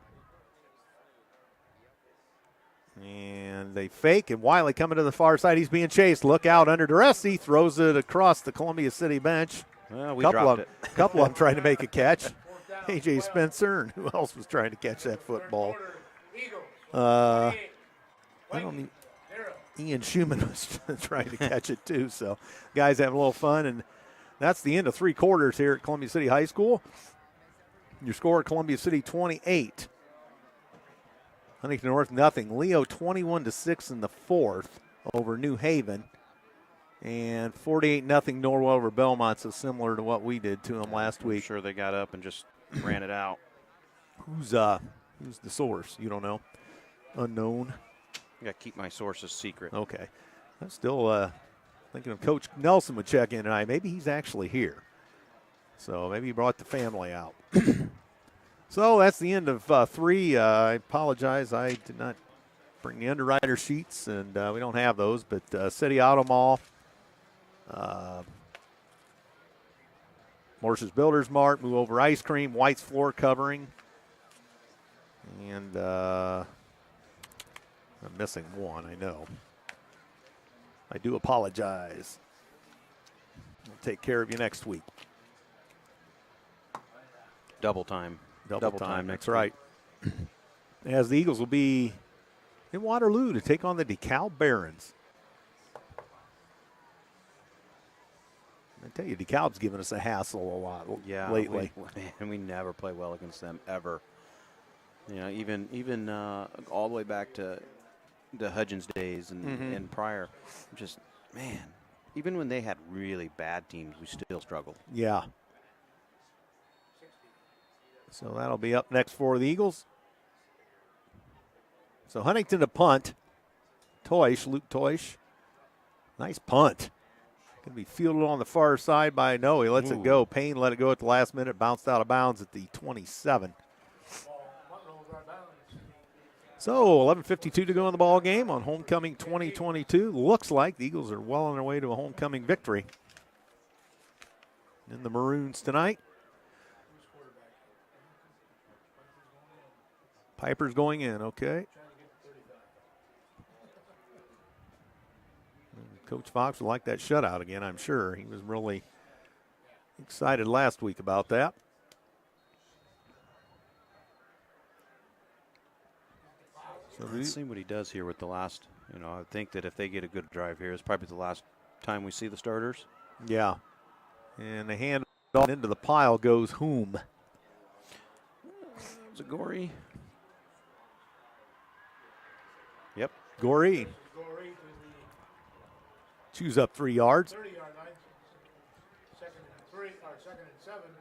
And they fake, and Wiley coming to the far side. He's being chased. Look out under duress. He throws it across the Columbia City bench. Well, we dropped it. A couple of them trying to make a catch. A.J. Spencer, and who else was trying to catch that football? I don't need. Ian Schumann was trying to catch it too. So guys having a little fun, and that's the end of 3 quarters here at Columbia City High School. Your score at Columbia City 28. Huntington North nothing. Leo 21-6 in the 4th over New Haven. And 48-0 Norwell over Belmont, so similar to what we did to them last week. I'm sure they got up and just ran it out. Who's the source? You don't know? Unknown. I got to keep my sources secret. Okay. I'm still thinking of Coach Nelson would check in tonight. Maybe he's actually here. So maybe he brought the family out. So that's the end of 3. I apologize. I did not bring the underwriter sheets, and we don't have those, but City Auto Mall, Morse's Builders Mart, Move Over Ice Cream, White's Floor Covering, and I'm missing one, I know. I do apologize. I'll take care of you next week. Double time. Double time, that's right. As the Eagles will be in Waterloo to take on the DeKalb Barons. I tell you, DeKalb's given us a hassle a lot lately. And we never play well against them ever. You know, even all the way back to the Hudgens days and prior. Just, man, even when they had really bad teams, we still struggled. Yeah. So that'll be up next for the Eagles. So Huntington to punt. Luke Toish. Nice punt. Going to be fielded on the far side by Noe. He lets it go. Payne let it go at the last minute. Bounced out of bounds at the 27. So 11:52 to go in the ball game on homecoming 2022. Looks like the Eagles are well on their way to a homecoming victory in the Maroons tonight. Piper's going in, okay. Coach Fox would like that shutout again, I'm sure. He was really excited last week about that. So let's see what he does here with the last. You know, I think that if they get a good drive here, it's probably the last time we see the starters. Yeah. And the hand into the pile goes whom? Is it Gorey? Yep. Gorey. Chews up 3 yards. 30-yard line.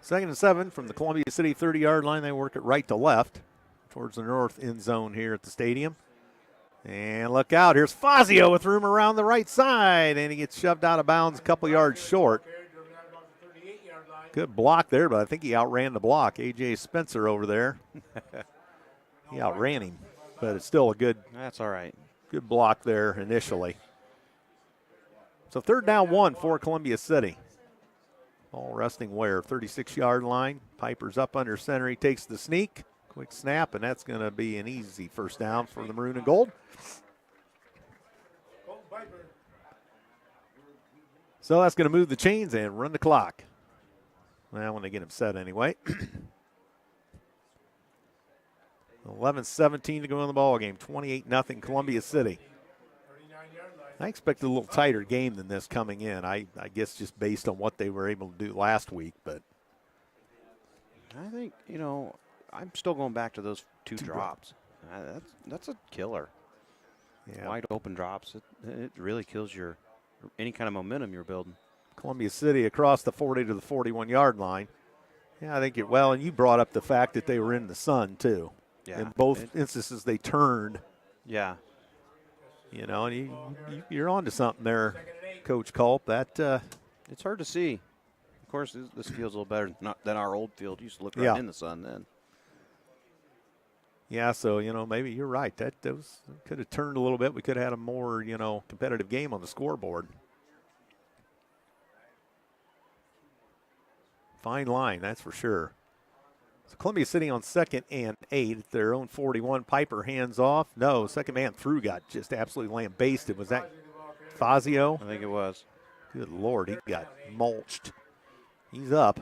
Second and 7 from the Columbia City 30-yard line. They work it right to left towards the north end zone here at the stadium. And look out. Here's Fazio with room around the right side. And he gets shoved out of bounds a couple yards short. Good block there, but I think he outran the block. A.J. Spencer over there. He outran him, but it's still a good. That's all right. Good block there initially. So 3rd down 1 for Columbia City. Ball resting where? 36-yard line. Piper's up under center. He takes the sneak. Quick snap, and that's going to be an easy first down for the Maroon and Gold. So that's going to move the chains and run the clock. Well, when they get him set anyway. 11-17 to go in the ball game. 28-0 Columbia City. I expected a little tighter game than this coming in. I guess just based on what they were able to do last week. But I think, you know, I'm still going back to those two drops. That's a killer. Yeah. Wide open drops. It really kills your any kind of momentum you're building. Columbia City across the 40 to the 41-yard line. Yeah, I think and you brought up the fact that they were in the sun too. Yeah. In both instances, they turned. Yeah. You know, and you're on to something there, Coach Culp. That it's hard to see. Of course, this field's a little better than our old field. You used to look right in the sun then. Yeah, so, you know, maybe you're right. That could have turned a little bit. We could have had a more, you know, competitive game on the scoreboard. Fine line, that's for sure. So Columbia City on 2nd and 8 at their own 41. Piper hands off. No, second man through got just absolutely lambasted. Was that Fazio? I think it was. Good Lord, he got mulched. He's up.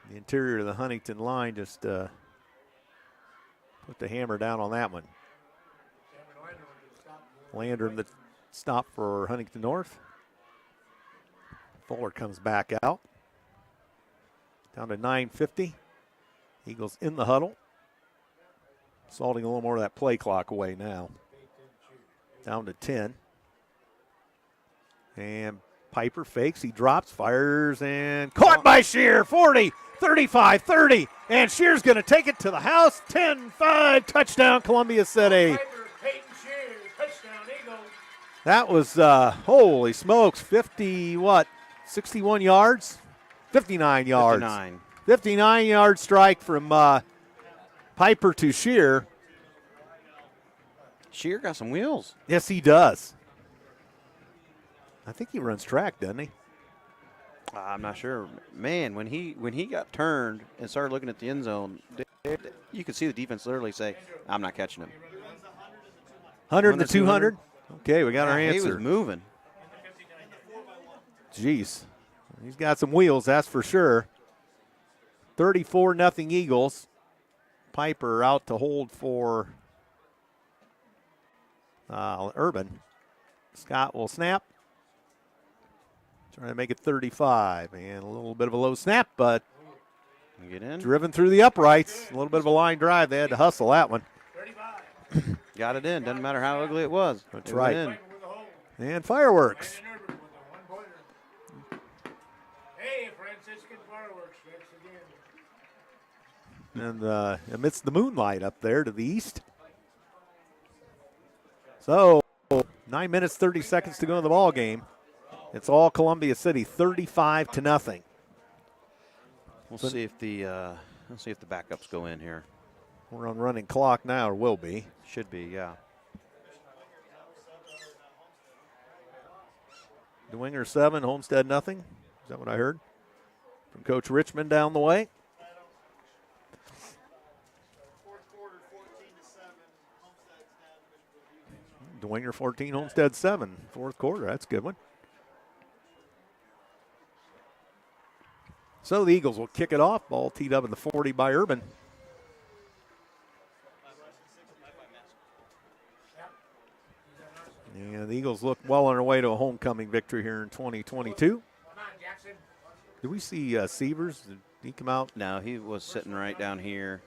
The interior of the Huntington line just put the hammer down on that one. Landrum the stop for Huntington North. Fuller comes back out. Down to 9:50. Eagles in the huddle. Salting a little more of that play clock away now. Down to 10. And Piper fakes. He drops, fires, and caught by Shear. 40, 35, 30. And Shear's going to take it to the house. 10-5. Touchdown, Columbia City. That was, holy smokes, 61 yards? 59 yards. 59-yard strike from Piper to Shear. Shear got some wheels. Yes, he does. I think he runs track, doesn't he? I'm not sure. Man, when he got turned and started looking at the end zone, you could see the defense literally say, I'm not catching him. 100 to 200? Okay, we got our answer. He was moving. Jeez. He's got some wheels, that's for sure. 34-0 Eagles. Piper out to hold for Urban. Scott will snap. Trying to make it 35. And a little bit of a low snap, but get in. Driven through the uprights. A little bit of a line drive. They had to hustle that one. Got it in. Doesn't matter how ugly it was. That's right. And fireworks. Hey, Franciscan fireworks again. And amidst the moonlight up there to the east. So 9 minutes, 30 seconds to go in the ball game. It's all Columbia City, 35-0. We'll see if the backups go in here. We're on running clock now, or will be. Should be, yeah. DeWinger 7, Homestead nothing. Is that what I heard? From Coach Richmond down the way. DeWinger 14, Homestead 7. Fourth quarter, that's a good one. So the Eagles will kick it off. Ball teed up in the 40 by Urban. And the Eagles look well on their way to a homecoming victory here in 2022. Did we see Severs? Did he come out? No, he was sitting right down here.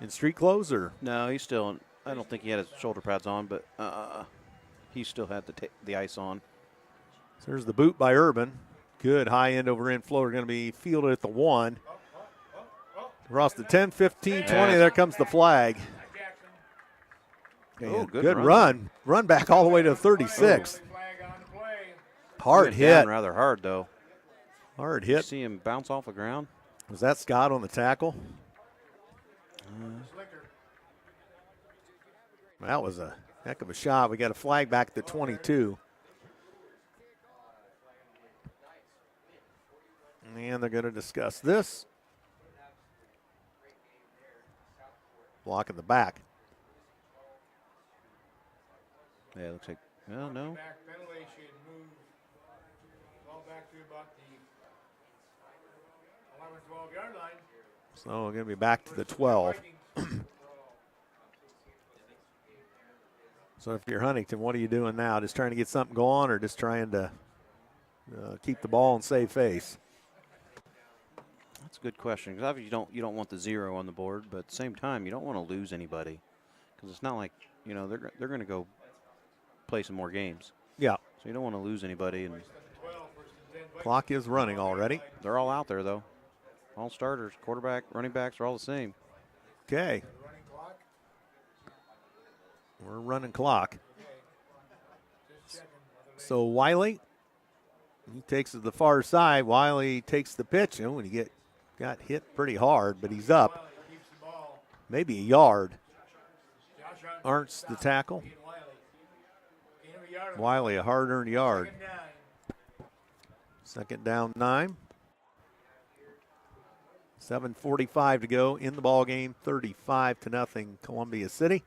In street clothes, or? No, he's still, I don't think he had his shoulder pads on, but he still had the ice on. So there's the boot by Urban. Good high end over end floater, going to be fielded at the 1. Across the 10, 15, 20, there comes the flag. Oh, good run. Run back all the way to 36. Hard hit. Down rather hard, though. Hard You hit. see him bounce off the ground? Was that Scott on the tackle? That was a heck of a shot. We got a flag back at the 22. And they're going to discuss this. Block in the back. Yeah, it looks like, well, no. Back penalty should move ball back to about the 11, 12-yard line. So we're going to be back to the 12. So if you're Huntington, what are you doing now? Just trying to get something going, or just trying to keep the ball and save face? That's a good question, because obviously you don't want the 0 on the board, but at the same time, you don't want to lose anybody, because it's not like, they're going to go play some more games. Yeah. So you don't want to lose anybody. And clock is running already. They're all out there, though. All starters, quarterback, running backs are all the same. Okay. We're running clock. So Wiley, he takes it to the far side. Wiley takes the pitch. And when he got hit pretty hard, but he's up. Maybe a yard. Arntz the tackle. Wiley, a hard-earned yard. Second down 9. 7:45 to go in the ball game. 35-0 Columbia City.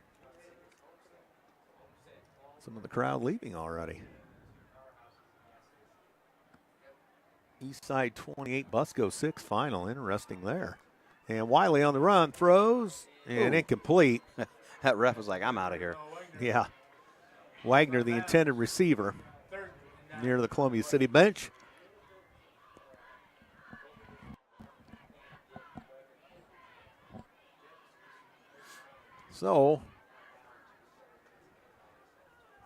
Some of the crowd leaving already. Eastside 28, Busco 6 final. Interesting there. And Wiley on the run, throws, and incomplete. That ref was like, I'm out of here. Yeah. Wagner, the intended receiver, near the Columbia City bench. So,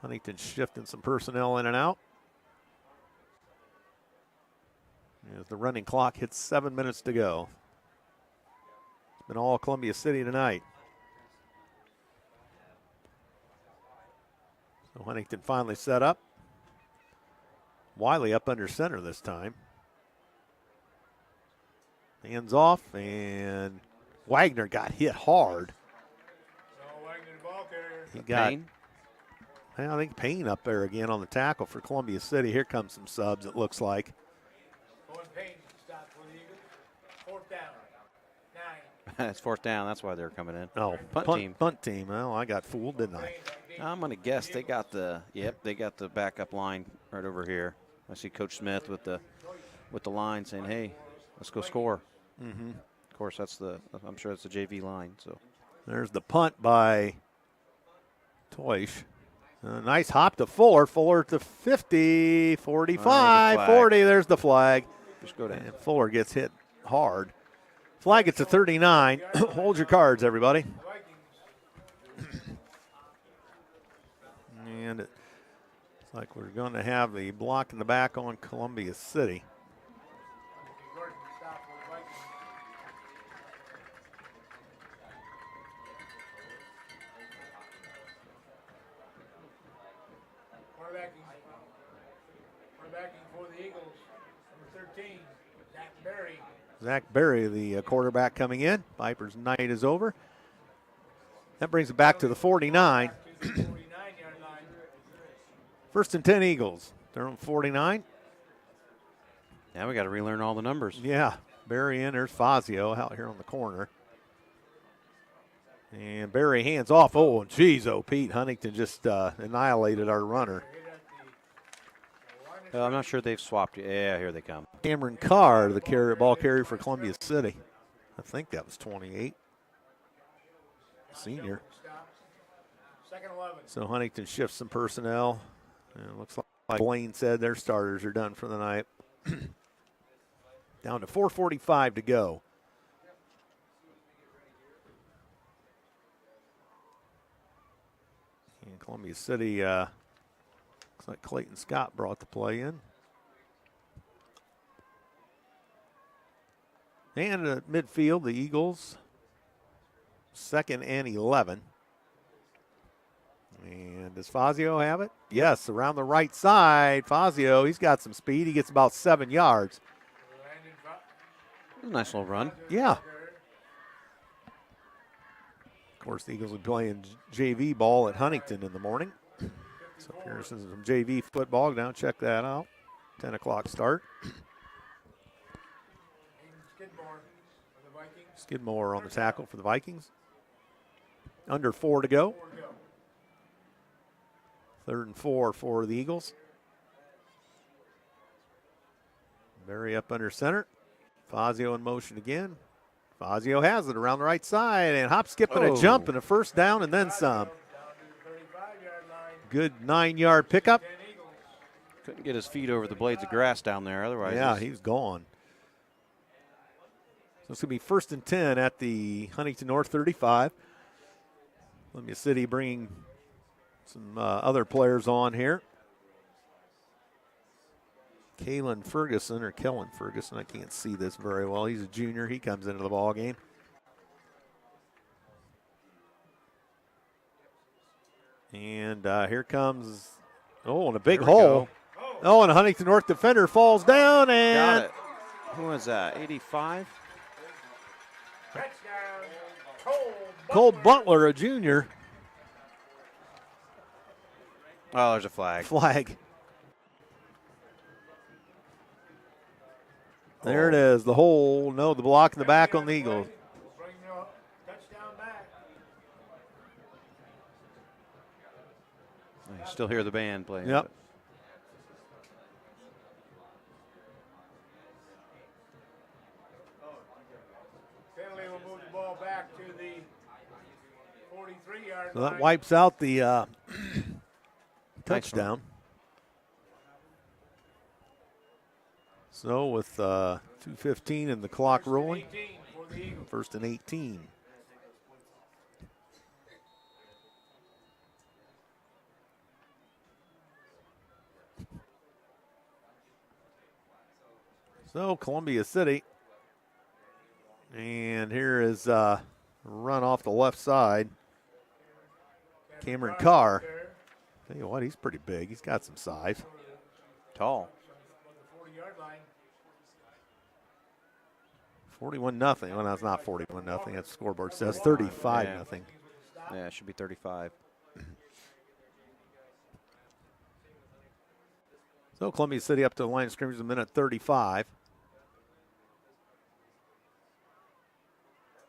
Huntington shifting some personnel in and out. As the running clock hits 7 minutes to go. It's been all Columbia City tonight. So Huntington finally set up. Wiley up under center this time. Hands off, and Wagner got hit hard. He got I think Payne up there again on the tackle for Columbia City. Here comes some subs, it looks like. Owen Payne stopped for the Eagles. 4th down. 9. It's 4th down. That's why they're coming in. Oh, punt team. Punt team. Well, I got fooled, didn't I? I'm going to guess they got the backup line right over here. I see Coach Smith with the line saying, "Hey, let's go score." Mm-hmm. Of course, I'm sure it's the JV line. So there's the punt by Toish. Nice hop to Fuller. Fuller to 50, 45, 40. There's the flag. Just go down. And Fuller gets hit hard. Flag at the 39. Hold your cards, everybody. And it's like we're going to have the block in the back on Columbia City. Quarterbacking for the Eagles, number 13, Zach Berry. Zach Berry, the quarterback coming in. Viper's night is over. That brings it back to the 49. 49-yard line. 1st and 10 Eagles. They're on 49. Now we got to relearn all the numbers. Yeah, Berry in. There's Fazio out here on the corner. And Berry hands off. Oh, geez, Pete Huntington just annihilated our runner. I'm not sure they've swapped. Yeah, here they come. Cameron Carr, the ball carrier for Columbia City. I think that was 28. Senior. So Huntington shifts some personnel. And it looks like Blaine said their starters are done for the night. Down to 4:45 to go. And Columbia City, looks like Clayton Scott brought the play in. And at midfield, the Eagles, 2nd and 11. And does Fazio have it? Yes, around the right side. Fazio, he's got some speed. He gets about 7 yards. Nice little run. Yeah. Of course, the Eagles will be playing JV ball at Huntington in the morning. So here's some JV football. Now check that out. 10 o'clock start. Skidmore on the tackle for the Vikings. Under 4 to go. 3rd and 4 for the Eagles. Berry up under center. Fazio in motion again. Fazio has it around the right side and hop, skip, and a jump and a 1st down and then some. Good 9-yard pickup. Couldn't get his feet over the blades of grass down there. Otherwise, yeah, he's gone. So it's going to be 1st and 10 at the Huntington North 35. Columbia City bringing some other players on here. Kellen Ferguson, I can't see this very well. He's a junior. He comes into the ball game. And here comes, and a big hole. Oh, and a Huntington North defender falls down and. Got it. Who was that? 85? Cole Butler, a junior. Oh, there's a flag. There it is. The hole. No, the block in the back on the Eagles. I still hear the band playing. Yep. Finley will move the ball back to the 43-yard So line. that wipes out the touchdown. So with 2:15 and the clock rolling, 1st and 18. So Columbia City, and here is run off the left side. Cameron Carr. Tell you what, he's pretty big. He's got some size. Tall. 41-0. Well, that's not 41-0. That scoreboard says 35-0. Yeah, it should be 35. So Columbia City up to the line of scrimmage a minute 35.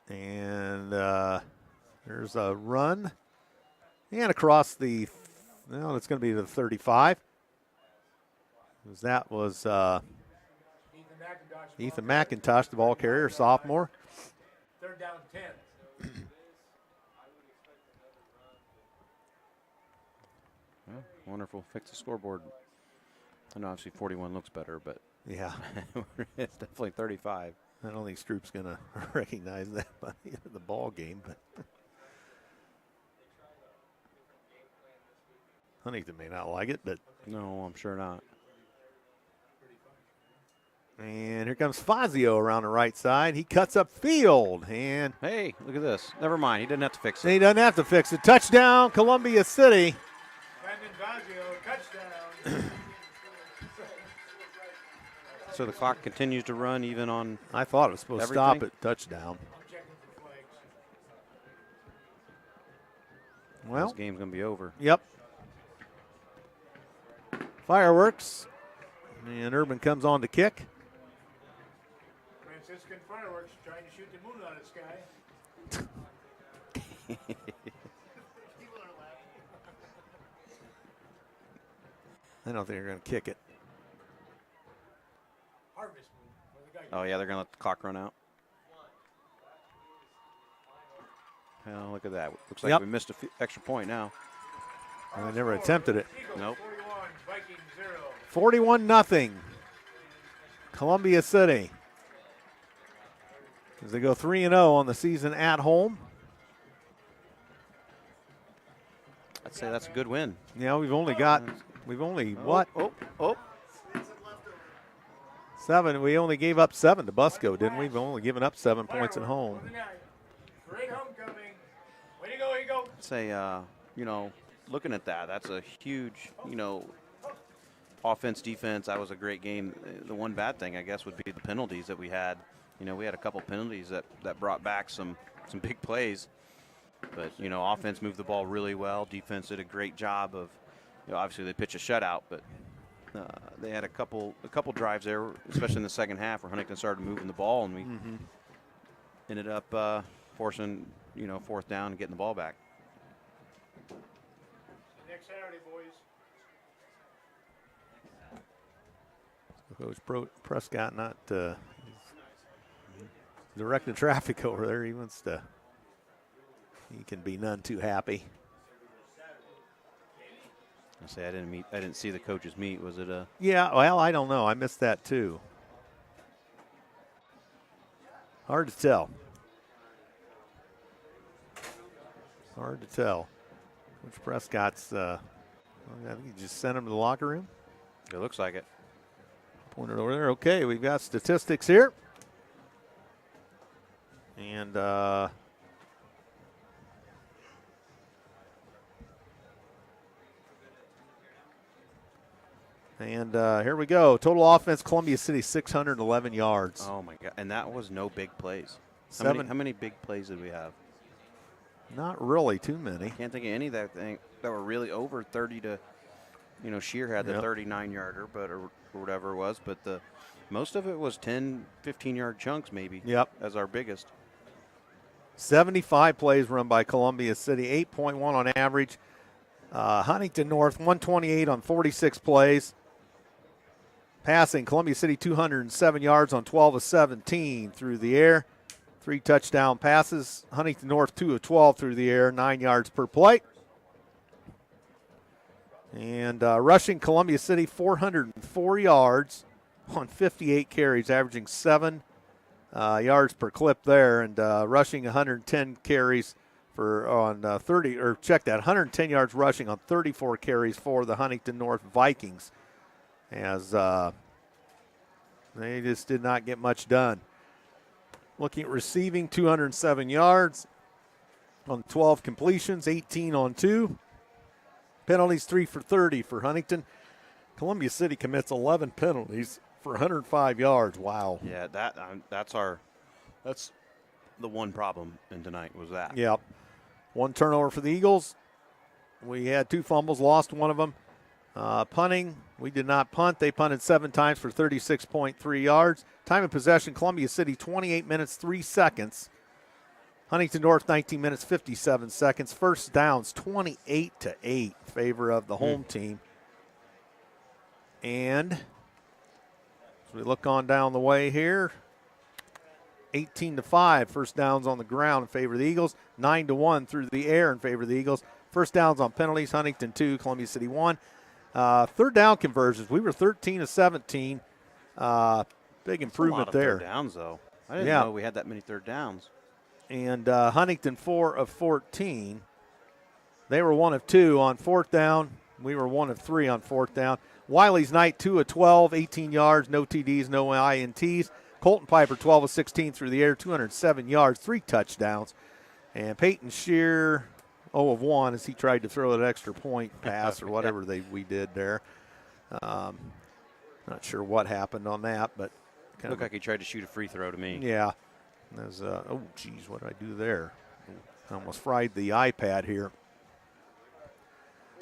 And there's a run. And across the, well, it's going to be the 35. That was Ethan McIntosh, the ball carrier, sophomore. 3rd down 10. Well, wonderful. Fix the scoreboard. I know obviously 41 looks better, but Yeah. it's definitely 35. I don't think Stroop's going to recognize that by the end of the ball game, but Huntington may not like it, but No, I'm sure not. and here comes Fazio around the right side. He cuts up field, and Hey, look at this. Never mind. He didn't have to fix it. he doesn't have to fix it. Touchdown, Columbia City. Brandon Fazio, touchdown. So the clock continues to run even on. I thought it was supposed to stop Everything? at touchdown. Checking for flags. Well, This game's going to be over. yep. Fireworks, and Urban comes on to kick. Franciscan fireworks trying to shoot the moon out of the sky. I don't think they're going to kick it. Harvest moon. Where the guy Oh, yeah, they're going to let the clock run out. Well, look at that. Looks like Yep. we missed an extra point now. And they never attempted it. Eagles, Nope. 41, Vikings 0. 41-0. Columbia City. As they go 3-0 on the season at home. I'd say that's a good win. Yeah, we've only what? Oh. 7. We only gave up 7 to Busco, didn't we? We've only given up 7 points at home. Great homecoming. Way to go, Eagle. I'd say, looking at that, that's a huge, offense, defense. That was a great game. The one bad thing, I guess, would be the penalties that we had. We had a couple penalties that brought back some big plays. But, offense moved the ball really well. Defense did a great job of, obviously they pitched a shutout, but they had a couple drives there, especially in the second half, where Huntington started moving the ball, and we ended up forcing, 4th down and getting the ball back. Next Saturday, boys. Coach Prescott not directing traffic over there. He can be none too happy. I say I didn't see the coaches meet. Was it a? Yeah, well, I don't know. I missed that too. Hard to tell. Hard to tell. Coach Prescott's, I think he just sent him to the locker room. It looks like it. Pointed over there. Okay, we've got statistics here. And here we go. Total offense, Columbia City, 611 yards. Oh, my God. And that was no big plays. How 7. many big plays did we have? Not really too many. Can't think of any that were really over 30 to, Shear had the 39-yarder, but or whatever it was. But most of it was 10, 15-yard chunks maybe. Yep. As our biggest. 75 plays run by Columbia City, 8.1 on average. Huntington North, 128 on 46 plays. Passing, Columbia City 207 yards on 12 of 17 through the air. 3 touchdown passes. Huntington North 2 of 12 through the air, 9 yards per play. And rushing, Columbia City 404 yards on 58 carries, averaging 7 yards per clip there, and rushing 110 carries on 110 yards rushing on 34 carries for the Huntington North Vikings, as they just did not get much done. Looking at receiving, 207 yards on 12 completions, 18 on 2. Penalties, 3 for 30 for Huntington. Columbia City commits 11 penalties for 105 yards. Wow. Yeah, that's the one problem in tonight was that. Yep. 1 turnover for the Eagles. We had 2 fumbles, lost one of them. Punting, we did not punt. They punted 7 times for 36.3 yards. Time of possession, Columbia City 28 minutes, 3 seconds. Huntington North 19 minutes, 57 seconds. First downs 28-8 in favor of the home team. And as we look on down the way here, 18-5 first downs on the ground in favor of the Eagles. 9-1 through the air in favor of the Eagles. First downs on penalties, Huntington 2, Columbia City 1. Third down conversions, we were 13 of 17. Big improvement there. Third downs, though. I didn't know we had that many third downs. And Huntington 4 of 14. They were 1 of 2 on fourth down. We were 1 of 3 on fourth down. Wiley's Knight 2 of 12, 18 yards, no TDs, no INTs. Colton Piper 12 of 16 through the air, 207 yards, 3 touchdowns. And Peyton Shear 0 of 1 as he tried to throw an extra point pass or whatever we did there. Not sure what happened on that, but kind of looked like he tried to shoot a free throw to me. Yeah. There's, oh, geez, what did I do there? I almost fried the iPad here.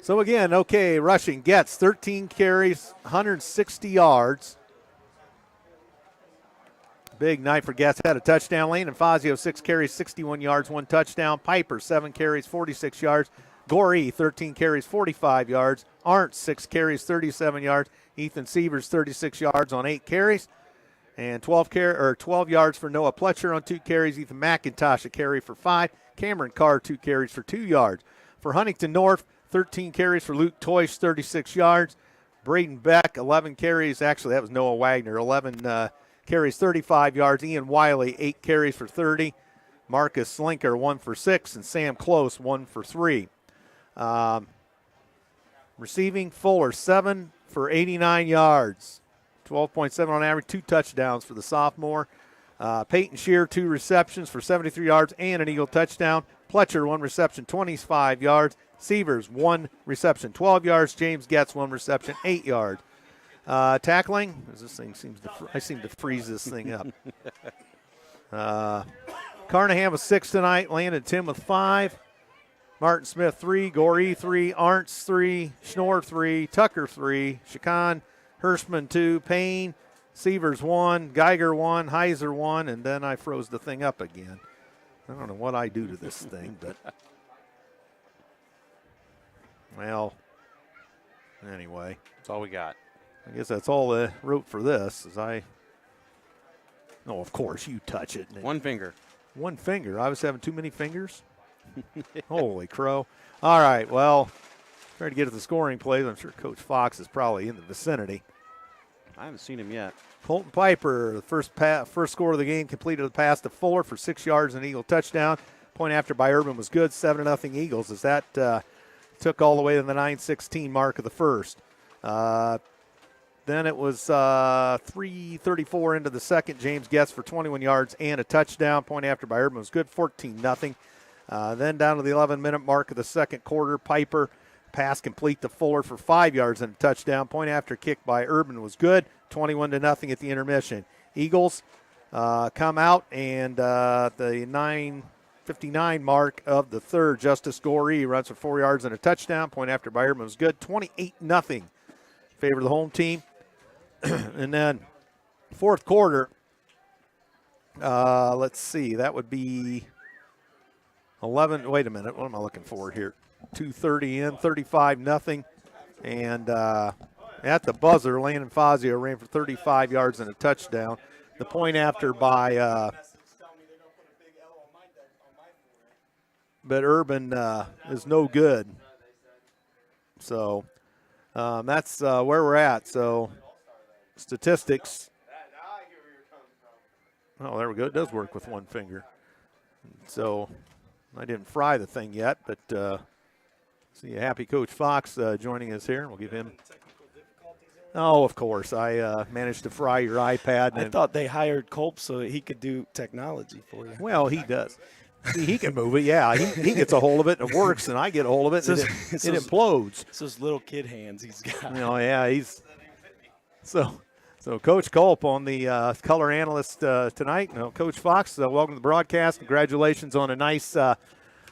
So, again, okay, rushing gets 13 carries, 160 yards. Big night for Getz. Had a touchdown. Lane and Fazio, 6 carries, 61 yards, 1 touchdown. Piper, 7 carries, 46 yards. Goree, 13 carries, 45 yards. Arndt, 6 carries, 37 yards. Ethan Sievers, 36 yards on 8 carries. And 12 yards for Noah Pletcher on 2 carries. Ethan McIntosh, a carry for 5. Cameron Carr, 2 carries for 2 yards. For Huntington North, 13 carries for Luke Toysh, 36 yards. Braden Beck, 11 carries. Actually, that was Noah Wagner, 11 carries, 35 yards. Ian Wiley, 8 carries for 30. Marcus Slinker, 1 for 6. And Sam Close, 1 for 3. Receiving, Fuller, 7 for 89 yards. 12.7 on average, 2 touchdowns for the sophomore. Peyton Shear, 2 receptions for 73 yards and an Eagle touchdown. Pletcher, 1 reception, 25 yards. Sievers, 1 reception, 12 yards. James Getz, 1 reception, 8 yards. Tackling, this thing I seem to freeze this thing up. Carnahan was 6 tonight. Landon Tim with 5. Martin Smith, 3. Goree, 3. Arntz, 3. Schnorr, 3. Tucker, 3. Chacon, Hirschman, 2. Payne, Sievers, 1. Geiger, 1. Heiser, 1. And then I froze the thing up again. I don't know what I do to this thing, but well, anyway. That's all we got. I guess that's all I wrote for this. No, of course, you touch it. 1 finger. 1 finger. I was having too many fingers. Holy crow. All right, well, trying to get at the scoring plays. I'm sure Coach Fox is probably in the vicinity. I haven't seen him yet. Colton Piper, the first score of the game, completed the pass to Fuller for 6 yards and an Eagle touchdown. Point after by Urban was good, 7-0 Eagles, as that took all the way to the 9:16 mark of the first. Then it was 3:34 into the second. James Getz for 21 yards and a touchdown. Point after by Urban was good, 14-0. Then down to the 11-minute mark of the second quarter, Piper pass complete to Fuller for 5 yards and a touchdown. Point after kick by Urban was good, 21-0 at the intermission. Eagles come out, and the 9:59 mark of the third, Justice Goree runs for 4 yards and a touchdown. Point after by Urban was good, 28-0 favor of the home team. And then fourth quarter, let's see, that would be 11. Wait a minute, what am I looking for here? 2:30 in, 35-0. And at the buzzer, Landon Fazio ran for 35 yards and a touchdown. The point after by but Urban is no good. So that's where we're at. So statistics. Oh, there we go. It does work with 1 finger. So I didn't fry the thing yet, but see a happy Coach Fox joining us here. We'll give him. Oh, of course. I managed to fry your iPad. I thought they hired Culp so he could do technology for you. Well, he does. See, he can move it, yeah. He gets a hold of it and it works, and I get a hold of it and it implodes. It's those little kid hands he's got. Yeah, he's so Coach Culp on the color analyst tonight. Coach Fox, welcome to the broadcast. Congratulations on a nice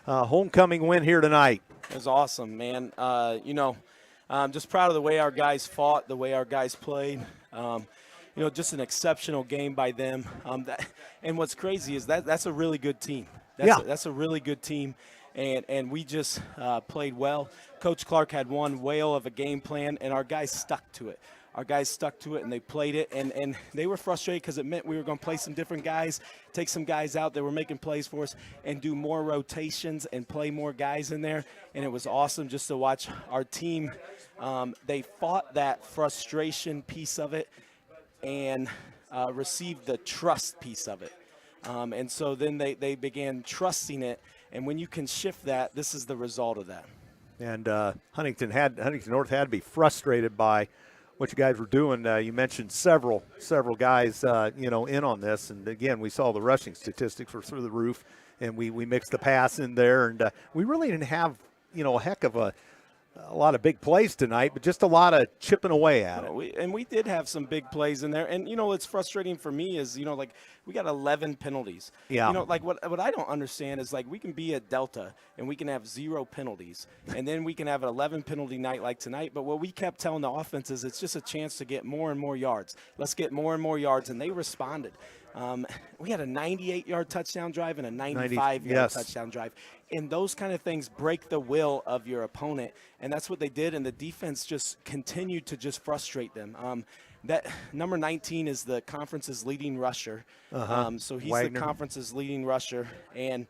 homecoming win here tonight. It was awesome, man. Just proud of the way our guys fought, the way our guys played. Just an exceptional game by them. And what's crazy is that's a really good team. That's a really good team. And we just played well. Coach Clark had one whale of a game plan, and our guys stuck to it. Our guys stuck to it, and they played it, and they were frustrated because it meant we were going to play some different guys, take some guys out that were making plays for us, and do more rotations and play more guys in there. And it was awesome just to watch our team. They fought that frustration piece of it and received the trust piece of it. And so then they began trusting it, and when you can shift that, this is the result of that. And Huntington North had to be frustrated by what you guys were doing. You mentioned several guys, in on this. And, again, we saw the rushing statistics were through the roof, and we mixed the pass in there. And we really didn't have, a heck of a lot of big plays tonight, but just a lot of chipping away at it. We did have some big plays in there. And, what's frustrating for me is, we got 11 penalties. Yeah. What I don't understand is, we can be at Delta and we can have 0 penalties. And then we can have an 11 penalty night like tonight. But what we kept telling the offense is it's just a chance to get more and more yards. Let's get more and more yards. And they responded. We had a 98-yard touchdown drive and a 95-yard touchdown drive. And those kind of things break the will of your opponent. And that's what they did. And the defense just continued to just frustrate them. That number 19 is the conference's leading rusher. So he's Wagner. the conference's leading rusher. And,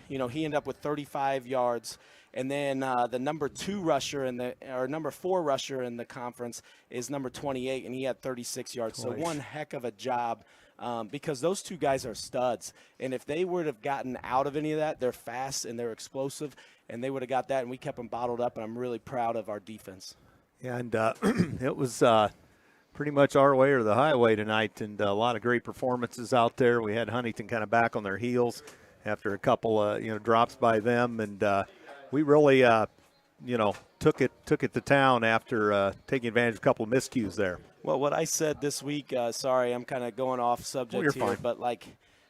he ended up with 35 yards. And then the number 2 rusher number 4 rusher in the conference is number 28, and he had 36 yards. So one heck of a job. Because those 2 guys are studs. And if they would have gotten out of any of that, they're fast and they're explosive, and they would have got that, and we kept them bottled up, and I'm really proud of our defense. And it was pretty much our way or the highway tonight, and a lot of great performances out there. We had Huntington kind of back on their heels after a couple drops by them, and we really took it to town after taking advantage of a couple of miscues there. Well, what I said this week, sorry, I'm kind of going off subject here, fine. But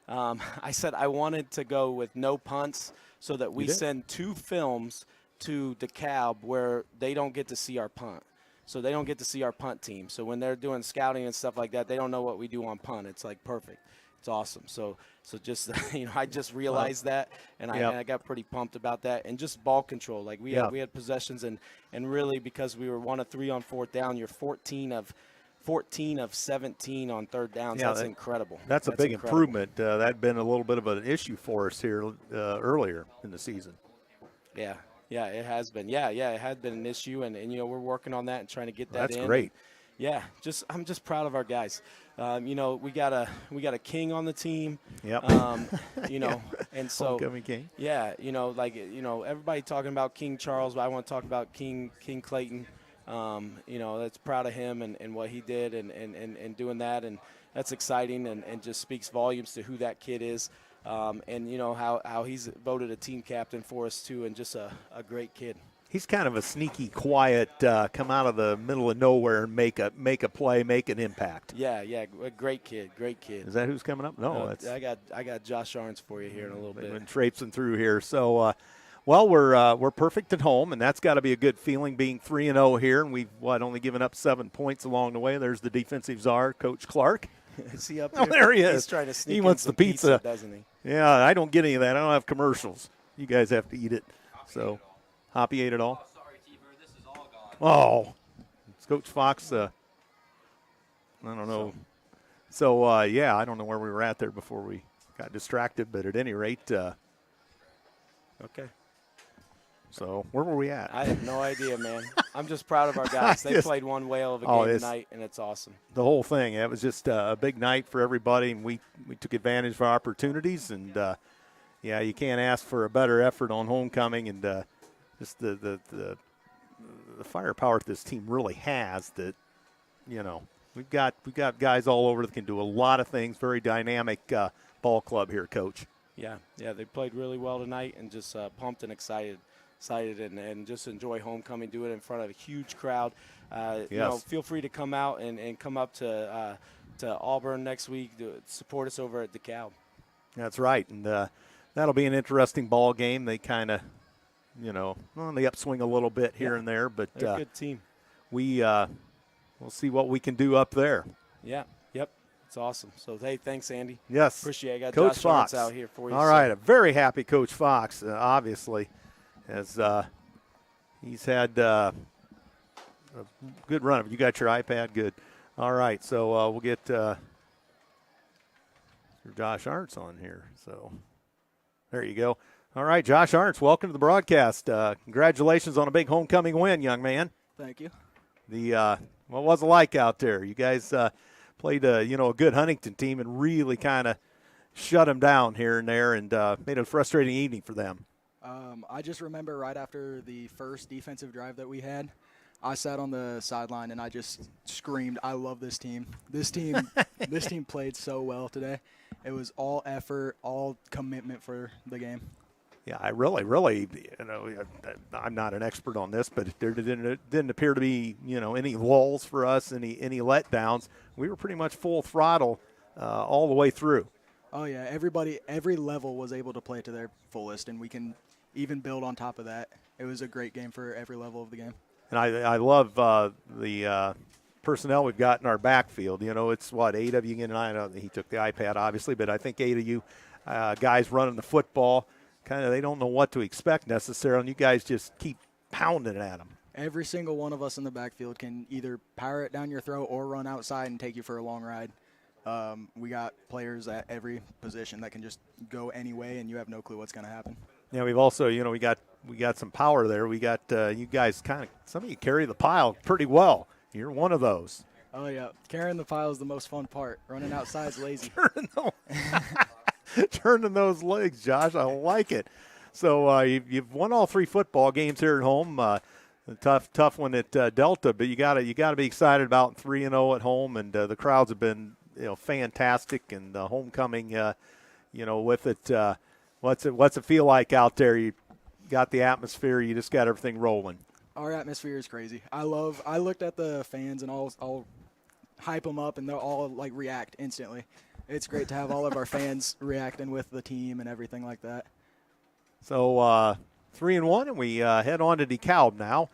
I said I wanted to go with no punts so that we send 2 films to DeKalb where they don't get to see our punt. So they don't get to see our punt team. So when they're doing scouting and stuff like that, they don't know what we do on punt. It's perfect. It's awesome. So just I just realized that, and I got pretty pumped about that. And just ball control, we had possessions, and really because we were 1 of 3 on 4th down, you're 14 of 17 on 3rd downs. That's incredible. That's a big improvement. That had been a little bit of an issue for us here earlier in the season. Yeah, it has been. Yeah, it had been an issue, and we're working on that and trying to get that in. That's great. Yeah, I'm just proud of our guys. We got a king on the team. Yep. And so homecoming king. Yeah, everybody talking about King Charles, but I want to talk about King Clayton. That's proud of him and what he did and doing that, and that's exciting and just speaks volumes to who that kid is. And how he's voted a team captain for us too, and just a great kid. He's kind of a sneaky, quiet, come out of the middle of nowhere and make a play, make an impact. Yeah, a great kid. Is that who's coming up? No, that's I got Josh Arns for you here in a little bit. Been traipsing through here, so. We're perfect at home, and that's got to be a good feeling being 3-0 here, and we've only given up 7 points along the way. There's the defensive czar, Coach Clark. Is he up there? Oh, there he is. He's trying to sneak he wants the pizza, doesn't he? Yeah, I don't get any of that. I don't have commercials. You guys have to eat it. So, Hoppy ate it all. Oh, sorry, T-Bird. This is all gone. Oh, it's Coach Fox. I don't know. So, I don't know where we were at there before we got distracted, but at any rate. Okay. So, where were we at? I have no idea, man. I'm just proud of our guys. They played one whale of a game tonight, and it's awesome. The whole thing. It was just a big night for everybody, and we took advantage of our opportunities. And, you can't ask for a better effort on homecoming. And just the firepower this team really has that, we've got guys all over that can do a lot of things. Very dynamic ball club here, Coach. Yeah, they played really well tonight, and just pumped and excited and just enjoy homecoming, do it in front of a huge crowd. Feel free to come out and come up to Auburn next week to support us over at DeKalb. That's right, and that'll be an interesting ball game. They kind of on the upswing a little bit here and there. But they're a good team. We'll see what we can do up there. Yeah. Yep. It's awesome. So, hey, thanks, Andy. Yes. Appreciate it. I got Coach Josh Fox Lawrence out here for you. All right. A very happy Coach Fox, obviously, as he's had a good run. You got your iPad? Good. All right. So we'll get Josh Arntz on here. So there you go. All right, Josh Arntz, welcome to the broadcast. Congratulations on a big homecoming win, young man. Thank you. What was it like out there? You guys played a good Huntington team and really kind of shut them down here and there, and made it a frustrating evening for them. I just remember right after the first defensive drive that we had, I sat on the sideline and I just screamed, "I love this team. This team played so well today. It was all effort, all commitment for the game." Yeah, I really, I'm not an expert on this, but there didn't appear to be, any lulls for us, any letdowns. We were pretty much full throttle all the way through. Oh, yeah. Every level was able to play to their fullest, and we can even build on top of that. It was a great game for every level of the game. And I love the personnel we've got in our backfield. It's, 8 of you? And I know he took the iPad, obviously, but I think 8 of you guys running the football. Kind of, they don't know what to expect necessarily, and you guys just keep pounding at them. Every single one of us in the backfield can either power it down your throat or run outside and take you for a long ride. We got players at every position that can just go any way, and you have no clue what's going to happen. Yeah, we've also, we got some power there. We got you guys some of you carry the pile pretty well. You're one of those. Oh, yeah. Carrying the pile is the most fun part. Running outside is lazy. Turning those legs, Josh. I like it. So you've won all 3 football games here at home. Tough one at Delta, but you got to be excited about 3-0 at home, and the crowds have been fantastic, and the homecoming, with it. What's it feel like out there? You got the atmosphere. You just got everything rolling. Our atmosphere is crazy. I looked at the fans, and I'll hype them up, and they'll all react instantly. It's great to have all of our fans reacting with the team and everything like that. So 3-1, and we head on to DeKalb now.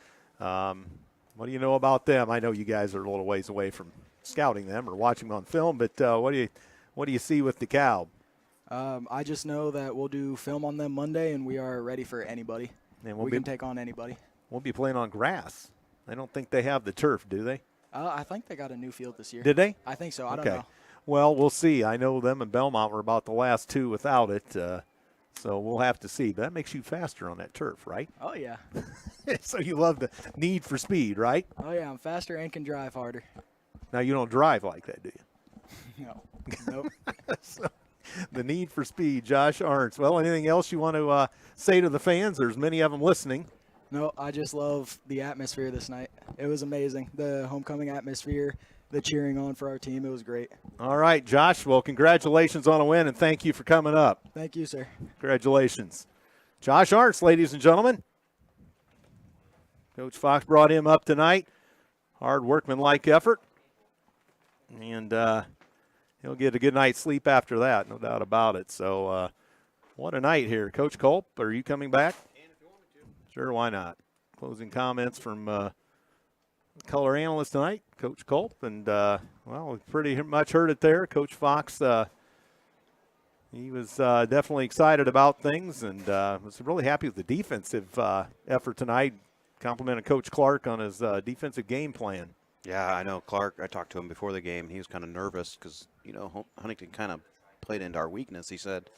What do you know about them? I know you guys are a little ways away from scouting them or watching them on film, but what do you see with DeKalb? I just know that we'll do film on them Monday, and we are ready for anybody. And we can take on anybody. We'll be playing on grass. I don't think they have the turf, do they? I think they got a new field this year. Did they? I think so. I don't know. Well, we'll see. I know them and Belmont were about the last 2 without it, so we'll have to see. But that makes you faster on that turf, right? Oh, yeah. So you love the need for speed, right? Oh, yeah. I'm faster and can drive harder. Now, you don't drive like that, do you? No. Nope. So, the need for speed, Josh Arntz. Well, anything else you want to say to the fans? There's many of them listening. No, I just love the atmosphere this night. It was amazing. The homecoming atmosphere, the cheering on for our team, it was great. All right, Josh. Well, congratulations on a win, and thank you for coming up. Thank you, sir. Congratulations. Josh Arntz, ladies and gentlemen. Coach Fox brought him up tonight. Hard workmanlike effort. And he'll get a good night's sleep after that, no doubt about it. So what a night here. Coach Culp, are you coming back? Sure, why not? Closing comments from color analyst tonight, Coach Culp. And, we pretty much heard it there. Coach Fox, he was definitely excited about things and was really happy with the defensive effort tonight. Complimented Coach Clark on his defensive game plan. Yeah, I know Clark. I talked to him before the game. He was kind of nervous because, Huntington kind of played into our weakness. He said,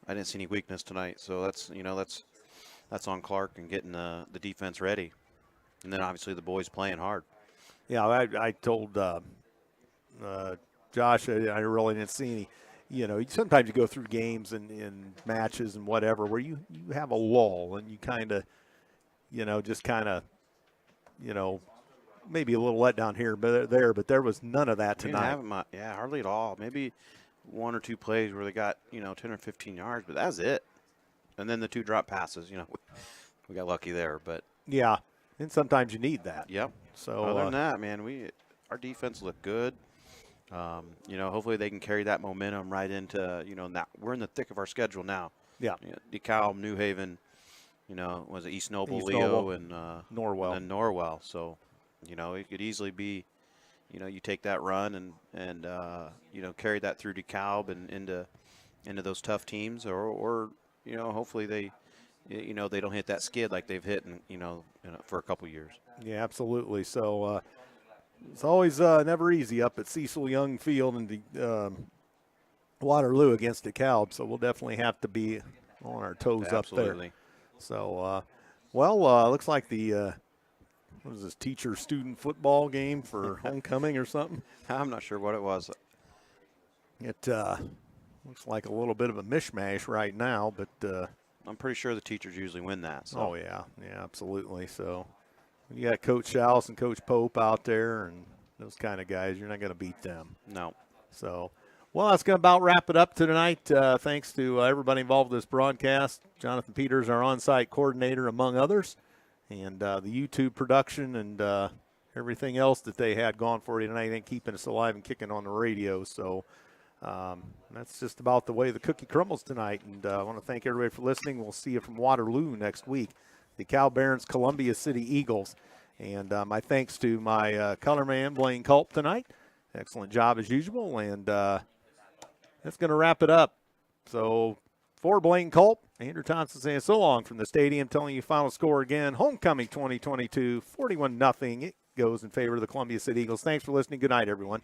I didn't see any weakness tonight. So that's on Clark and getting the defense ready. And then obviously the boys playing hard. Yeah, I told Josh I really didn't see any, sometimes you go through games and matches and whatever where you have a lull and you kind of, maybe a little letdown here, but there was none of that tonight. Hardly at all. Maybe 1 or 2 plays where they got, 10 or 15 yards, but that's it. And then the 2 drop passes, we got lucky there, but. Yeah, and sometimes you need that. Yep. So other than that, man, our defense looked good. Hopefully they can carry that momentum right into, we're in the thick of our schedule now. Yeah. DeKalb, New Haven, was it East Noble, East Leo, Noble, and Norwell. and Norwell. So, it could easily be, you take that run and carry that through DeKalb and into those tough teams, or hopefully they don't hit that skid like they've hit for a couple years. Yeah, absolutely. So it's always never easy up at Cecil Young Field in the Waterloo against DeKalb. So we'll definitely have to be on our toes Absolutely. up there. So, looks like the what is this, teacher-student football game for homecoming or something? I'm not sure what it was. It looks like a little bit of a mishmash right now, but I'm pretty sure the teachers usually win that. So. Oh, yeah, absolutely. So you got Coach Schaus and Coach Pope out there and those kind of guys. You're not going to beat them. No. So, well, that's going to about wrap it up tonight. Thanks to everybody involved in this broadcast. Jonathan Peters, our on-site coordinator, among others, and the YouTube production and everything else that they had going for you tonight and keeping us alive and kicking on the radio. So that's just about the way the cookie crumbles tonight. And I want to thank everybody for listening. We'll see you from Waterloo next week. The Cal Barons Columbia City Eagles. And my thanks to my color man, Blaine Culp, tonight. Excellent job as usual. And that's going to wrap it up. So for Blaine Culp, Andrew Thompson saying so long from the stadium, telling you final score again. Homecoming 2022, 41-0. It goes in favor of the Columbia City Eagles. Thanks for listening. Good night, everyone.